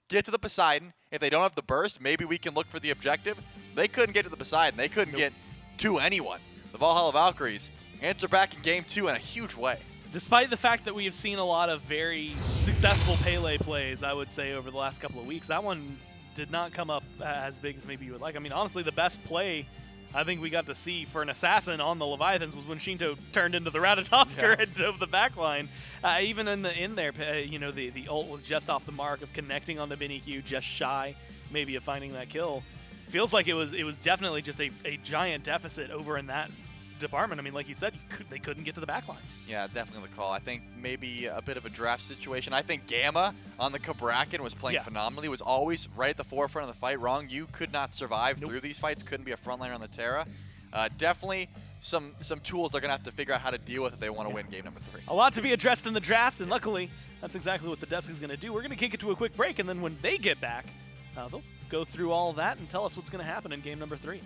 S5: Get to the Poseidon. If they don't have the burst, maybe we can look for the objective. They couldn't get to the Poseidon. They couldn't get to anyone. The Valhalla Valkyries answer back in game 2 in a huge way.
S3: Despite the fact that we have seen a lot of very successful Pele plays, I would say, over the last couple of weeks, that one did not come up as big as maybe you would like. I mean, honestly, the best play I think we got to see for an assassin on the Leviathans was when Shinto turned into the Ratatosker and dove the backline. Even in there, you know, the ult was just off the mark of connecting on the BennyQ, just shy maybe of finding that kill. Feels like it was definitely just a giant deficit over in that department. I mean, like you said, they couldn't get to the backline.
S5: Yeah, definitely the call. I think maybe a bit of a draft situation. I think Gamma on the Cabrakan was playing phenomenally, was always right at the forefront of the fight. Wrong, you could not survive through these fights, couldn't be a frontliner on the Terra. Definitely some tools they're going to have to figure out how to deal with if they want to win game number 3.
S3: A lot to be addressed in the draft, and luckily, that's exactly what the desk is going to do. We're going to kick it to a quick break, and then when they get back, they'll go through all of that and tell us what's going to happen in game number 3.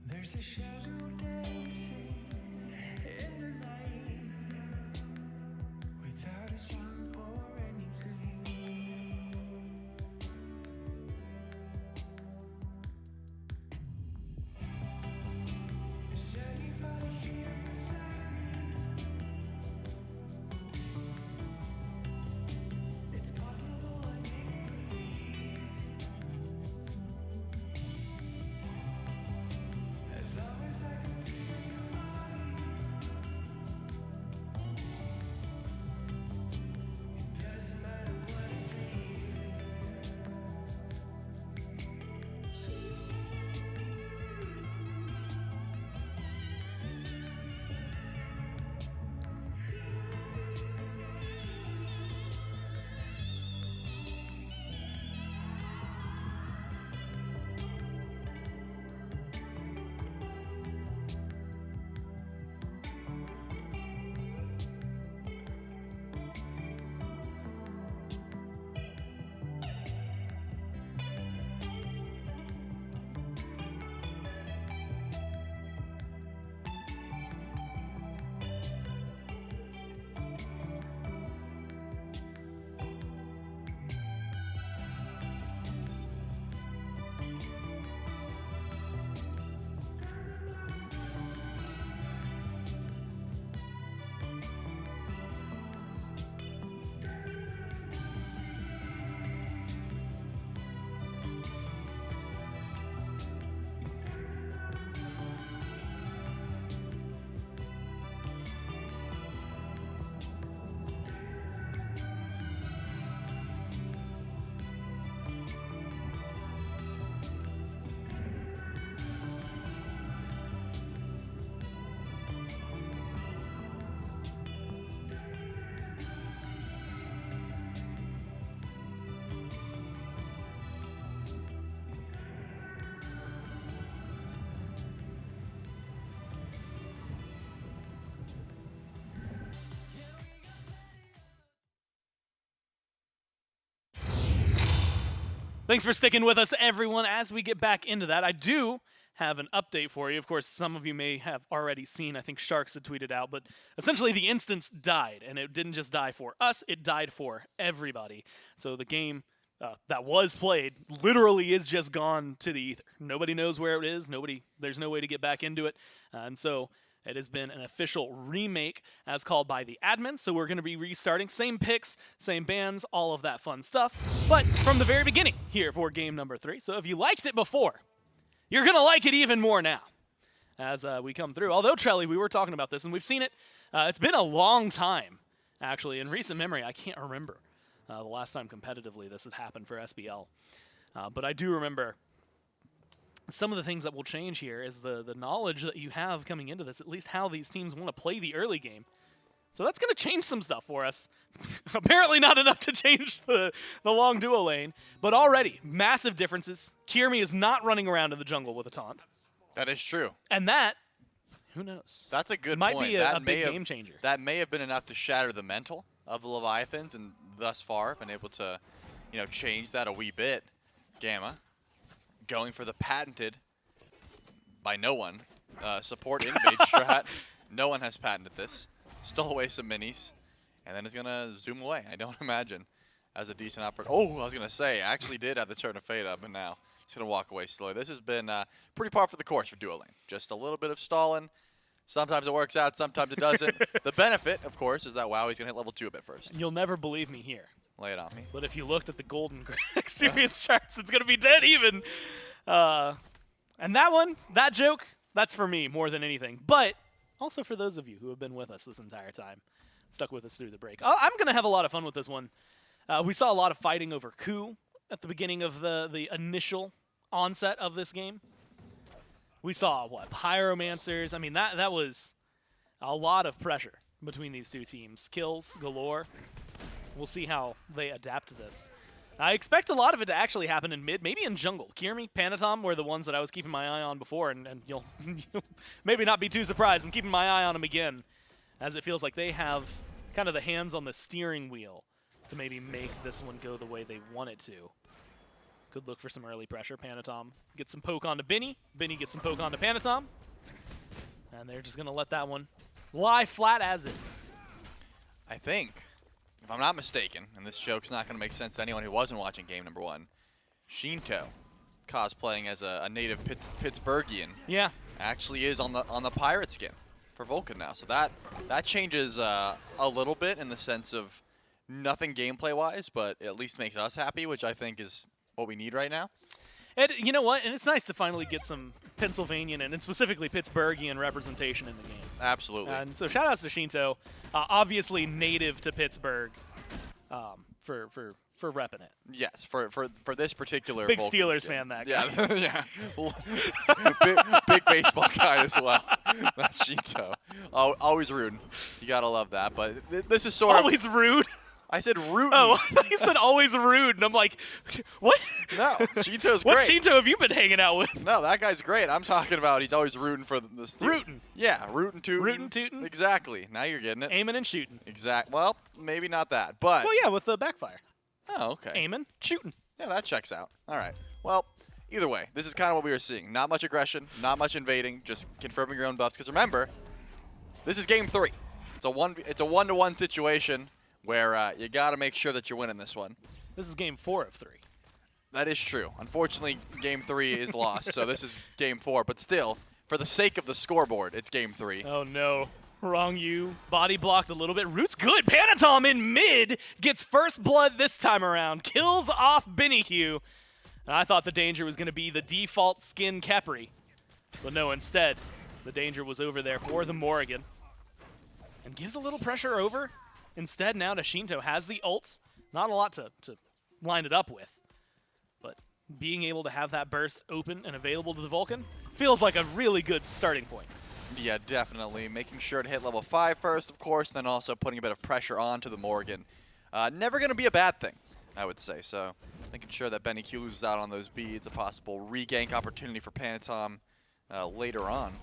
S6: There's a shadow dancing in the night without a song or anything. Is anybody here beside me? It's possible I make believe. As long as I can feel your body, it doesn't matter what is real.
S3: Thanks for sticking with us, everyone. As we get back into that, I do have an update for you. Of course, some of you may have already seen, I think Sharks had tweeted out, but essentially the instance died, and it didn't just die for us, it died for everybody. So the game that was played literally is just gone to the ether. Nobody knows where it is. There's no way to get back into it. And so it has been an official remake as called by the admins. So we're going to be restarting. Same picks, same bands, all of that fun stuff. But from the very beginning here for game number 3. So if you liked it before, you're going to like it even more now as we come through. Although, Trelly, we were talking about this, and we've seen it. It's been a long time, actually. In recent memory, I can't remember the last time competitively this had happened for SBL. But I do remember some of the things that will change here is the knowledge that you have coming into this, at least how these teams want to play the early game. So that's going to change some stuff for us. Apparently not enough to change the long duo lane, but already massive differences. Kirmi is not running around in the jungle with a taunt.
S5: That is true.
S3: And that, Who knows?
S5: That's a good
S3: Might
S5: point.
S3: be a
S5: That may
S3: big
S5: have-
S3: game changer.
S5: That may have been enough to shatter the mental of the Leviathans, and thus far been able to, change that a wee bit. Gamma going for the patented by no one support invade strat. No one has patented this. Stole away some minis, and then is gonna zoom away. I don't imagine as a decent operator. Oh, I was gonna say, actually did have the turn of fate up, and now he's gonna walk away slowly. This has been pretty par for the course for Duo Lane. Just a little bit of stalling. Sometimes it works out, sometimes it doesn't. The benefit, of course, is that WoW's gonna hit level 2 a bit first.
S3: You'll never believe me here.
S5: Lay it on me.
S3: But if you looked at the golden experience charts, it's going to be dead even. And that joke, that's for me more than anything. But also for those of you who have been with us this entire time, stuck with us through the break. I'm going to have a lot of fun with this one. We saw a lot of fighting over coup at the beginning of the initial onset of this game. We saw, pyromancers. I mean, that was a lot of pressure between these two teams. Kills galore. We'll see how they adapt to this. I expect a lot of it to actually happen in mid, maybe in jungle. Kirmi, Panatom were the ones that I was keeping my eye on before, and you'll maybe not be too surprised. I'm keeping my eye on them again, as it feels like they have kind of the hands on the steering wheel to maybe make this one go the way they want it to. Good look for some early pressure. Panatom gets some poke onto Benny. Benny gets some poke onto Panatom. And they're just going to let that one lie flat as is.
S5: I think, if I'm not mistaken, and this joke's not going to make sense to anyone who wasn't watching game number 1, Shinto, cosplaying as a native Pittsburghian,
S3: Yeah.
S5: actually is on the pirate skin for Vulcan now. So that changes a little bit in the sense of nothing gameplay-wise, but at least makes us happy, which I think is what we need right now.
S3: And you know what? And it's nice to finally get some Pennsylvanian and specifically Pittsburghian representation in the game.
S5: Absolutely.
S3: And so shout outs to Shinto, obviously native to Pittsburgh, for repping it.
S5: Yes, for this particular
S3: Big
S5: Vulcan
S3: Steelers
S5: skin.
S3: fan, that guy.
S5: Yeah, yeah. big baseball guy as well. That's Shinto. Always rooting. You gotta love that. But this is sort of.
S3: Always rude.
S5: I said rooting.
S3: Oh, I thought you said always rude, and I'm like, what?
S5: No, Shinto's
S3: What
S5: great.
S3: Shinto have you been hanging out with?
S5: No, that guy's great. I'm talking about he's always rooting for the Steelers.
S3: Rootin'.
S5: Yeah, rooting tootin'.
S3: Rootin' tootin'.
S5: Exactly. Now you're getting it.
S3: Aiming and shooting.
S5: Exact. Well, maybe not that, but.
S3: Well, yeah, with the backfire.
S5: Oh, okay.
S3: Aiming, shooting.
S5: Yeah, that checks out. All right. Well, either way, this is kind of what we were seeing. Not much aggression, not much invading, just confirming your own buffs. Because remember, this is game 3. It's a 1-to-1 situation where you got to make sure that you're winning this one.
S3: This is game 4 of 3.
S5: That is true. Unfortunately, game 3 is lost, so this is game 4. But still, for the sake of the scoreboard, it's game 3.
S3: Oh no. Wrong you. Body blocked a little bit. Root's good. Panatom in mid gets first blood this time around. Kills off Benny Q. And I thought the danger was going to be the default skin Kepri. But no, instead, the danger was over there for the Morrigan. And gives a little pressure over. Instead, now Shinto has the ult. Not a lot to line it up with. But being able to have that burst open and available to the Vulcan feels like a really good starting point.
S5: Yeah, definitely. Making sure to hit level 5 first, of course, then also putting a bit of pressure onto the Morgan. Never going to be a bad thing, I would say. So making sure that Benny Q loses out on those beads, a possible regank opportunity for Panatom later on.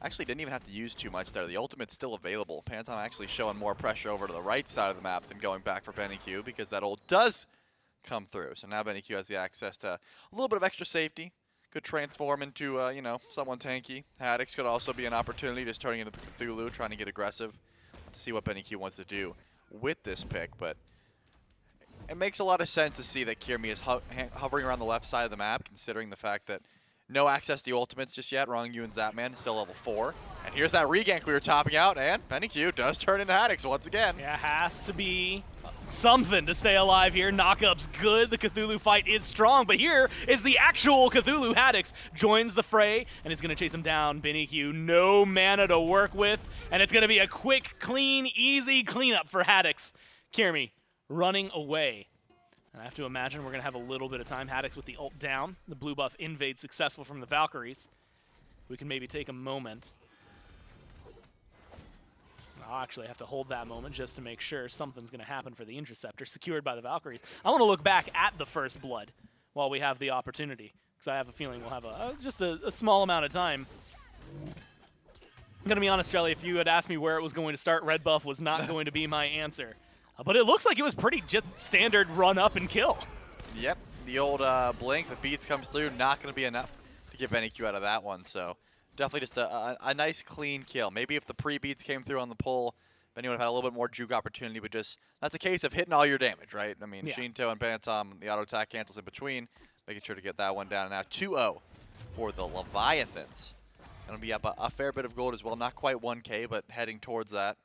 S5: Actually didn't even have to use too much there. The ultimate's still available. Panatom actually showing more pressure over to the right side of the map than going back for Benny Q because that ult does come through. So now Benny Q has the access to a little bit of extra safety. Could transform into, someone tanky. Haddix could also be an opportunity, just turning into the Cthulhu, trying to get aggressive. To see what Benny Q wants to do with this pick, but it makes a lot of sense to see that Kirmi is hovering around the left side of the map, considering the fact that no access to ultimates just yet. Wrong you and Zapman is still level 4. And here's that regank we were topping out, and Benny Q does turn into Haddix once again.
S3: Yeah, has to be something to stay alive here. Knockup's good. The Cthulhu fight is strong, but here is the actual Cthulhu. Haddix joins the fray and is going to chase him down. Benny Q, no mana to work with, and it's going to be a quick, clean, easy cleanup for Haddix. Kirmi running away. And I have to imagine we're going to have a little bit of time. Haddix with the ult down. The blue buff invade successful from the Valkyries. We can maybe take a moment. I'll actually have to hold that moment just to make sure something's going to happen for the Interceptor, secured by the Valkyries. I want to look back at the first blood while we have the opportunity, because I have a feeling we'll have just a small amount of time. I'm going to be honest, Jelly, if you had asked me where it was going to start, red buff was not going to be my answer. But it looks like it was pretty just standard run up and kill.
S5: Yep, the old blink, the beats comes through, not going to be enough to get NEQ out of that one. So definitely just a nice clean kill. Maybe if the pre-beats came through on the pull, Benny would have had a little bit more juke opportunity, but just that's a case of hitting all your damage, right? I mean,
S3: Yeah.
S5: Shinto and Bantam, the auto attack cancels in between, making sure to get that one down. Now 2-0 for the Leviathans. Going to be up a fair bit of gold as well. Not quite 1K, but heading towards that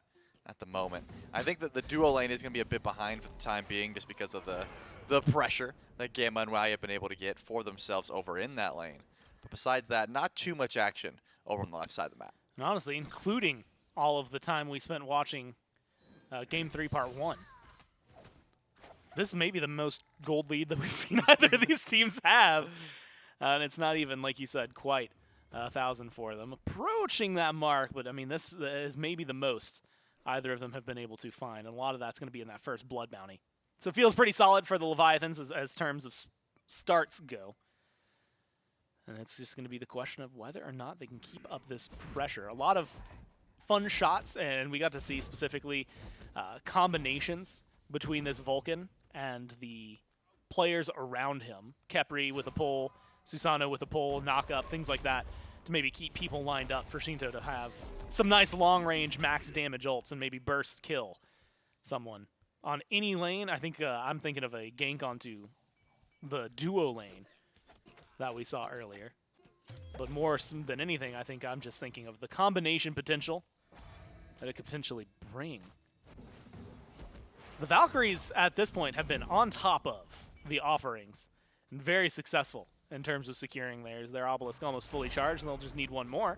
S5: at the moment. I think that the duo lane is going to be a bit behind for the time being just because of the pressure that Gamma and Wai have been able to get for themselves over in that lane. But besides that, not too much action over on the left side of the map.
S3: And honestly, including all of the time we spent watching Game 3 Part 1. This may be the most gold lead that we've seen either of these teams have. And it's not even, like you said, quite 1,000 for them. Approaching that mark, but I mean, this is maybe the most either of them have been able to find. And a lot of that's going to be in that first blood bounty. So it feels pretty solid for the Leviathans as terms of starts go. And it's just going to be the question of whether or not they can keep up this pressure. A lot of fun shots, and we got to see specifically combinations between this Vulcan and the players around him. Kepri with a pull, Susano with a pull, knock up, things like that, to maybe keep people lined up for Shinto to have some nice long-range max damage ults and maybe burst kill someone. On any lane, I think I'm thinking of a gank onto the duo lane that we saw earlier. But more than anything, I think I'm just thinking of the combination potential that it could potentially bring. The Valkyries at this point have been on top of the offerings and very successful in terms of securing theirs. Their obelisk almost fully charged, and they'll just need one more.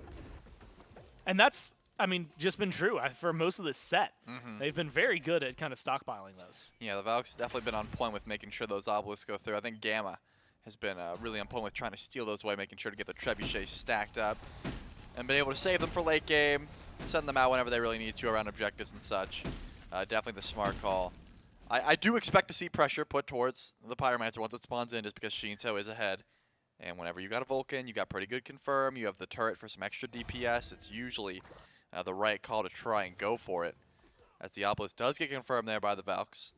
S3: And that's, I mean, just been true for most of this set. They've been very good at kind of stockpiling those.
S5: Yeah, the Valk's definitely been on point with making sure those obelisks go through. I think Gamma has been really on point with trying to steal those away, making sure to get the trebuchets stacked up, and been able to save them for late game, send them out whenever they really need to around objectives and such. Definitely the smart call. I do expect to see pressure put towards the Pyromancer once it spawns in, just because Shinto is ahead. And whenever you got a Vulcan, you got pretty good confirm, you have the turret for some extra DPS, it's usually the right call to try and go for it. As the obelisk does get confirmed there by the Valks.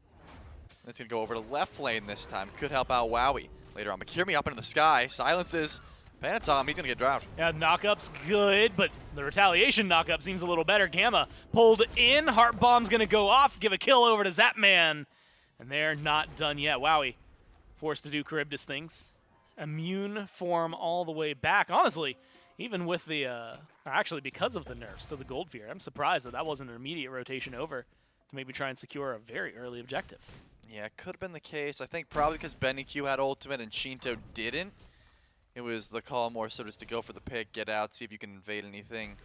S5: It's going to go over to left lane this time. Could help out Wowie later on. Makirmi up into the sky. Silences Phantom. He's going to get drowned.
S3: Yeah, knockup's good, but the retaliation knockup seems a little better. Gamma pulled in. Heart Bomb's going to go off. Give a kill over to Zapman. And they're not done yet. Wowie forced to do Charybdis things. Immune form all the way back. Honestly, even with the, actually because of the nerfs to the Gold Fear, I'm surprised that that wasn't an immediate rotation over to maybe try and secure a very early objective.
S5: Yeah, it could have been the case. I think probably because BennyQ had ultimate and Shinto didn't. It was the call more so just to go for the pick, get out, see if you can invade anything,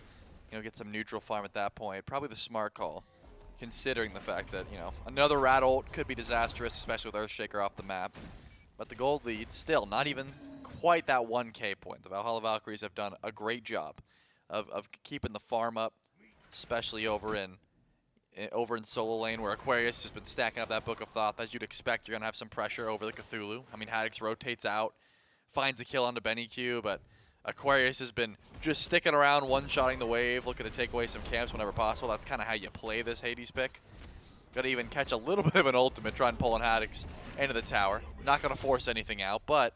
S5: you know, get some neutral farm at that point. Probably the smart call, considering the fact that, you know, another rat ult could be disastrous, especially with Earthshaker off the map. But the gold lead, still not even quite that 1K point. The Valhalla Valkyries have done a great job of keeping the farm up, especially over in solo lane where Aquarius has just been stacking up that Book of Thoth. As you'd expect, you're going to have some pressure over the Cthulhu. I mean, Haddix rotates out, finds a kill onto BennyQ, but Aquarius has been just sticking around, one-shotting the wave, looking to take away some camps whenever possible. That's kind of how you play this Hades pick. Got to even catch a little bit of an ultimate, try and pull in Haddix into the tower. Not going to force anything out, but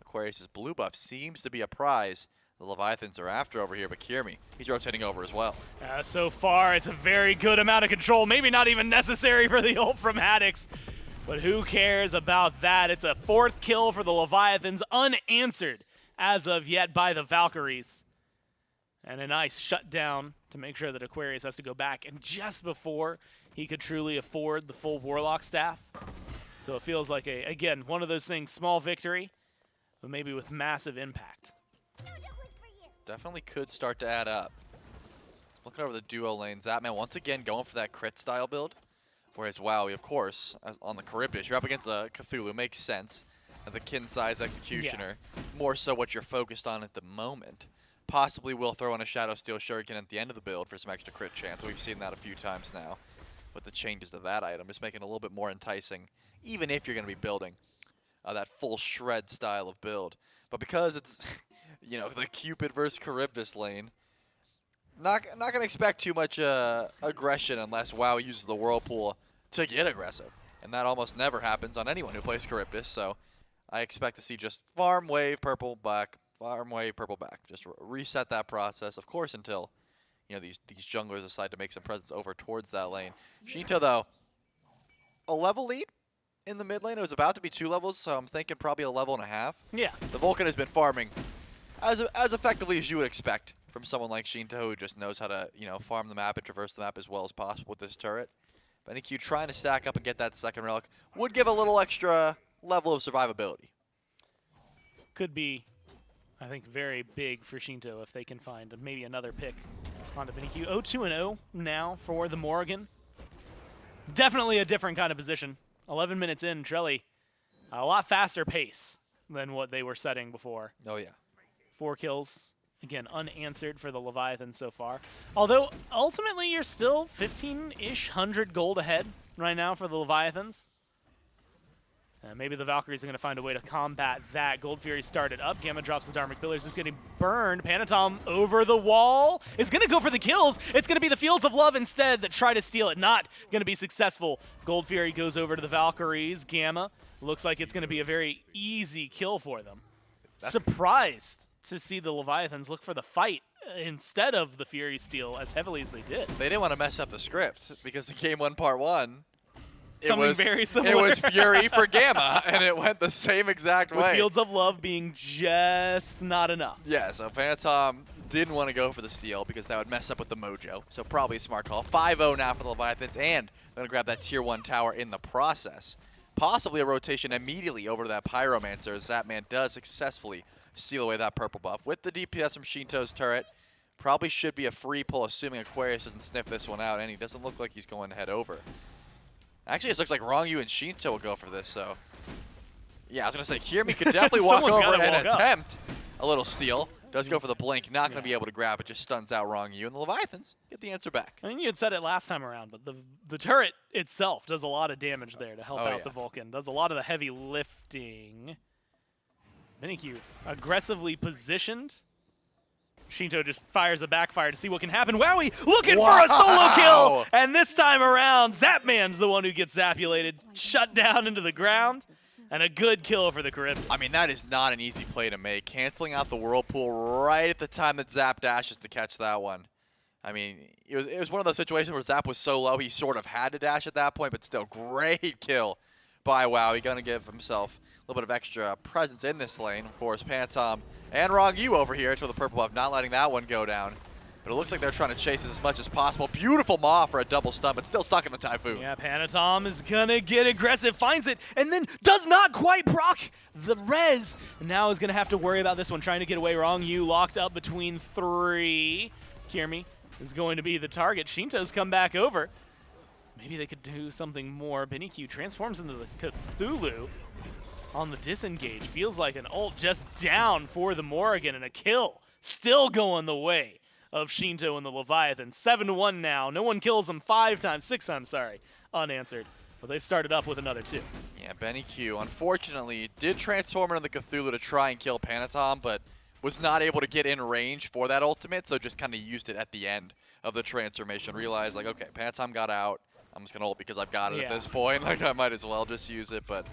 S5: Aquarius' blue buff seems to be a prize the Leviathans are after over here, but Kirmi, he's rotating over as well.
S3: So far, it's a very good amount of control. Maybe not even necessary for the ult from Haddix, but who cares about that? It's a 4th kill for the Leviathans, unanswered as of yet by the Valkyries. And a nice shutdown to make sure that Aquarius has to go back, and just before he could truly afford the full Warlock staff. So it feels like, again, one of those things, small victory, but maybe with massive impact.
S5: Definitely could start to add up. Looking over the duo lane, Zapman once again going for that crit style build. Whereas Wowie, of course, on the Charybdis, you're up against a Cthulhu, makes sense. And the kin size executioner, more so what you're focused on at the moment. Possibly will throw in a Shadow Steel Shuriken at the end of the build for some extra crit chance. We've seen that a few times now with the changes to that item. Just making it a little bit more enticing, even if you're going to be building that full shred style of build. But because it's, you know, the Cupid versus Charybdis lane, Not gonna expect too much aggression unless WoW uses the Whirlpool to get aggressive, and that almost never happens on anyone who plays Charybdis. So I expect to see just farm wave purple back, farm wave purple back. Just reset that process, of course, until these junglers decide to make some presence over towards that lane. Shinto though, a level lead in the mid lane. It was about to be 2 levels, so I'm thinking probably a level and a half.
S3: Yeah.
S5: The Vulcan has been farming as effectively as you would expect from someone like Shinto, who just knows how to, farm the map and traverse the map as well as possible with this turret. BennyQ trying to stack up and get that second relic would give a little extra level of survivability.
S3: Could be, I think, very big for Shinto if they can find maybe another pick onto BennyQ. 0-2-0 now for the Morrigan. Definitely a different kind of position. 11 minutes in, Trelly, a lot faster pace than what they were setting before.
S5: Oh, yeah.
S3: 4 kills. Again, unanswered for the Leviathans so far. Although, ultimately, you're still 15-ish hundred gold ahead right now for the Leviathans. Maybe the Valkyries are going to find a way to combat that. Gold Fury started up. Gamma drops the Dharmic Pillars. Is getting burned. Panatom over the wall. Is going to go for the kills. It's going to be the Fields of Love instead that try to steal it. Not going to be successful. Gold Fury goes over to the Valkyries. Gamma looks like it's going to be a very easy kill for them. Surprised to see the Leviathans look for the fight instead of the Fury steal as heavily as they did.
S5: They didn't want to mess up the script because the game 1 part 1.
S3: Something very similar.
S5: It was Fury for Gamma, and it went the same exact
S3: With
S5: way.
S3: Fields of Love being just not enough.
S5: Yeah, so Phantom didn't want to go for the steal because that would mess up with the mojo. So probably a smart call. 5-0 now for the Leviathans, and they're going to grab that tier 1 tower in the process. Possibly a rotation immediately over to that Pyromancer as that man does successfully steal away that purple buff. With the DPS from Shinto's turret, probably should be a free pull, assuming Aquarius doesn't sniff this one out, and he doesn't look like he's going to head over. Actually, it looks like Rongyu and Shinto will go for this, so... Yeah, I was going to say, Kirmi could definitely walk
S3: Someone's
S5: over
S3: gotta
S5: and
S3: walk up.
S5: attempt a little steal. Does go for the blink, not going to be able to grab it, just stuns out Rongyu, and the Leviathans get the answer back.
S3: I mean, you had said it last time around, but the turret itself does a lot of damage there to help
S5: Oh,
S3: out
S5: yeah.
S3: the Vulcan. Does a lot of the heavy lifting. BennyQ aggressively positioned. Shinto just fires a backfire to see what can happen. Wowie looking for a solo kill! And this time around, Zapman's the one who gets zapulated, shut down into the ground, and a good kill for the Caribbean.
S5: I mean, that is not an easy play to make. Canceling out the Whirlpool right at the time that Zap dashes to catch that one. I mean, it was one of those situations where Zap was so low, he sort of had to dash at that point, but still, great kill by Wowie. Going to give himself a little bit of extra presence in this lane. Of course, Phantom and Rongyu over here to the purple buff, not letting that one go down. But it looks like they're trying to chase it as much as possible. Beautiful Maw for a double stun, but still stuck in the Typhoon.
S3: Yeah, Panatom is gonna get aggressive, finds it, and then does not quite proc the res. And now is gonna have to worry about this one, trying to get away. Wrong locked up between 3. Kirmi is going to be the target. Shinto's come back over. Maybe they could do something more. BennyQ transforms into the Cthulhu on the disengage. Feels like an ult just down for the Morrigan, and a kill still going the way of Shinto and the Leviathan. 7-1 now. No one kills them 6 times, sorry, unanswered. But they've started up with another 2.
S5: Yeah, BennyQ, unfortunately, did transform into the Cthulhu to try and kill Panatom, but was not able to get in range for that ultimate, so just kind of used it at the end of the transformation. Realized, like, okay, Panatom got out. I'm just going to ult because I've got it at this point. Like, I might as well just use it, but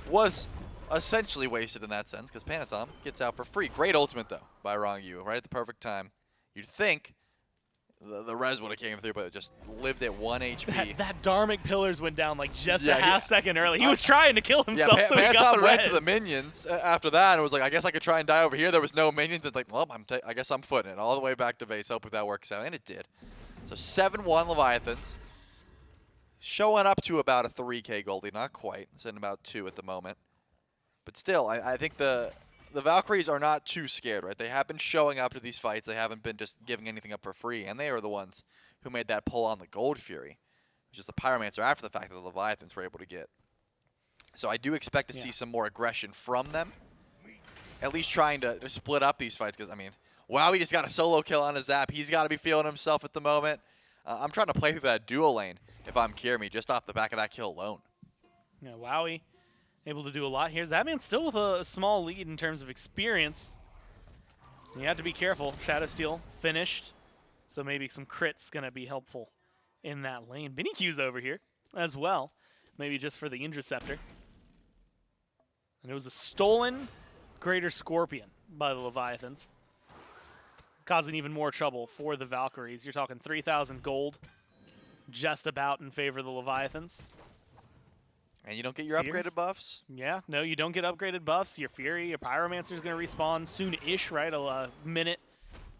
S5: was essentially wasted in that sense because Panatom gets out for free. Great ultimate, though, by Rongyu, right at the perfect time. You'd think the res would have came through, but it just lived at 1 HP.
S3: That Dharmic Pillars went down like just a half second early. He was trying to kill
S5: Yeah,
S3: himself, so he got the
S5: Phantom went
S3: res.
S5: to the minions after that and was like, I guess I could try and die over here. There was no minions. It's like, well, I guess I'm footing it all the way back to base. Hope that works out. And it did. So 7-1 Leviathans. Showing up to about a 3K goldie. Not quite. It's in about 2 at the moment. But still, I think the Valkyries are not too scared, right? They have been showing up to these fights. They haven't been just giving anything up for free. And they are the ones who made that pull on the Gold Fury, which is the Pyromancer after the fact that the Leviathans were able to get. So I do expect to see some more aggression from them. At least trying to split up these fights. Because, I mean, wow, he just got a solo kill on his Zap. He's got to be feeling himself at the moment. I'm trying to play through that duo lane if I'm Kirmi, just off the back of that kill alone.
S3: Yeah, Wowie able to do a lot here. Zapman still with a small lead in terms of experience. You have to be careful. Shadow Steel finished. So maybe some crits going to be helpful in that lane. Q's over here as well, maybe just for the Interceptor. And it was a stolen Greater Scorpion by the Leviathans, causing even more trouble for the Valkyries. You're talking 3,000 gold just about in favor of the Leviathans.
S5: And you don't get your
S3: Fear?
S5: upgraded buffs?
S3: Yeah, no, you don't get upgraded buffs. Your Fury, your Pyromancer is going to respawn soon-ish, right? A minute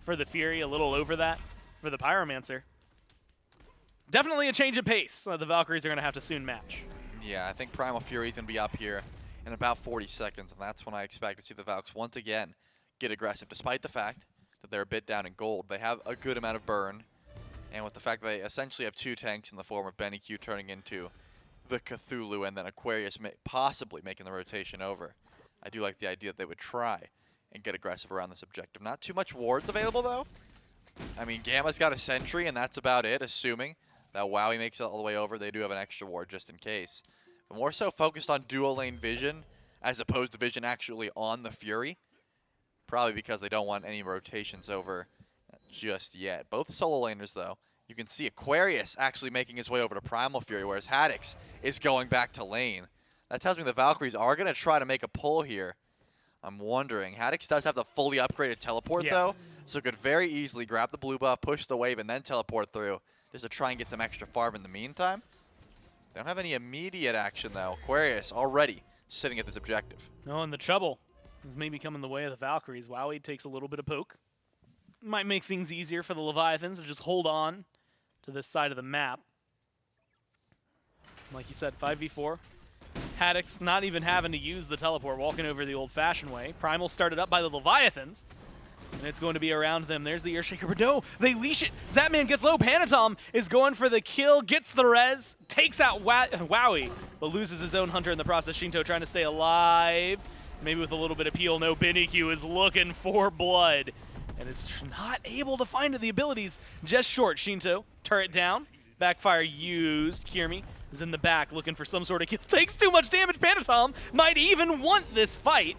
S3: for the Fury, a little over that for the Pyromancer. Definitely a change of pace. The Valkyries are going to have to soon match.
S5: Yeah, I think Primal Fury is going to be up here in about 40 seconds, and that's when I expect to see the Valks once again get aggressive. Despite the fact that they're a bit down in gold, they have a good amount of burn, and with the fact that they essentially have two tanks in the form of Q turning into the Cthulhu and then Aquarius possibly making the rotation over. I do like the idea that they would try and get aggressive around this objective. Not too much wards available, though. I mean, Gamma's got a sentry, and that's about it, assuming that Wowie makes it all the way over. They do have an extra ward just in case. But more so focused on dual lane vision as opposed to vision actually on the Fury. Probably because they don't want any rotations over just yet. Both solo laners, though. You can see Aquarius actually making his way over to Primal Fury, whereas Haddix is going back to lane. That tells me the Valkyries are going to try to make a pull here. I'm wondering. Haddix does have the fully upgraded teleport, though, so could very easily grab the blue buff, push the wave, and then teleport through just to try and get some extra farm in the meantime. They don't have any immediate action, though. Aquarius already sitting at this objective.
S3: No, and the trouble is maybe coming the way of the Valkyries. Wowie takes a little bit of poke. Might make things easier for the Leviathans to just hold on to this side of the map. Like you said, 5v4. Haddix not even having to use the teleport, walking over the old-fashioned way. Primal started up by the Leviathans, and it's going to be around them. There's the Earthshaker, but no, they leash it. Zapman gets low. Panatom is going for the kill, gets the res, takes out Wowie, but loses his own hunter in the process. Shinto trying to stay alive, maybe with a little bit of peel. No, Q is looking for blood, and is not able to find the abilities. Just short. Shinto, turret down. Backfire used. Kirmi is in the back looking for some sort of kill. Takes too much damage. Panatom might even want this fight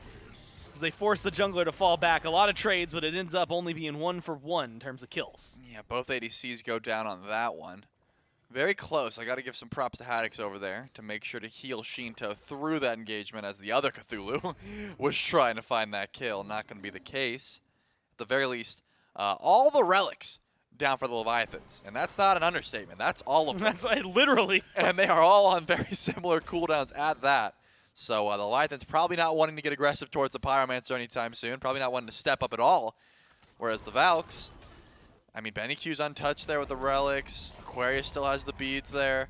S3: as they force the jungler to fall back. A lot of trades, but it ends up only being 1-for-1 in terms of kills.
S5: Yeah, both ADCs go down on that one. Very close. I got to give some props to Haddix over there to make sure to heal Shinto through that engagement as the other Cthulhu was trying to find that kill. Not going to be the case. At the very least, all the relics down for the Leviathans. And that's not an understatement. That's all of them.
S3: That's literally.
S5: And they are all on very similar cooldowns at that. So the Leviathans probably not wanting to get aggressive towards the Pyromancer anytime soon. Probably not wanting to step up at all. Whereas the Valks, I mean, Q's untouched there with the relics. Aquarius still has the beads there.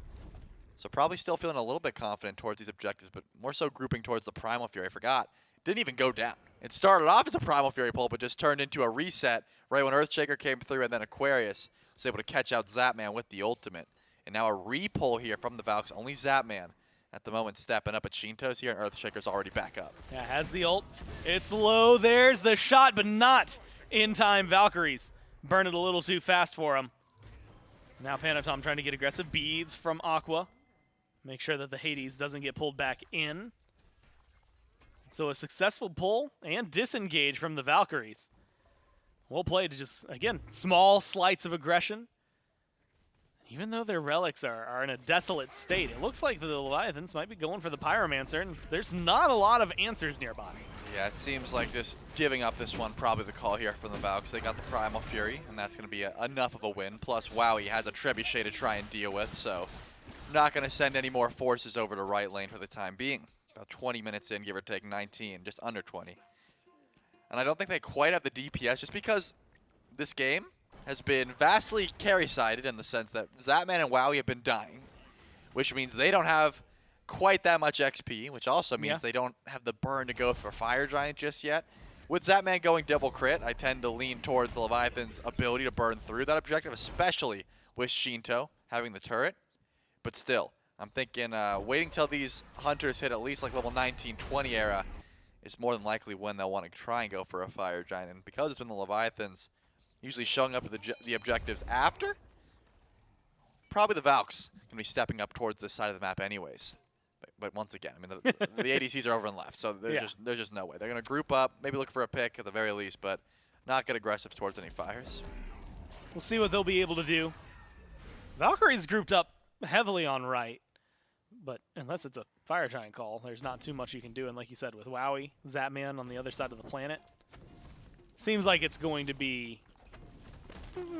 S5: So probably still feeling a little bit confident towards these objectives, but more so grouping towards the Primal Fury. I forgot. Didn't even go down. It started off as a Primal Fury pull, but just turned into a reset right when Earthshaker came through, and then Aquarius was able to catch out Zapman with the ultimate. And now a re-pull here from the Valks. Only Zapman at the moment stepping up at Shinto's here, and Earthshaker's already back up.
S3: Yeah, has the ult. It's low. There's the shot, but not in time. Valkyries burn it a little too fast for him. Now Panatom trying to get aggressive. Beads from Aqua. Make sure that the Hades doesn't get pulled back in. So a successful pull and disengage from the Valkyries. Well played to just, again, small slights of aggression. Even though their relics are in a desolate state, it looks like the Leviathans might be going for the Pyromancer, and there's not a lot of answers nearby.
S5: Yeah, it seems like just giving up this one, probably the call here from the Valks. They got the Primal Fury, and that's going to be enough of a win. Plus, Wowie has a Trebuchet to try and deal with, so not going to send any more forces over to right lane for the time being. About 20 minutes in, give or take 19, just under 20. And I don't think they quite have the DPS, just because this game has been vastly carry-sided in the sense that Zapman and Wowie have been dying, which means they don't have quite that much XP, which also means they don't have the burn to go for Fire Giant just yet. With Zapman going double crit, I tend to lean towards the Leviathan's ability to burn through that objective, especially with Shinto having the turret. But still, I'm thinking waiting till these hunters hit at least like level 19, 20 era is more than likely when they'll want to try and go for a Fire Giant. And because it's been the Leviathans usually showing up at the objectives after, probably the Valks can be stepping up towards this side of the map anyways. But once again, I mean, the ADCs are over and left, so there's just no way. They're going to group up, maybe look for a pick at the very least, but not get aggressive towards any fires.
S3: We'll see what they'll be able to do. Valkyries grouped up heavily on right, but unless it's a Fire Giant call, there's not too much you can do. And like you said, with Wowie, Zapman on the other side of the planet, seems like it's going to be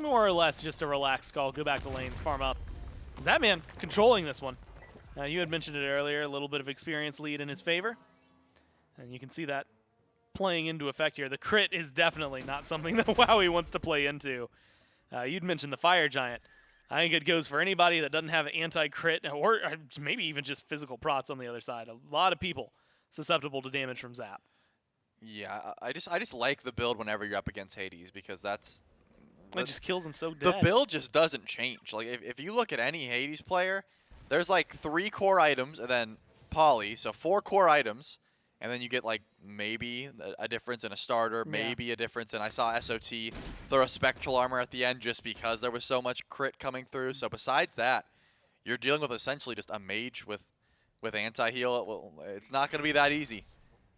S3: more or less just a relaxed call. Go back to lanes, farm up. Zapman controlling this one. You had mentioned it earlier, a little bit of experience lead in his favor. And you can see that playing into effect here. The crit is definitely not something that Wowie wants to play into. You'd mentioned the Fire Giant. I think it goes for anybody that doesn't have anti-crit or maybe even just physical prots on the other side. A lot of people susceptible to damage from Zap.
S5: Yeah, I just like the build whenever you're up against Hades because
S3: It just kills him so dead.
S5: the build just doesn't change. Like if you look at any Hades player, there's like 3 core items and then poly, so 4 core items, and then you get like maybe a difference in a starter, maybe a difference in, I saw SOT throw a spectral armor at the end just because there was so much crit coming through. So besides that, you're dealing with essentially just a mage with anti-heal. Well, it's not going to be that easy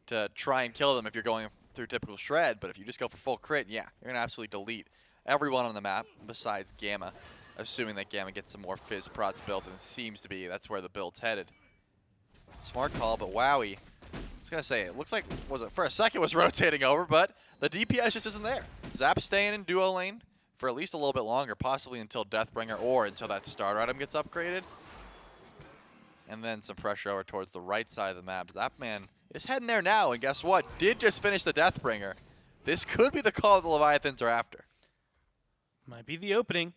S5: to try and kill them if you're going through typical shred, but if you just go for full crit, yeah, you're going to absolutely delete everyone on the map besides Gamma, assuming that Gamma gets some more Fizz prots built, and it seems to be that's where the build's headed. Smart call, but Wowie, I was going to say, it looks like, for a second was rotating over, but the DPS just isn't there. Zap staying in duo lane for at least a little bit longer, possibly until Deathbringer or until that starter item gets upgraded. And then some pressure over towards the right side of the map. Zapman is heading there now, and guess what? Did just finish the Deathbringer. This could be the call the Leviathans are after.
S3: Might be the opening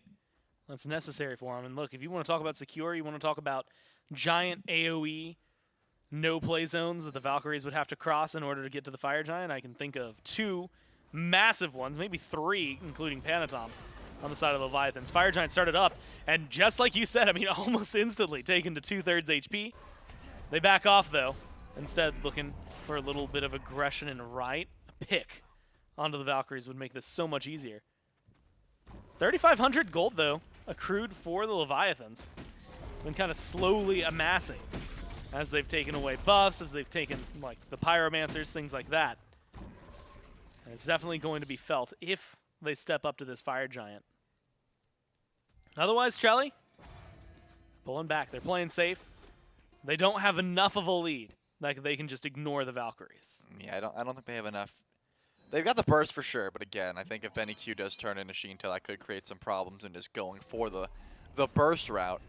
S3: that's necessary for him. And look, if you want to talk about secure, you want to talk about giant AoE no play zones that the Valkyries would have to cross in order to get to the Fire Giant, I can think of 2 massive ones, maybe 3, including Panatom on the side of the Leviathans. Fire Giant started up, and just like you said, I mean, almost instantly taken to 2/3 HP. They back off, though, instead looking for a little bit of aggression and right. A pick onto the Valkyries would make this so much easier. 3,500 gold, though, accrued for the Leviathans. Been kind of slowly amassing as they've taken away buffs, as they've taken, like, the Pyromancers, things like that. And it's definitely going to be felt if they step up to this Fire Giant. Otherwise, Trelly, pulling back. They're playing safe. They don't have enough of a lead that they can just ignore the Valkyries.
S5: Yeah, I don't think they have enough. They've got the burst for sure, but again, I think if Benny Q does turn into Shinto, that could create some problems in just going for the burst route.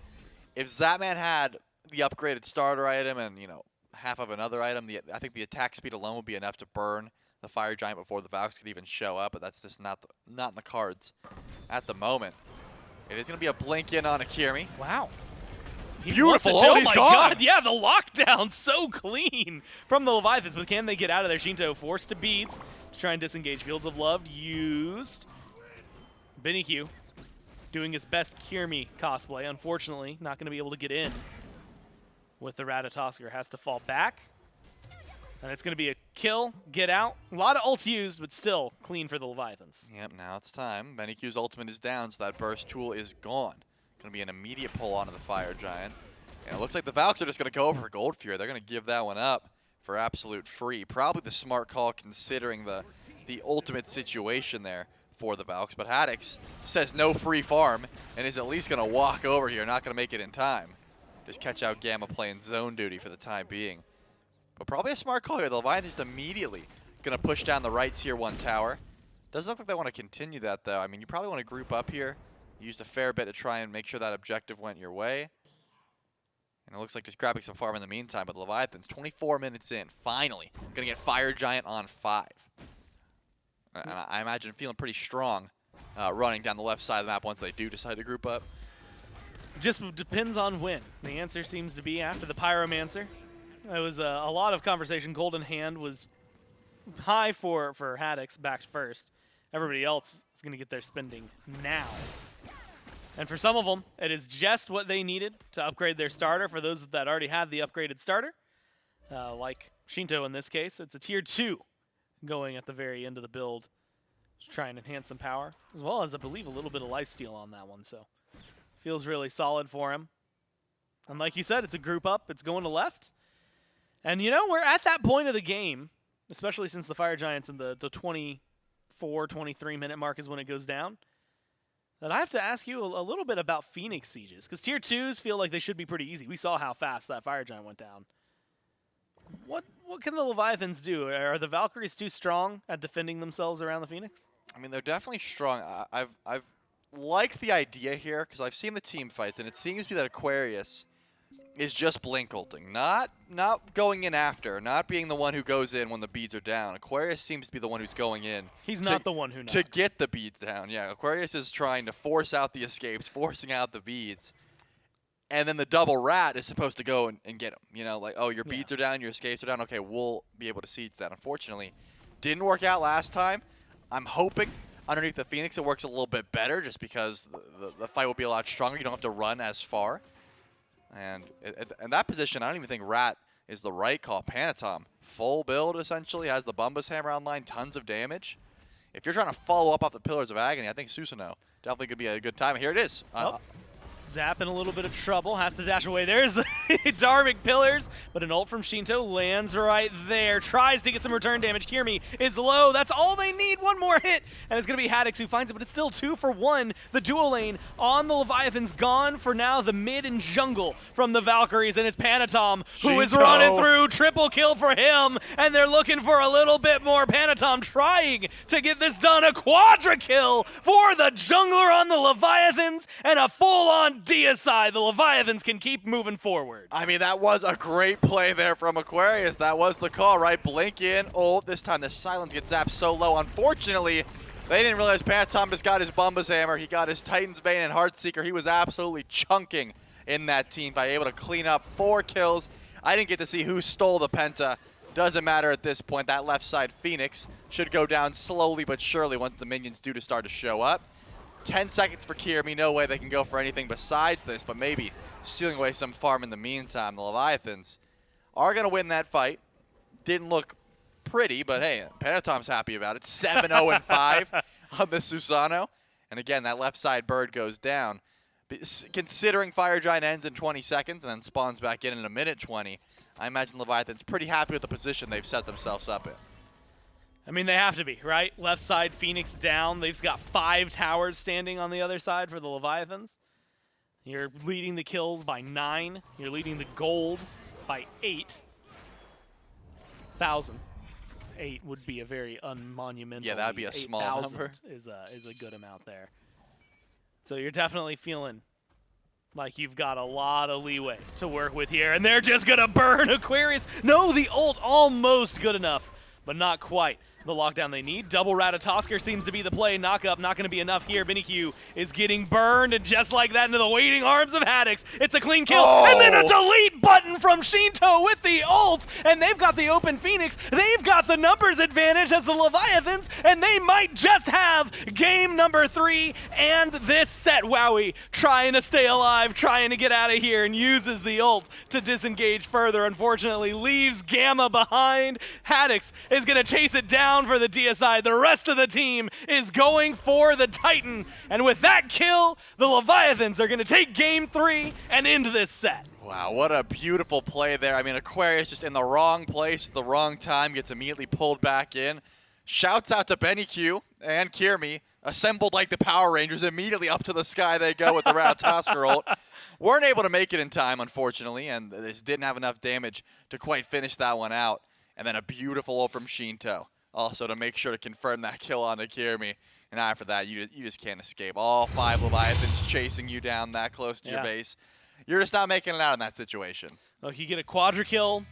S5: If Zapman had the upgraded starter item and, you know, half of another item, I think the attack speed alone would be enough to burn the Fire Giant before the Valks could even show up, but that's just not in the cards at the moment. It is going to be a blink in on Akirmi.
S3: Wow. He
S5: Beautiful.
S3: wants it to-
S5: Oh, he's
S3: my
S5: gone.
S3: God. Yeah, the lockdown so clean from the Leviathans, but can they get out of there? Shinto forced to beads to try and disengage. Fields of Love used. Benny Q doing his best Kirmi cosplay. Unfortunately, not going to be able to get in with the Ratatosker. Has to fall back. And it's going to be a kill, get out. A lot of ults used, but still clean for the Leviathans.
S5: Yep, now it's time. Benny Q's ultimate is down, so that burst tool is gone. Going to be an immediate pull onto the Fire Giant. And it looks like the Valks are just going to go over for Gold Fury. They're going to give that one up for absolute free. Probably the smart call considering the ultimate situation there for the Valks. But Haddix says no free farm and is at least going to walk over here, not going to make it in time. Just catch out Gamma playing zone duty for the time being. But probably a smart call here. The Leviathans just immediately going to push down the right tier 1 tower. Doesn't look like they want to continue that, though. I mean, you probably want to group up here. Used a fair bit to try and make sure that objective went your way. And it looks like just grabbing some farm in the meantime. But the Leviathans, 24 minutes in, finally going to get Fire Giant on 5. And I imagine feeling pretty strong running down the left side of the map once they do decide to group up.
S3: Just depends on when. The answer seems to be after the Pyromancer. There was a lot of conversation. Golden Hand was high for Haddix back first. Everybody else is going to get their spending now. And for some of them, it is just what they needed to upgrade their starter. For those that already had the upgraded starter, like Shinto in this case, it's a tier 2 going at the very end of the build to try and enhance some power, as well as, I believe, a little bit of lifesteal on that one. So feels really solid for him. And like you said, it's a group up. It's going to left. And, you know, we're at that point of the game, especially since the Fire Giants in the 24, 23-minute mark is when it goes down. that I have to ask you a little bit about Phoenix sieges, because tier 2s feel like they should be pretty easy. We saw how fast that fire giant went down. What can the Leviathans do? Are the Valkyries too strong at defending themselves around the Phoenix?
S5: I mean, they're definitely strong. I've liked the idea here because I've seen the team fights, and it seems to be that Aquarius is just blink ulting, not going in after, not being the one who goes in when the beads are down. Aquarius seems to be the one who's going in.
S3: He's not the one who knocks.
S5: To get the beads down. Yeah, Aquarius is trying to force out the escapes, forcing out the beads. And then the double rat is supposed to go and get him. You know, like, oh, your beads are down, your escapes are down. Okay, we'll be able to siege that. Unfortunately, didn't work out last time. I'm hoping underneath the Phoenix it works a little bit better just because the fight will be a lot stronger. You don't have to run as far. And in that position, I don't even think rat is the right call. Panatom, full build essentially, has the Bumbus Hammer online, tons of damage. If you're trying to follow up off the Pillars of Agony, I think Susanoo definitely could be a good time. Here it is.
S3: Zap in a little bit of trouble, has to dash away. There's the Darmic Pillars, but an ult from Shinto lands right there. Tries to get some return damage. Kirmi is low. That's all they need. One more hit, and it's going to be Haddix who finds it, but it's still 2 for 1. The dual lane on the Leviathans gone for now. The mid and jungle from the Valkyries, and it's Panatom who is running through. Triple kill for him, and they're looking for a little bit more. Panatom trying to get this done. A quadra kill for the jungler on the Leviathans, and a full-on deicide. The Leviathans can keep moving forward.
S5: I mean, that was a great play there from Aquarius. That was the call, right? Blink in. Oh, this time the silence gets zapped so low. Unfortunately, they didn't realize Panatom just got his Bumbus Hammer. He got his Titan's Bane and Heartseeker. He was absolutely chunking in that team by able to clean up 4 kills. I didn't get to see who stole the Penta. Doesn't matter at this point. That left side Phoenix should go down slowly but surely once the minions do start to show up. 10 seconds for Kirmi. No way they can go for anything besides this, but maybe stealing away some farm in the meantime. The Leviathans are going to win that fight. Didn't look pretty, but hey, Panatom's happy about it. 7-0-5 on the Susanoo. And again, that left side bird goes down. Considering Fire Giant ends in 20 seconds and then spawns back in a minute 20, I imagine Leviathan's pretty happy with the position they've set themselves up in.
S3: I mean, they have to be, right? Left side, Phoenix down. They've got 5 towers standing on the other side for the Leviathans. You're leading the kills by 9. You're leading the gold by 8,000. 8 would be a very unmonumental.
S5: Yeah, that'd be a small number.
S3: Is a good amount there. So you're definitely feeling like you've got a lot of leeway to work with here. And they're just going to burn Aquarius. No, the ult almost good enough, but not quite the lockdown they need. Double Ratatosker seems to be the play. Knock up, not going to be enough here. Q is getting burned, and just like that into the waiting arms of Haddix. It's a clean kill, and then a delete button from Shinto with the ult, and they've got the open Phoenix. They've got the numbers advantage as the Leviathans, and they might just have game number 3 and this set. Wowie trying to stay alive, trying to get out of here, and uses the ult to disengage further. Unfortunately, leaves Gamma behind. Haddix is going to chase it down for the DSI. The rest of the team is going for the Titan. And with that kill, the Leviathans are going to take game 3 and end this set.
S5: Wow, what a beautiful play there. I mean, Aquarius just in the wrong place at the wrong time, gets immediately pulled back in. Shouts out to Q and Kirmi, assembled like the Power Rangers. Immediately up to the sky they go with the Ratatosker ult. Weren't able to make it in time, unfortunately, and they just didn't have enough damage to quite finish that one out. And then a beautiful ult from Shinto, also to make sure to confirm that kill onto Kirmi. And after that, you just can't escape. All 5 Leviathans chasing you down that close to your base. You're just not making it out in that situation.
S3: Look, you get a quadra kill,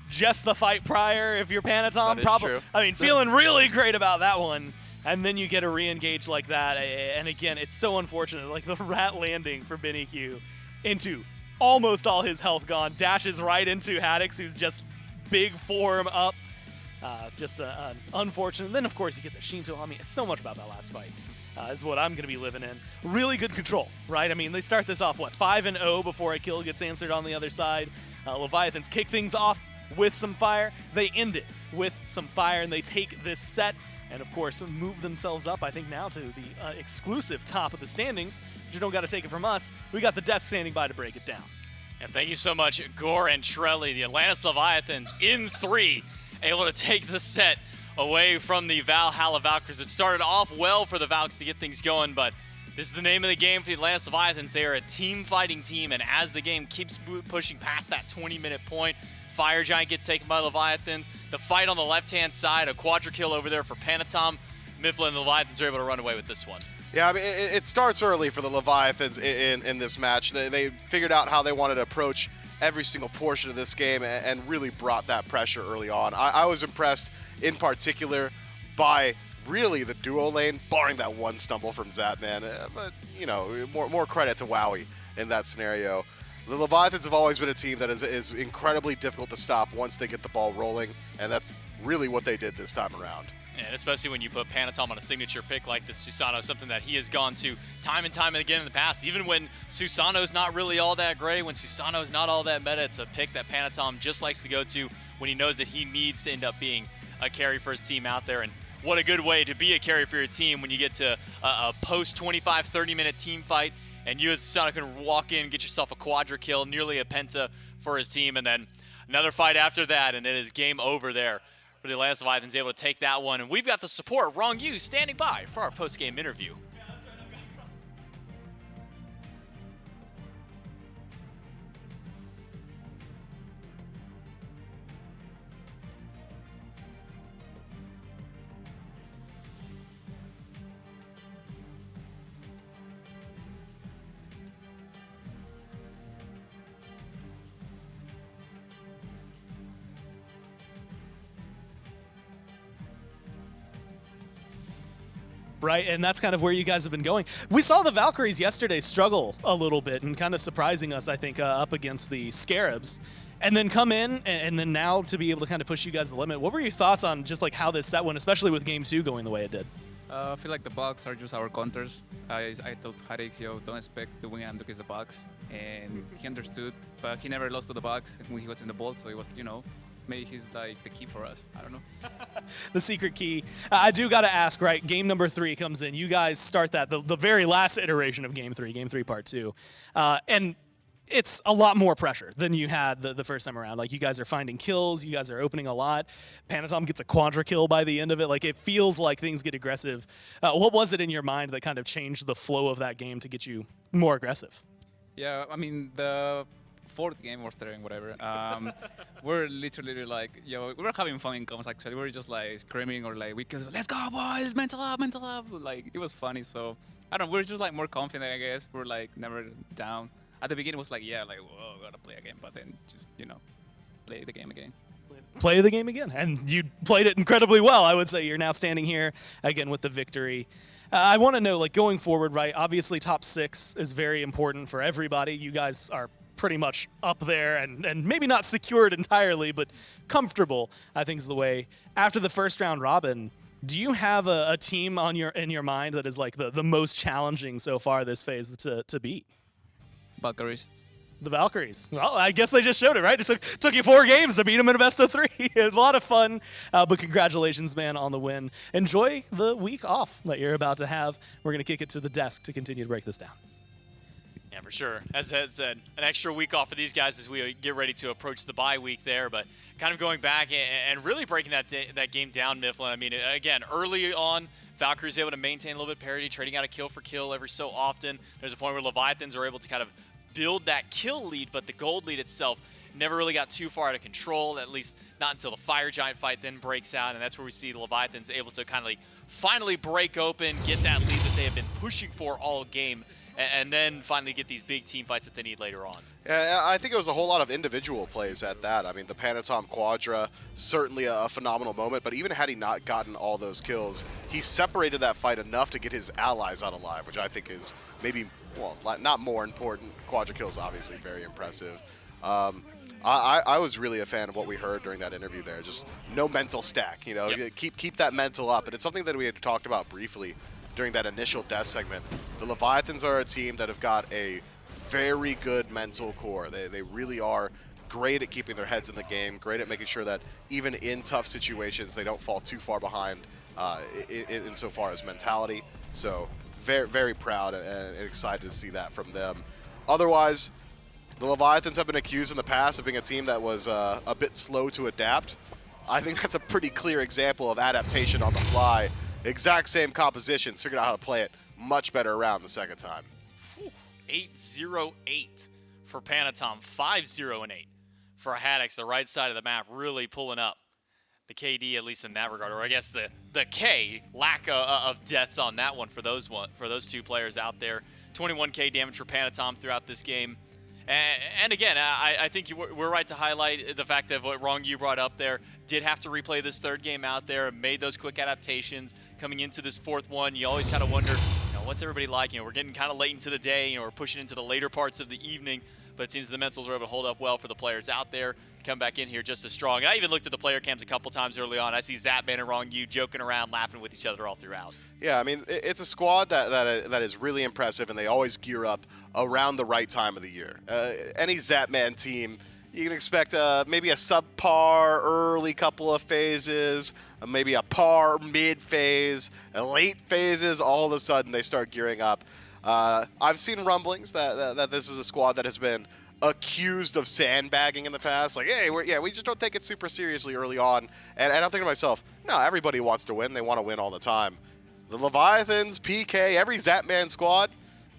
S3: just the fight prior if you're Panatom.
S5: That is true.
S3: I mean, feeling really great about that one. And then you get a re-engage like that. And again, it's so unfortunate. Like the rat landing for Q into almost all his health gone. Dashes right into Haddix, who's just big form up. Just an unfortunate. Then, of course, you get the Shinto. I mean, it's so much about that last fight. Is what I'm going to be living in. Really good control, right? I mean, they start this off, 5-0 before a kill gets answered on the other side. Leviathans kick things off with some fire. They end it with some fire, and they take this set and, of course, move themselves up, I think, now to the exclusive top of the standings. But you don't got to take it from us. We got the desk standing by to break it down.
S1: And thank you so much, Gore and Trelly. The Atlantis Leviathans in 3, able to take the set away from the Valhalla Valkyries. It started off well for the Valks to get things going, but This is the name of the game for the Atlantis Leviathans. They are a team fighting team, and as the game keeps pushing past that 20-minute point, Fire Giant gets taken by Leviathans. The fight on the left-hand side, a quadra kill over there for Panatom. Mifflin and the Leviathans are able to run away with this one.
S2: Yeah, I mean, it starts early for the Leviathans in this match. They figured out how they wanted to approach every single portion of this game and really brought that pressure early on. I was impressed in particular by really the duo lane, barring that one stumble from Zatman. But, you know, more credit to Wowie in that scenario. The Leviathans have always been a team that is incredibly difficult to stop once they get the ball rolling, and that's really what they did this time around.
S1: And especially when you put Panatom on a signature pick like this, Susano, something that he has gone to time and time again in the past. Even when Susano's not really all that great, when Susano's not all that meta, it's a pick that Panatom just likes to go to when he knows that he needs to end up being a carry for his team out there. And what a good way to be a carry for your team when you get to a post 25, 30-minute team fight, and you as Susano can walk in, get yourself a quadra kill, nearly a penta for his team, and then another fight after that, and it is game over there for the Atlantis Leviathans, able to take that one. And we've got the support, Wrong You, standing by for our post-game interview.
S3: Right, and that's kind of where you guys have been going. We saw the Valkyries yesterday struggle a little bit and kind of surprising us, I think, up against the Scarabs. And then come in, and then now to be able to kind of push you guys the limit. What were your thoughts on just like how this set went, especially with Game 2 going the way it did?
S7: I feel like the bugs are just our counters. I told hi-rez, don't expect the wing against the bugs. And he understood, but he never lost to the bugs when he was in the vault, so it was, maybe he's like the key for us. I don't know.
S3: The secret key. I do got to ask, right? Game number 3 comes in. You guys start that, the very last iteration of Game 3 Part 2. And it's a lot more pressure than you had the first time around. Like, you guys are finding kills. You guys are opening a lot. Panatom gets a quadra kill by the end of it. Like, it feels like things get aggressive. What was it in your mind that kind of changed the flow of that game to get you more aggressive?
S7: Yeah, I mean, the fourth game or third, whatever, we're literally like, we were having fun in comms actually. We were just like screaming or like, let's go boys, mental up. Like, it was funny. So, I don't know, we're just like more confident, I guess. We're like never down. At the beginning it was like, whoa, gotta play again. But then just, play the game again.
S3: Play the game again. And you played it incredibly well, I would say. You're now standing here again with the victory. I want to know, like, going forward, right? Obviously, top 6 is very important for everybody. You guys are pretty much up there and maybe not secured entirely, but comfortable, I think is the way. After the first round robin, do you have a team in your mind that is like the most challenging so far this phase to beat?
S7: Valkyries.
S3: The Valkyries. Well, I guess they just showed it, right? It took you 4 games to beat them in a best of 3. A lot of fun, but congratulations, man, on the win. Enjoy the week off that you're about to have. We're going to kick it to the desk to continue to break this down.
S1: Yeah, for sure. As Ed said, an extra week off for these guys as we get ready to approach the bye week there. But kind of going back and really breaking that game down, Mifflin. I mean, again, early on, Valkyries able to maintain a little bit of parity, trading out a kill for kill every so often. There's a point where Leviathans are able to kind of build that kill lead, but the gold lead itself never really got too far out of control, at least not until the Fire Giant fight then breaks out, and that's where we see the Leviathans able to kind of finally break open, get that lead that they have been pushing for all game, and then finally get these big team fights that they need later on.
S2: Yeah, I think it was a whole lot of individual plays at that. I mean, the Panatom Quadra, certainly a phenomenal moment, but even had he not gotten all those kills, he separated that fight enough to get his allies out alive, which I think is maybe, well, not more important. Quadra kills, obviously, very impressive. I was really a fan of what we heard during that interview there. Just no mental stack,
S1: Yep.
S2: Keep that mental up. And it's something that we had talked about briefly during that initial death segment. The Leviathans are a team that have got a very good mental core. They really are great at keeping their heads in the game, great at making sure that even in tough situations they don't fall too far behind insofar as mentality. So very, very proud and excited to see that from them. Otherwise, the Leviathans have been accused in the past of being a team that was a bit slow to adapt. I think that's a pretty clear example of adaptation on the fly. Exact same compositions, figured out how to play it much better round the second time.
S1: 8-0-8 for Panatom, 5-0-8 for Haddox, the right side of the map, really pulling up the KD, at least in that regard, or I guess the K, lack of deaths on that one for those two players out there. 21K damage for Panatom throughout this game. And again, I think we're right to highlight the fact that what Wrong You brought up there, did have to replay this third game out there, made those quick adaptations. Coming into this fourth one, you always kind of wonder, what's everybody like? We're getting kind of late into the day, we're pushing into the later parts of the evening, but it seems the mentals were able to hold up well for the players out there, come back in here just as strong. And I even looked at the player cams a couple times early on. I see Zapman and Wrong You joking around, laughing with each other all throughout.
S2: Yeah, I mean, it's a squad that is really impressive, and they always gear up around the right time of the year. Any Zapman team, you can expect maybe a subpar early couple of phases, maybe a par mid-phase, late phases. All of a sudden, they start gearing up. I've seen rumblings that this is a squad that has been accused of sandbagging in the past. Like, hey, we just don't take it super seriously early on. And I'm thinking to myself, no, everybody wants to win. They want to win all the time. The Leviathans, PK, every Zapman squad,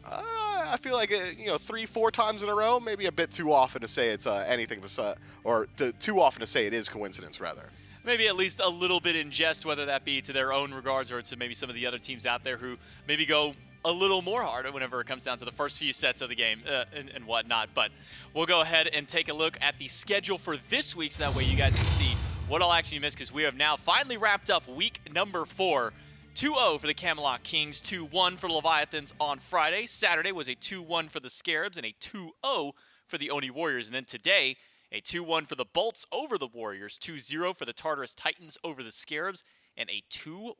S2: I feel like 3-4 times in a row, maybe a bit too often to say it's anything too often to say it is coincidence rather.
S1: Maybe at least a little bit in jest, whether that be to their own regards or to maybe some of the other teams out there who maybe go a little more hard whenever it comes down to the first few sets of the game and whatnot. But we'll go ahead and take a look at the schedule for this week, so that way you guys can see what I'll actually miss, because we have now finally wrapped up week number 4. 2-0 for the Camelot Kings, 2-1 for the Leviathans on Friday. Saturday was a 2-1 for the Scarabs and a 2-0 for the Oni Warriors. And then today, a 2-1 for the Bolts over the Warriors, 2-0 for the Tartarus Titans over the Scarabs, and a 2-1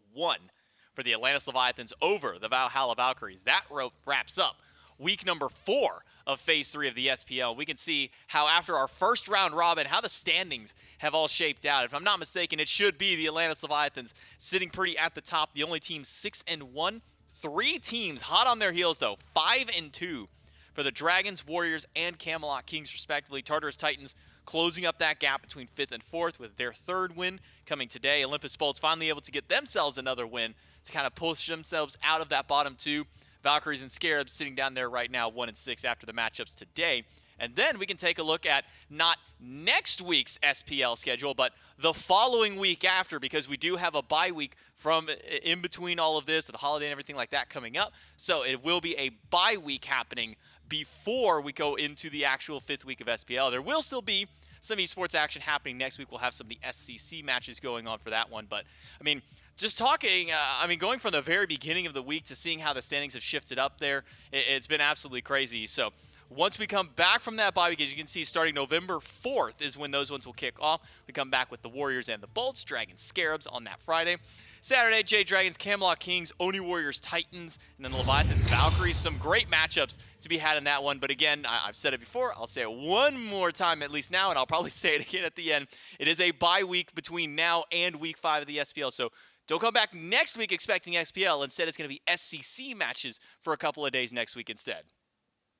S1: for the Atlantis Leviathans over the Valhalla Valkyries. That wraps up week number 4 of Phase 3 of the SPL. We can see how after our first round robin, how the standings have all shaped out. If I'm not mistaken, it should be the Atlantis Leviathans sitting pretty at the top. The only team 6-1. 3 teams hot on their heels, though. 5-2 for the Dragons, Warriors, and Camelot Kings, respectively. Tartarus Titans closing up that gap between 5th and 4th with their 3rd win coming today. Olympus Bolts finally able to get themselves another win to kind of push themselves out of that bottom 2. Valkyries and Scarabs sitting down there right now, 1-6 after the matchups today. And then we can take a look at not next week's SPL schedule, but the following week after, because we do have a bye week from in between all of this, the holiday and everything like that coming up. So it will be a bye week happening before we go into the actual 5th week of SPL. There will still be some esports action happening next week. We'll have some of the SCC matches going on for that one. But, I mean, just talking, going from the very beginning of the week to seeing how the standings have shifted up there, it's been absolutely crazy. So once we come back from that bye week, as you can see, starting November 4th is when those ones will kick off. We come back with the Warriors and the Bolts, Dragons, Scarabs on that Friday. Saturday, Jade Dragons, Camelot Kings, Oni Warriors, Titans, and then Leviathans, Valkyries. Some great matchups to be had in that one. But again, I've said it before. I'll say it one more time at least now, and I'll probably say it again at the end. It is a bye week between now and week 5 of the SPL. So don't come back next week expecting SPL. Instead, it's going to be SCC matches for a couple of days next week instead.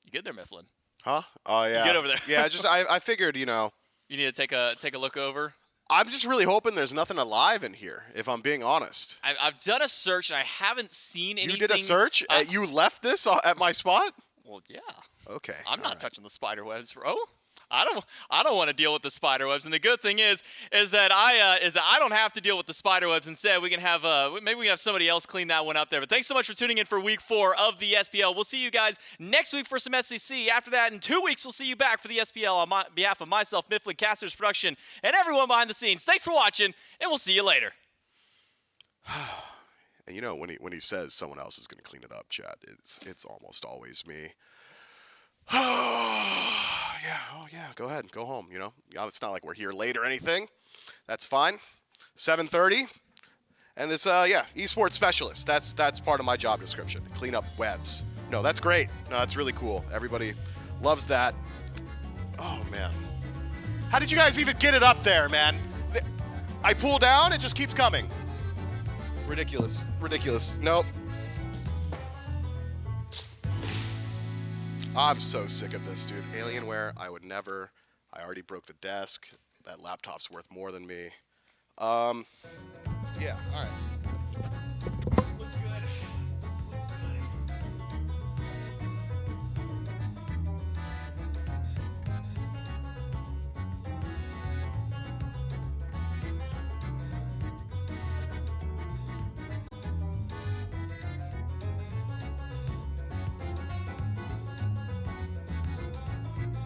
S1: You good there, Mifflin?
S2: Huh? Oh, yeah.
S1: You good over there?
S2: Yeah, I figured,
S1: You need to take a look over.
S2: I'm just really hoping there's nothing alive in here, if I'm being honest.
S1: I've done a search, and I haven't seen anything.
S2: You did a search? You left this at my spot?
S1: Well, yeah.
S2: Okay.
S1: I'm not touching the spider webs, bro. I don't want to deal with the spider webs. And the good thing is that I don't have to deal with the spider webs. Instead, we can have maybe we can have somebody else clean that one up there. But thanks so much for tuning in for week 4 of the SPL. We'll see you guys next week for some SCC. After that, in 2 weeks, we'll see you back for the SPL on behalf of myself, Mifflin, Casters Production, and everyone behind the scenes. Thanks for watching, and we'll see you later.
S2: And when he says someone else is going to clean it up, chat, it's almost always me. Yeah, go ahead, go home, It's not like we're here late or anything. That's fine. 7:30. And this, esports specialist. That's part of my job description. Clean up webs. No, that's great. No, that's really cool. Everybody loves that. Oh, man. How did you guys even get it up there, man? I pull down, it just keeps coming. Ridiculous. Nope. I'm so sick of this, dude. Alienware, I would never. I already broke the desk. That laptop's worth more than me. Yeah, all right. Looks good.